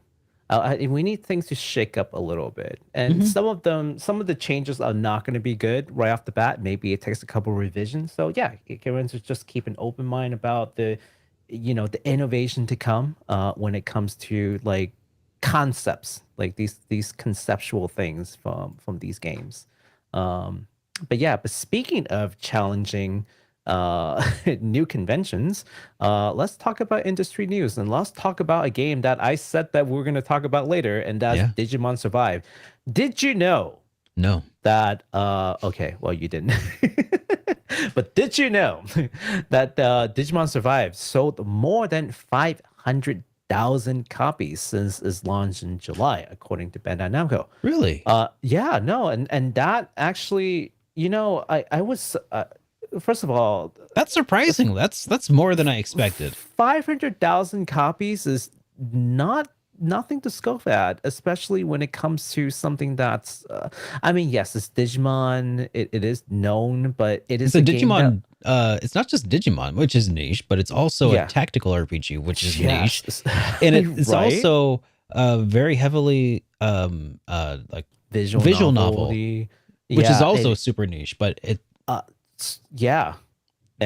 We need things to shake up a little bit, and some of the changes are not going to be good right off the bat. Maybe it takes a couple revisions. So yeah, everyone should just keep an open mind about the innovation to come when it comes to like concepts, like these conceptual things from these games. But speaking of challenging new conventions, let's talk about industry news, and let's talk about a game that I said that we're going to talk about later, and that's Yeah. Digimon Survive. Did you know No. that okay, well, you didn't, but did you know that Digimon Survive sold more than 500,000 copies since its launch in July, according to Bandai Namco? Really? Yeah, no, and that actually, I was first of all, That's surprising. That's more than I expected. 500,000 copies is nothing to scoff at, especially when it comes to something that's I mean, yes, it's Digimon, it is known, but it is It's a game Digimon it's not just Digimon, which is niche, but it's also Yeah. a tactical RPG, which is Yes. niche, and it's Right? also very heavily like visual novel, novelty. which is Yeah, also super niche. But it yeah.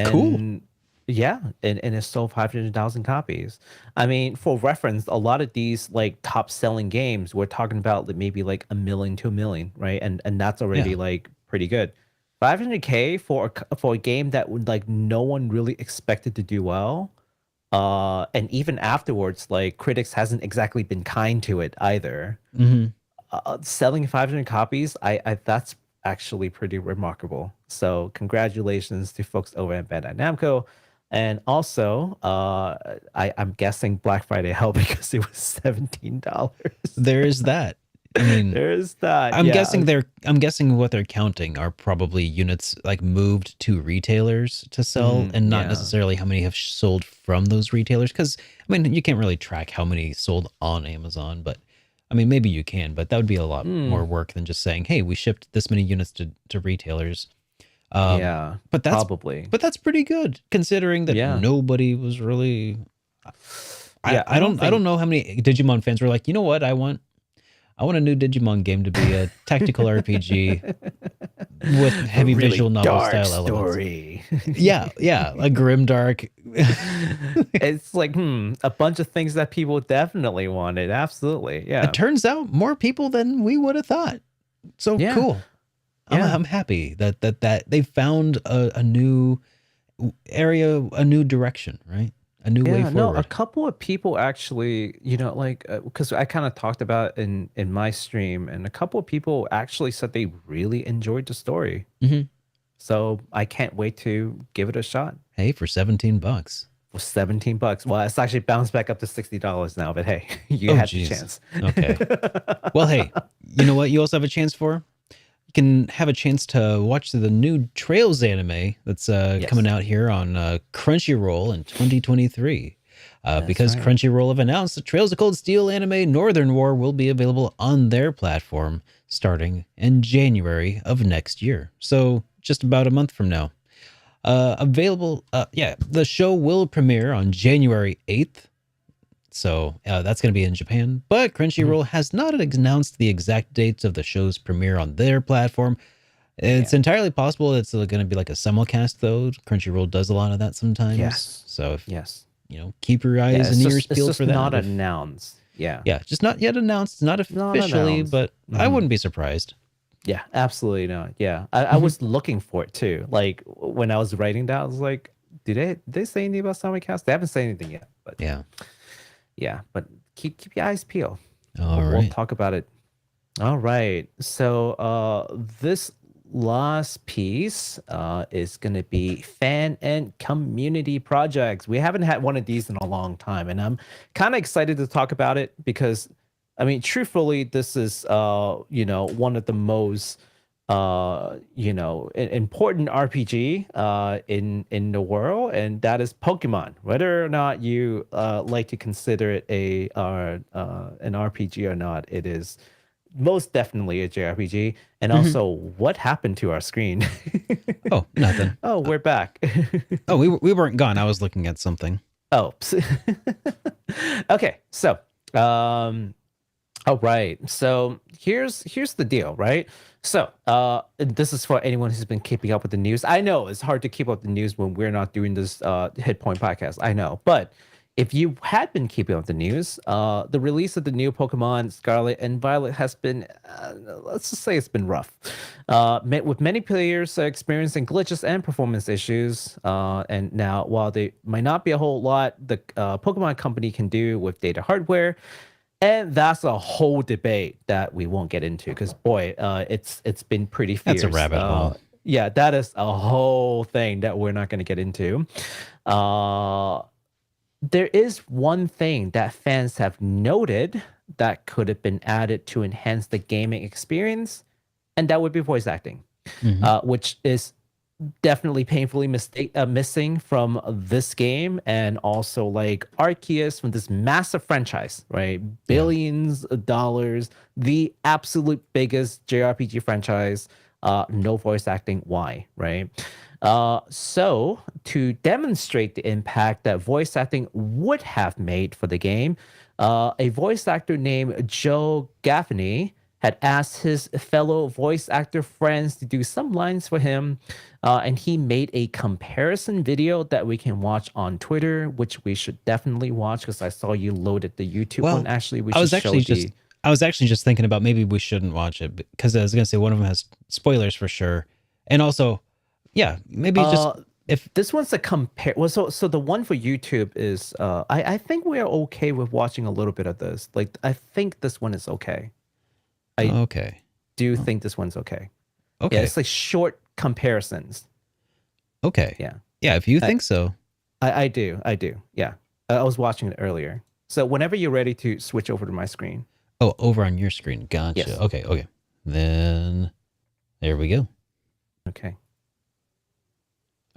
Cool. And yeah, and it sold 500,000 copies. I mean, for reference, a lot of these like top selling games, we're talking about maybe like 1 million, 2 million, right? And that's already Yeah. like pretty good. 500K for a game that would like no one really expected to do well. And even afterwards, like critics hasn't exactly been kind to it either. mhm. Selling 500 copies, I that's actually pretty remarkable. So congratulations to folks over at Bandai Namco. And also, I'm guessing Black Friday helped because it was $17. There is that. I mean, There's that. I'm yeah. guessing what they're counting are probably units like moved to retailers to sell, and not yeah. necessarily how many have sold from those retailers. Because I mean, you can't really track how many sold on Amazon, but I mean, maybe you can, but that would be a lot more work than just saying, "Hey, we shipped this many units to retailers." Yeah, but that's probably. but that's pretty good considering that Yeah. nobody was really. Yeah, I don't know how many Digimon fans were like, you know what, I want a new Digimon game to be a tactical RPG with heavy really visual novel dark style elements. story. Yeah, like grimdark. It's like a bunch of things that people definitely wanted. Absolutely, yeah. It turns out more people than we would have thought. So Yeah. cool. Yeah. I'm happy that they found a new area, a new direction, right? A new way forward. No, a couple of people actually, like because I kind of talked about in my stream, and a couple of people actually said they really enjoyed the story. Mhm. So I can't wait to give it a shot. Hey, for $17. For $17. Well, it's actually bounced back up to $60 now, but hey, you had the geez. chance. Okay. Well, hey, you know what you also have a chance for? You can have a chance to watch the new Trails anime that's coming out here on Crunchyroll in 2023. Because right. Crunchyroll have announced that Trails of Cold Steel Anime Northern War will be available on their platform starting in January of next year. So just about a month from now. The show will premiere on January 8th. So that's going to be in Japan. But Crunchyroll has not announced the exact dates of the show's premiere on their platform. It's entirely possible it's going to be like a simulcast, though. Crunchyroll does a lot of that sometimes. Yes. So if, Yes. keep your eyes and ears peeled it's for that. not announced. Yeah. Yeah, just not yet announced, not officially, announced. but I wouldn't be surprised. Yeah, absolutely not. Yeah. I was looking for it too. Like when I was writing that, I was like, did they say anything about simulcast? They haven't said anything yet. But Yeah. But keep your eyes peeled. All We'll right. talk about it. All right. So this last piece is going to be fan and community projects. We haven't had one of these in a long time, and I'm kind of excited to talk about it because, I mean, truthfully, this is one of the most important RPG in the world, and that is Pokemon. Whether or not you like to consider it an RPG or not, it is most definitely a JRPG. And also, what happened to our screen? Oh, nothing. Oh, we're back. Oh, we weren't gone. I was looking at something. Oh, okay. So, all right. So here's the deal, right? So, this is for anyone who's been keeping up with the news. I know it's hard to keep up with the news when we're not doing this HitPoint podcast. I know, but if you had been keeping up with the news, the release of the new Pokemon Scarlet and Violet has been, let's just say it's been rough. With many players experiencing glitches and performance issues. And now, while there might not be a whole lot the Pokemon company can do with data hardware, and that's a whole debate that we won't get into because, boy, it's been pretty fierce. That's a rabbit hole. Yeah, that is a whole thing that we're not going to get into. There is one thing that fans have noted that could have been added to enhance the gaming experience, and that would be voice acting, which is definitely painfully missing from this game, and also like Arceus from this massive franchise, right? Billions of dollars, the absolute biggest JRPG franchise. No voice acting. Why, right? So to demonstrate the impact that voice acting would have made for the game, a voice actor named Joe Gaffney had asked his fellow voice actor friends to do some lines for him, and he made a comparison video that we can watch on Twitter, which we should definitely watch because I saw you loaded the YouTube one. Actually, we should I was actually just thinking about maybe we shouldn't watch it because I was gonna say one of them has spoilers for sure, and also, yeah, maybe just if this one's a compare. Well, so the one for YouTube is I think we're okay with watching a little bit of this. Like I think this one is okay. I do think this one's okay. Okay. Yeah, it's like short comparisons. Okay. Yeah. Yeah, if you think so. I do. Yeah. I was watching it earlier. So whenever you're ready to switch over to my screen. Oh, over on your screen. Gotcha. Yes. Okay. Then there we go. Okay.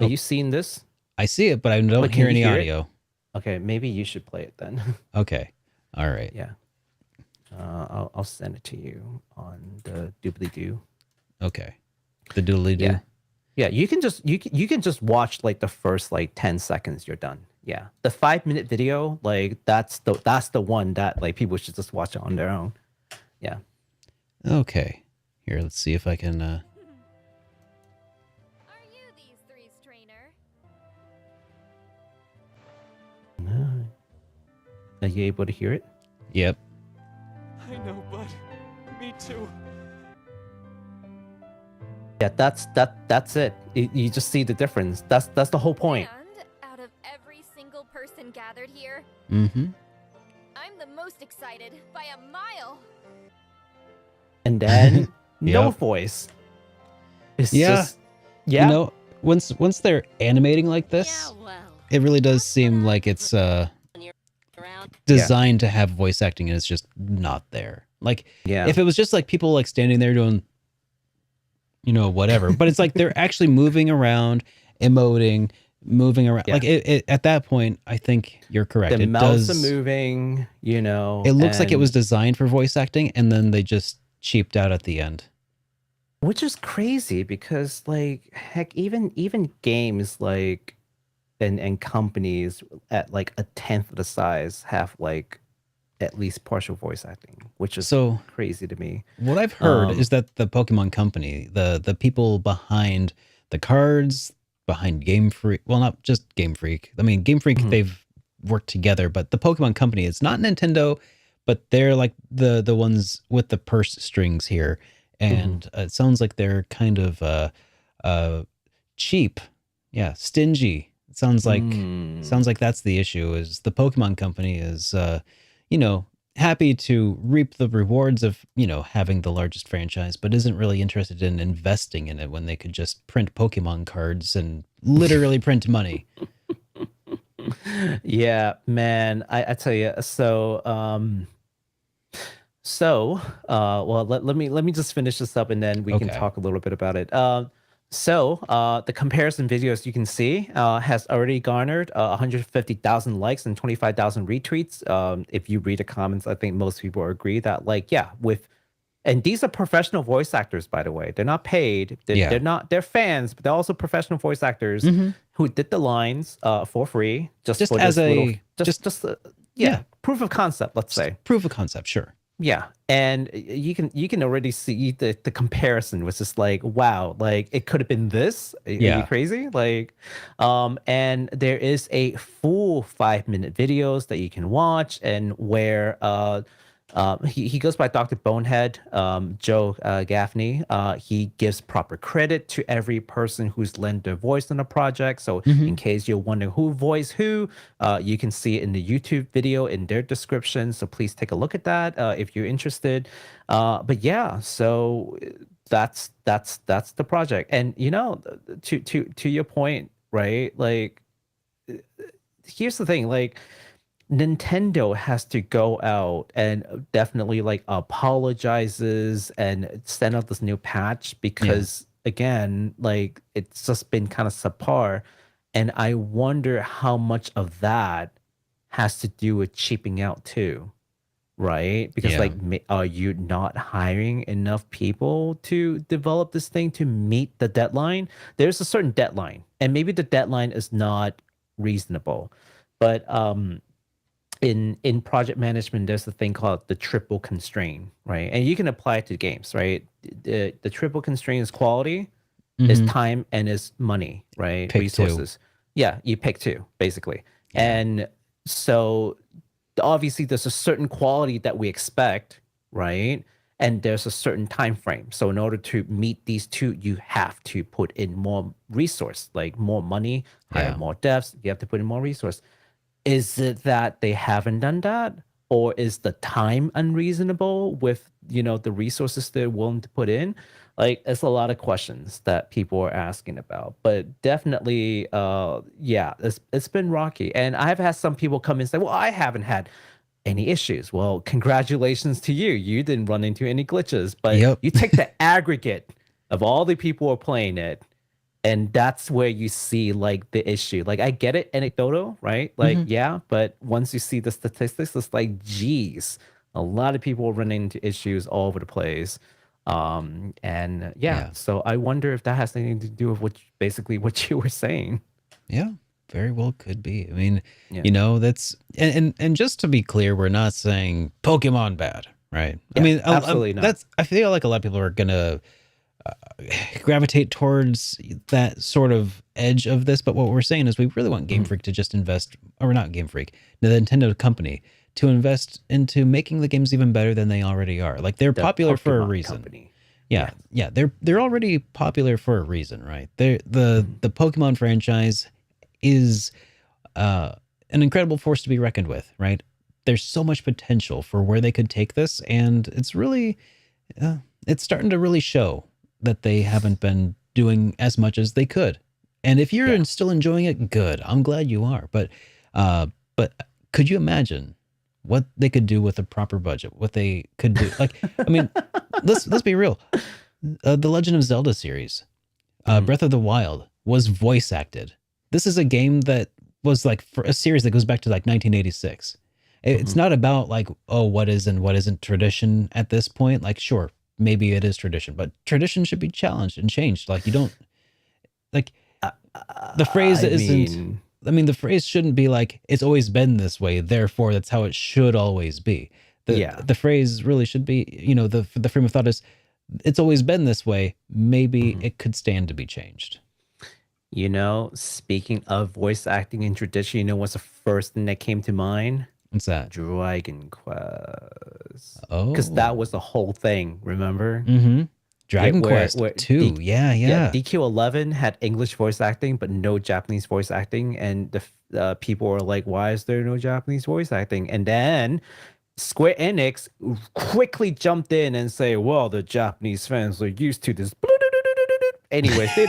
Are you seeing this? I see it, but I don't hear any audio. Okay, maybe you should play it then. Okay. All right. Yeah. I'll send it to you on the doobly-doo. Okay. The doodly-doo. Yeah, you can just watch like the first like 10 seconds, you're done. Yeah. The 5-minute video, like that's the one that like people should just watch it on their own. Yeah. Okay. Here, let's see if I can Are you these three's trainer? Are you able to hear it? Yep. I know, bud. Me too. Yeah, that's it. You just see the difference. That's the whole point. And out of every single person gathered here, Mm-hmm. I'm the most excited by a mile. And then no Yep. voice. It's Yeah. just yeah. You know, once they're animating like this, Yeah, well. it really does seem like it's designed to have voice acting and it's just not there. Like Yeah. if it was just like people like standing there doing, you know, whatever, but it's like they're actually moving around, emoting, moving around. Yeah. Like it, at that point, I think you're correct. The It mouths does. are moving, you know. It looks like it and- was designed for voice acting, and then they just cheaped out at the end. which is crazy because like heck, even games like and companies at like a tenth of the size have like at least partial voice acting, which is So crazy to me. what I've heard Um, is that the Pokemon Company, the people behind the cards, behind Game Freak, well, not just Game Freak. I mean, Game Freak, Mhm. they've worked together, but the Pokemon Company, it's not Nintendo, but they're like the ones with the purse strings here. And it sounds like they're kind of cheap. Yeah, stingy. It sounds like that's the issue is the Pokemon Company is you know, happy to reap the rewards of, you know, having the largest franchise, but isn't really interested in investing in it when they could just print Pokemon cards and literally print money. Yeah, man, I tell you. So well, let me just finish this up and then we can Okay. talk a little bit about it. The comparison video, as you can see, has already garnered 150,000 likes and 25,000 retweets. If you read the comments, I think most people agree that, like, yeah, and these are professional voice actors, by the way. They're not paid. They're fans, but they're also professional voice actors who did the lines for free, just for as this a little, proof of concept, let's say. Proof of concept, sure. Yeah, and you can already see the comparison was just like, wow, like it could have been this. Are you crazy? Like, and there is a full 5-minute videos that you can watch, and where he goes by Dr. Bonehead, Joe Gaffney. He gives proper credit to every person who's lent their voice on a project. So in case you're wondering who voiced who, you can see it in the YouTube video in their description. So please take a look at that if you're interested. But yeah, so that's the project. And you know, to your point, right? Like, here's the thing, like, Nintendo has to go out and definitely like apologizes and send out this new patch because again, like it's just been kind of subpar. And I wonder how much of that has to do with cheaping out too. right? Because Yeah. like, are you not hiring enough people to develop this thing to meet the deadline? There's a certain deadline, and maybe the deadline is not reasonable, but in project management, there's a thing called the triple constraint, right? And you can apply it to games, right? The triple constraint is quality, is time, and is money, right? Pick two. Resources. Yeah, you pick two, basically. Yeah. And so obviously there's a certain quality that we expect, right? And there's a certain time frame. So in order to meet these two, you have to put in more resource, like more money, hire Yeah. more devs. You have to put in more resource. Is it that they haven't done that, or is the time unreasonable with the resources they're willing to put in? Like, it's a lot of questions that people are asking about, but definitely, yeah, it's been rocky. And I've had some people come and say, well, I haven't had any issues. Well, congratulations to you. You didn't run into any glitches, but Yep. you take the aggregate of all the people who are playing it, and that's where you see like the issue. Like, I get it, anecdotal, right? Like, yeah, but once you see the statistics, it's like, geez, a lot of people are running into issues all over the place. And yeah, so I wonder if that has anything to do with basically what you were saying. Yeah, very well could be. I mean, Yeah. that's and just to be clear, we're not saying Pokemon bad, right? I Yeah, mean, absolutely not. I feel like a lot of people are gonna gravitate towards that sort of edge of this, but what we're saying is we really want Game Freak to just invest, or not Game Freak, the Nintendo company, to invest into making the games even better than they already are. Like, they're The popular for a Pokemon reason. company. Yeah, they're already popular for a reason, right? The Pokemon franchise is an incredible force to be reckoned with, right? There's so much potential for where they could take this, and it's really it's starting to really show that they haven't been doing as much as they could. And if you're still enjoying it, good. I'm glad you are. But could you imagine what they could do with a proper budget? What they could do? Like, I mean, let's be real. The Legend of Zelda series, Breath of the Wild, was voice acted. This is a game that was like for a series that goes back to like 1986. It's not about like, oh, what is and what isn't tradition at this point. Like, sure, maybe it is tradition, but tradition should be challenged and changed. Like, you don't like the phrase isn't. I mean, the phrase shouldn't be like, it's always been this way, therefore that's how it should always be. The phrase really should be, the frame of thought is, it's always been this way. Maybe it could stand to be changed. Speaking of voice acting and tradition, what's the first thing that came to mind? What's that? Dragon Quest. Oh. Because that was the whole thing, remember? Dragon Quest 2. Yeah. DQ11 had English voice acting, but no Japanese voice acting. And the people were like, why is there no Japanese voice acting? And then Square Enix quickly jumped in and say, well, the Japanese fans are used to this. Anyways, they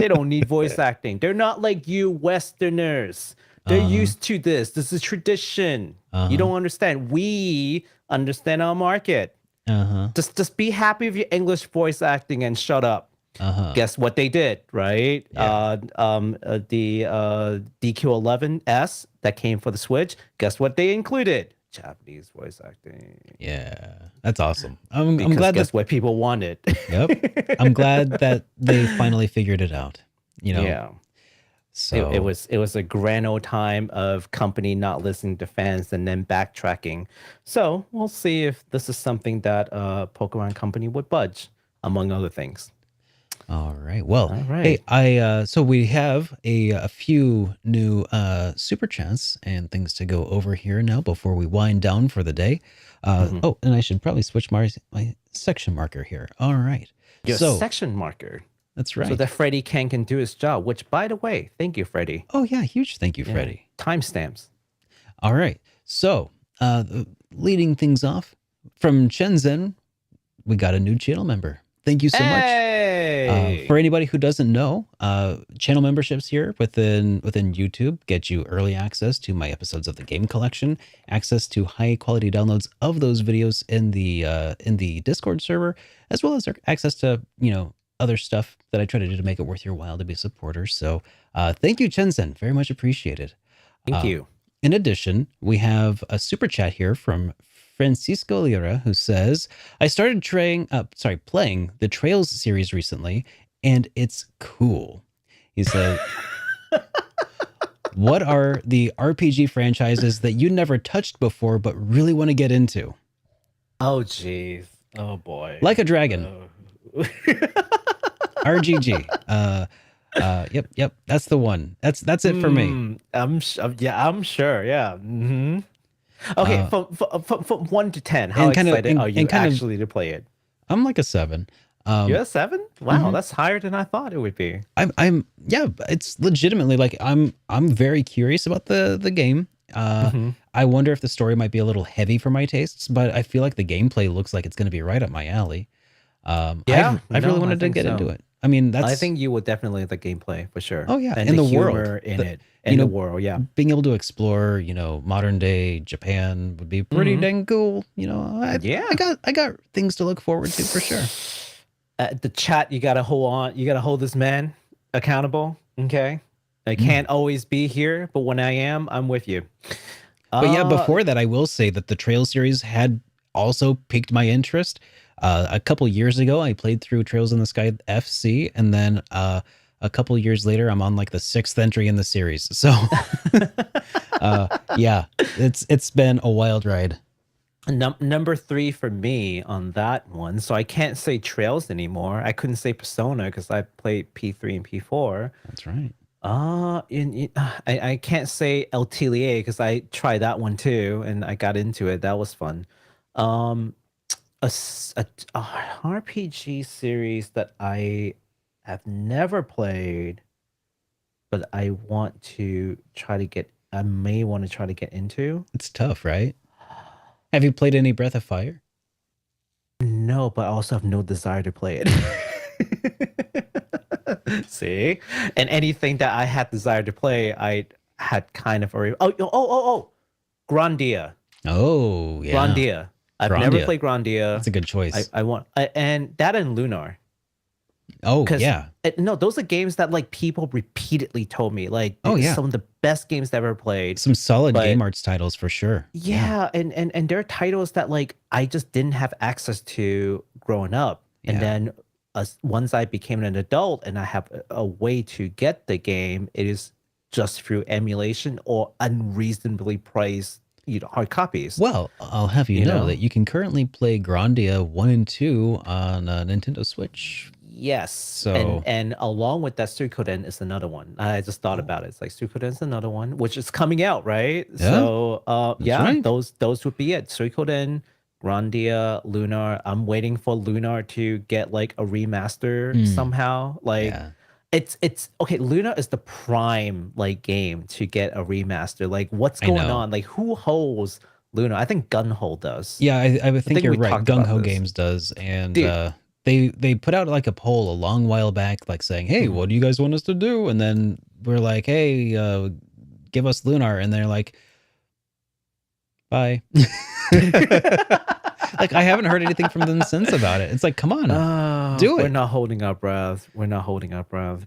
don't need voice acting. They're not like you Westerners. They're used to this. This is tradition. You don't understand. We understand our market. Just be happy with your English voice acting and shut up. Guess what they did, right? Yeah. The DQ11S that came for the Switch. Guess what they included? Japanese voice acting. Yeah, that's awesome. I'm glad that's what people wanted. Yep. I'm glad that they finally figured it out. Yeah. So it was a grand old time of company not listening to fans and then backtracking. So we'll see if this is something that Pokemon Company would budge, among other things. All right. Well, all right. Hey, so we have a few new super chats and things to go over here now before we wind down for the day. Oh, and I should probably switch my section marker here. All right. Your section marker. That's right. So that Freddie can do his job, which, by the way, thank you, Freddie. Oh, yeah. Huge thank you, Freddie. Timestamps. All right. So leading things off from Shenzhen, we got a new channel member. Thank you so much. For anybody who doesn't know, channel memberships here within YouTube get you early access to my episodes of the game collection, access to high quality downloads of those videos in the Discord server, as well as access to, other stuff that I try to do to make it worth your while to be a supporter. So thank you, Shenzhen. Very much appreciated. Thank you. In addition, we have a super chat here from Francisco Lira, who says, I started playing the Trails series recently, and it's cool. He said, what are the RPG franchises that you never touched before but really want to get into? Oh, jeez. Oh, boy. Like a Dragon. RGG. Yep. That's the one. That's it for me. I'm sure. Yeah. Mm-hmm. Okay, from 1 to 10, how excited are you actually to play it? I'm like a 7. You're a 7? Wow, that's higher than I thought it would be. It's legitimately like I'm very curious about the game. I wonder if the story might be a little heavy for my tastes, but I feel like the gameplay looks like it's going to be right up my alley. I've really wanted to get into it. I mean, I think you would definitely like the gameplay for sure. Oh yeah, and the humor world in it, and the world, yeah. Being able to explore, modern day Japan would be pretty dang cool. I got things to look forward to for sure. The chat, you gotta hold on. You gotta hold this man accountable. Okay, I can't always be here, but when I am, I'm with you. But yeah, before that, I will say that the Trails series had also piqued my interest. A couple years ago, I played through Trails in the Sky FC, and then a couple years later, I'm on like the 6th entry in the series. So, yeah, it's been a wild ride. Number 3 for me on that one. So I can't say Trails anymore. I couldn't say Persona because I played P3 and P4. That's right. I can't say El Telier because I tried that one too, and I got into it. That was fun. A RPG series that I have never played, but I may want to try to get into. It's tough, right? Have you played any Breath of Fire? No, but I also have no desire to play it. See? And anything that I had desire to play, I had kind of already. Oh. Grandia. Oh, yeah. Grandia. I've never played Grandia. That's a good choice. And that and Lunar. Oh, yeah. No, those are games that like people repeatedly told me like some of the best games they ever played. Some solid Game Arts titles for sure. Yeah, and they're titles that like I just didn't have access to growing up. And then once I became an adult and I have a way to get the game, it is just through emulation or unreasonably priced hard copies. Well, I'll have you know that you can currently play Grandia 1 and 2 on Nintendo Switch. Yes. So and along with that, Suikoden is another one. I just thought about it. It's like Suikoden is another one, which is coming out, right? Yeah. So right. those would be it. Suikoden, Grandia, Lunar. I'm waiting for Lunar to get like a remaster somehow. Like it's okay. Lunar is the prime like game to get a remaster. Like what's going on? Like who holds Lunar? I think Gunho does. Yeah, I think you're right. Gung Ho Games does, and they put out like a poll a long while back, like saying, "Hey, what do you guys want us to do?" And then we're like, "Hey, give us Lunar," and they're like, "Bye." Like I haven't heard anything from them since about it. It's like, come on, do it. We're not holding our breath.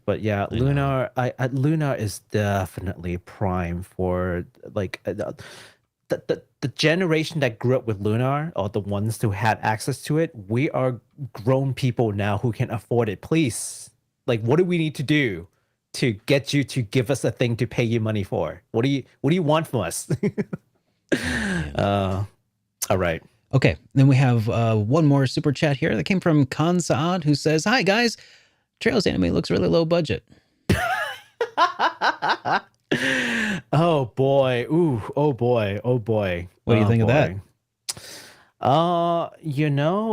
But yeah, Lunar. Lunar is definitely prime for like the generation that grew up with Lunar, or the ones who had access to it. We are grown people now who can afford it. Please, like, what do we need to do to get you to give us a thing to pay you money for? What do you want from us? All right. Okay, then we have one more super chat here that came from Khan Saad, who says, "Hi guys, Trails anime looks really low budget." Oh boy! Ooh! Oh boy! Oh boy! What do you think of that?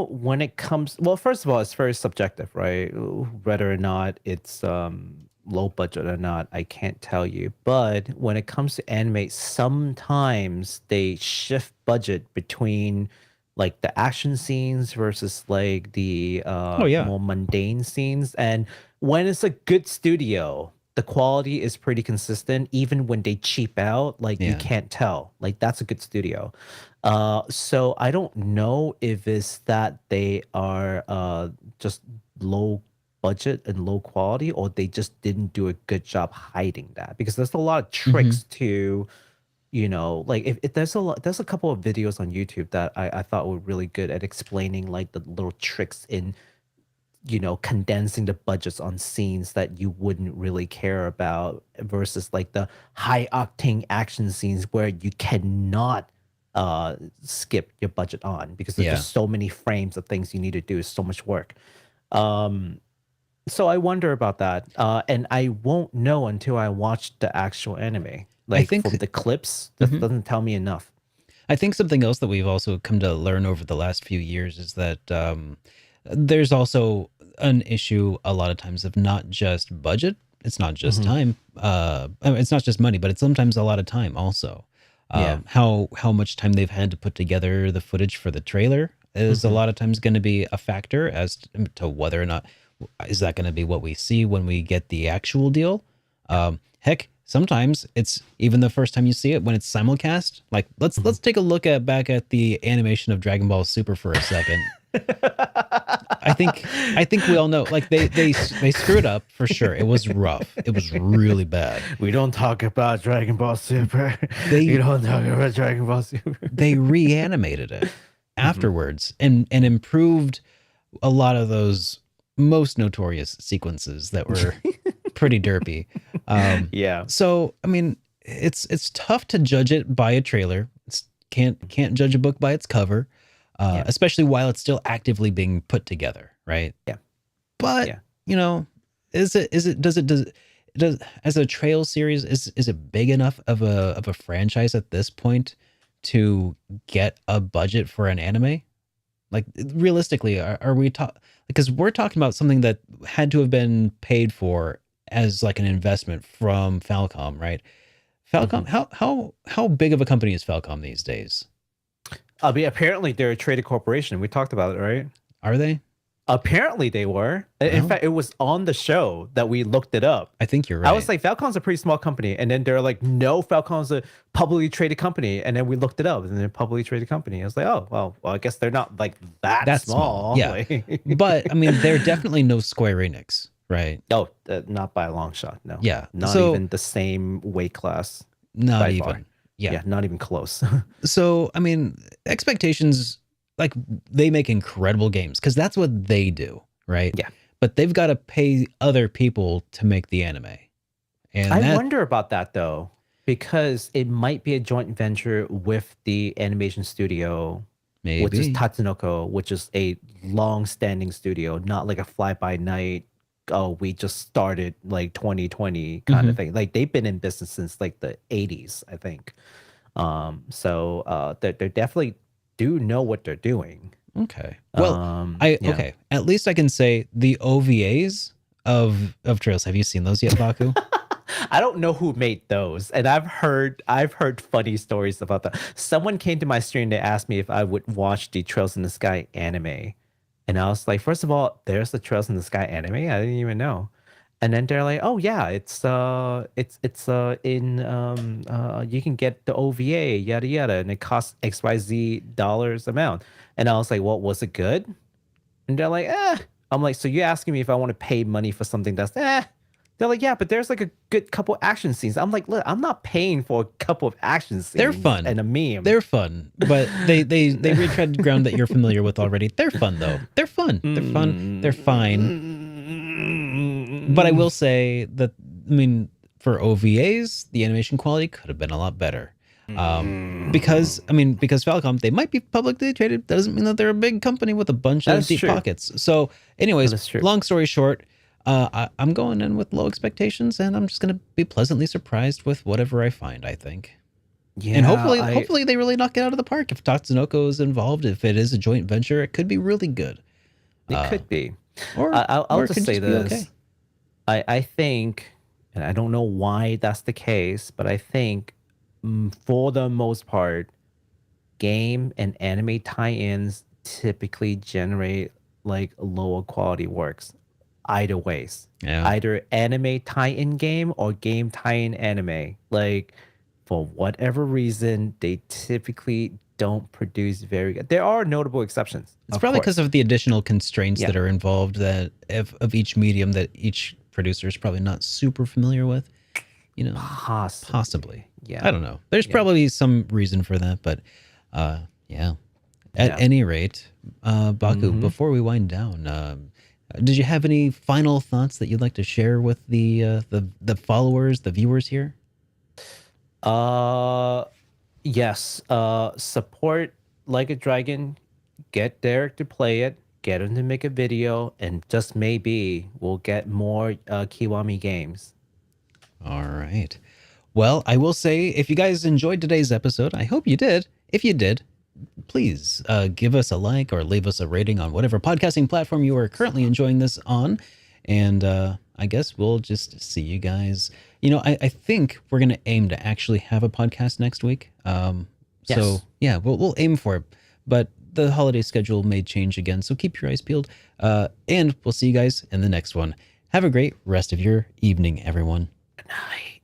When it comes, well, first of all, it's very subjective, right? Whether or not it's low budget or not, I can't tell you. But when it comes to anime, sometimes they shift budget between like the action scenes versus like the more mundane scenes. And when it's a good studio, the quality is pretty consistent. Even when they cheap out, like you can't tell. Like that's a good studio. So I don't know if it's that they are just low budget and low quality, or they just didn't do a good job hiding that, because there's a lot of tricks to like if there's a couple of videos on YouTube that I thought were really good at explaining like the little tricks in condensing the budgets on scenes that you wouldn't really care about versus like the high octane action scenes where you cannot skip your budget on because there's just so many frames of things you need to do, so much work. So I wonder about that, and I won't know until I watch the actual anime. Like, I think from the clips, that doesn't tell me enough. I think something else that we've also come to learn over the last few years is that there's also an issue a lot of times of not just budget. It's not just time. I mean, it's not just money, but it's sometimes a lot of time also. How much time they've had to put together the footage for the trailer is a lot of times going to be a factor as to whether or not is that going to be what we see when we get the actual deal. Heck, sometimes it's even the first time you see it when it's simulcast. Like let's take a look back at the animation of Dragon Ball Super for a second. I think we all know, like they screwed up for sure. It was rough. It was really bad. We don't talk about Dragon Ball Super. We don't talk about Dragon Ball Super. They reanimated it afterwards and improved a lot of those most notorious sequences that were pretty derpy. So I mean, it's tough to judge it by a trailer. Can't judge a book by its cover. Especially while it's still actively being put together, right? But does as a trail series, is it big enough of a franchise at this point to get a budget for an anime? Like realistically, are we because we're talking about something that had to have been paid for as like an investment from Falcom, right? Falcom, how big of a company is Falcom these days? I mean, apparently they're a traded corporation. We talked about it, right? Are they? Apparently they were. In fact, it was on the show that we looked it up. I think you're right. I was like, Falcon's a pretty small company. And then they're like, no, Falcon's a publicly traded company. And then we looked it up and they're a publicly traded company. I was like, oh, well, I guess they're not like that small. Yeah. But I mean, they're definitely no Square Enix, right? Oh, not by a long shot. No. Yeah. Not even the same weight class. Not even. Far. Yeah, not even close. So, I mean, expectations, like they make incredible games because that's what they do, right? Yeah. But they've got to pay other people to make the anime. And I wonder about that though, because it might be a joint venture with the animation studio, which is Tatsunoko, which is a long-standing studio, not like a fly-by-night, oh, we just started like 2020 kind of thing. Like they've been in business since like the 80s, I think. So they definitely do know what they're doing. Okay. Well, okay. At least I can say the OVAs of Trails. Have you seen those yet, Baku? I don't know who made those, and I've heard funny stories about that. Someone came to my stream to ask me if I would watch the Trails in the Sky anime. And I was like, first of all, there's the Trails in the Sky anime. I didn't even know. And then they're like, oh yeah, it's you can get the OVA, yada yada, and it costs XYZ dollars amount. And I was like, well, was it good? And they're like, eh. I'm like, so you're asking me if I want to pay money for something that's eh? They're like, yeah, but there's like a good couple action scenes. I'm like, look, I'm not paying for a couple of action scenes. They're fun. And a meme. They're fun. But they retread ground that you're familiar with already. They're fun though. They're fun. They're fun. They're fine. But I will say that, I mean, for OVAs, the animation quality could have been a lot better. Because Falcom, they might be publicly traded. Doesn't mean that they're a big company with a bunch of deep pockets. So anyways, long story short, I'm going in with low expectations, and I'm just going to be pleasantly surprised with whatever I find, I think. Yeah, and hopefully they really knock it out of the park. If Tatsunoko is involved, if it is a joint venture, it could be really good. It could be. Or I'll it just say this. Okay. I think, and I don't know why that's the case, but I think for the most part, game and anime tie-ins typically generate like lower quality works. Either ways, either anime tie-in game or game tie-in anime. Like for whatever reason, they typically don't produce very good. There are notable exceptions. It's probably because of the additional constraints that are involved that of each medium that each producer is probably not super familiar with. You know, possibly. Yeah. I don't know. There's probably some reason for that, but yeah. At any rate, Baku, before we wind down, did you have any final thoughts that you'd like to share with the followers, the viewers here? Yes. Support Like a Dragon. Get Derek to play it. Get him to make a video, and just maybe we'll get more Kiwami games. All right. Well, I will say, if you guys enjoyed today's episode, I hope you did. If you did, please give us a like or leave us a rating on whatever podcasting platform you are currently enjoying this on. And I guess we'll just see you guys. You know, I think we're going to aim to actually have a podcast next week. So, yeah, we'll aim for it. But the holiday schedule may change again, so keep your eyes peeled. And we'll see you guys in the next one. Have a great rest of your evening, everyone. Good night.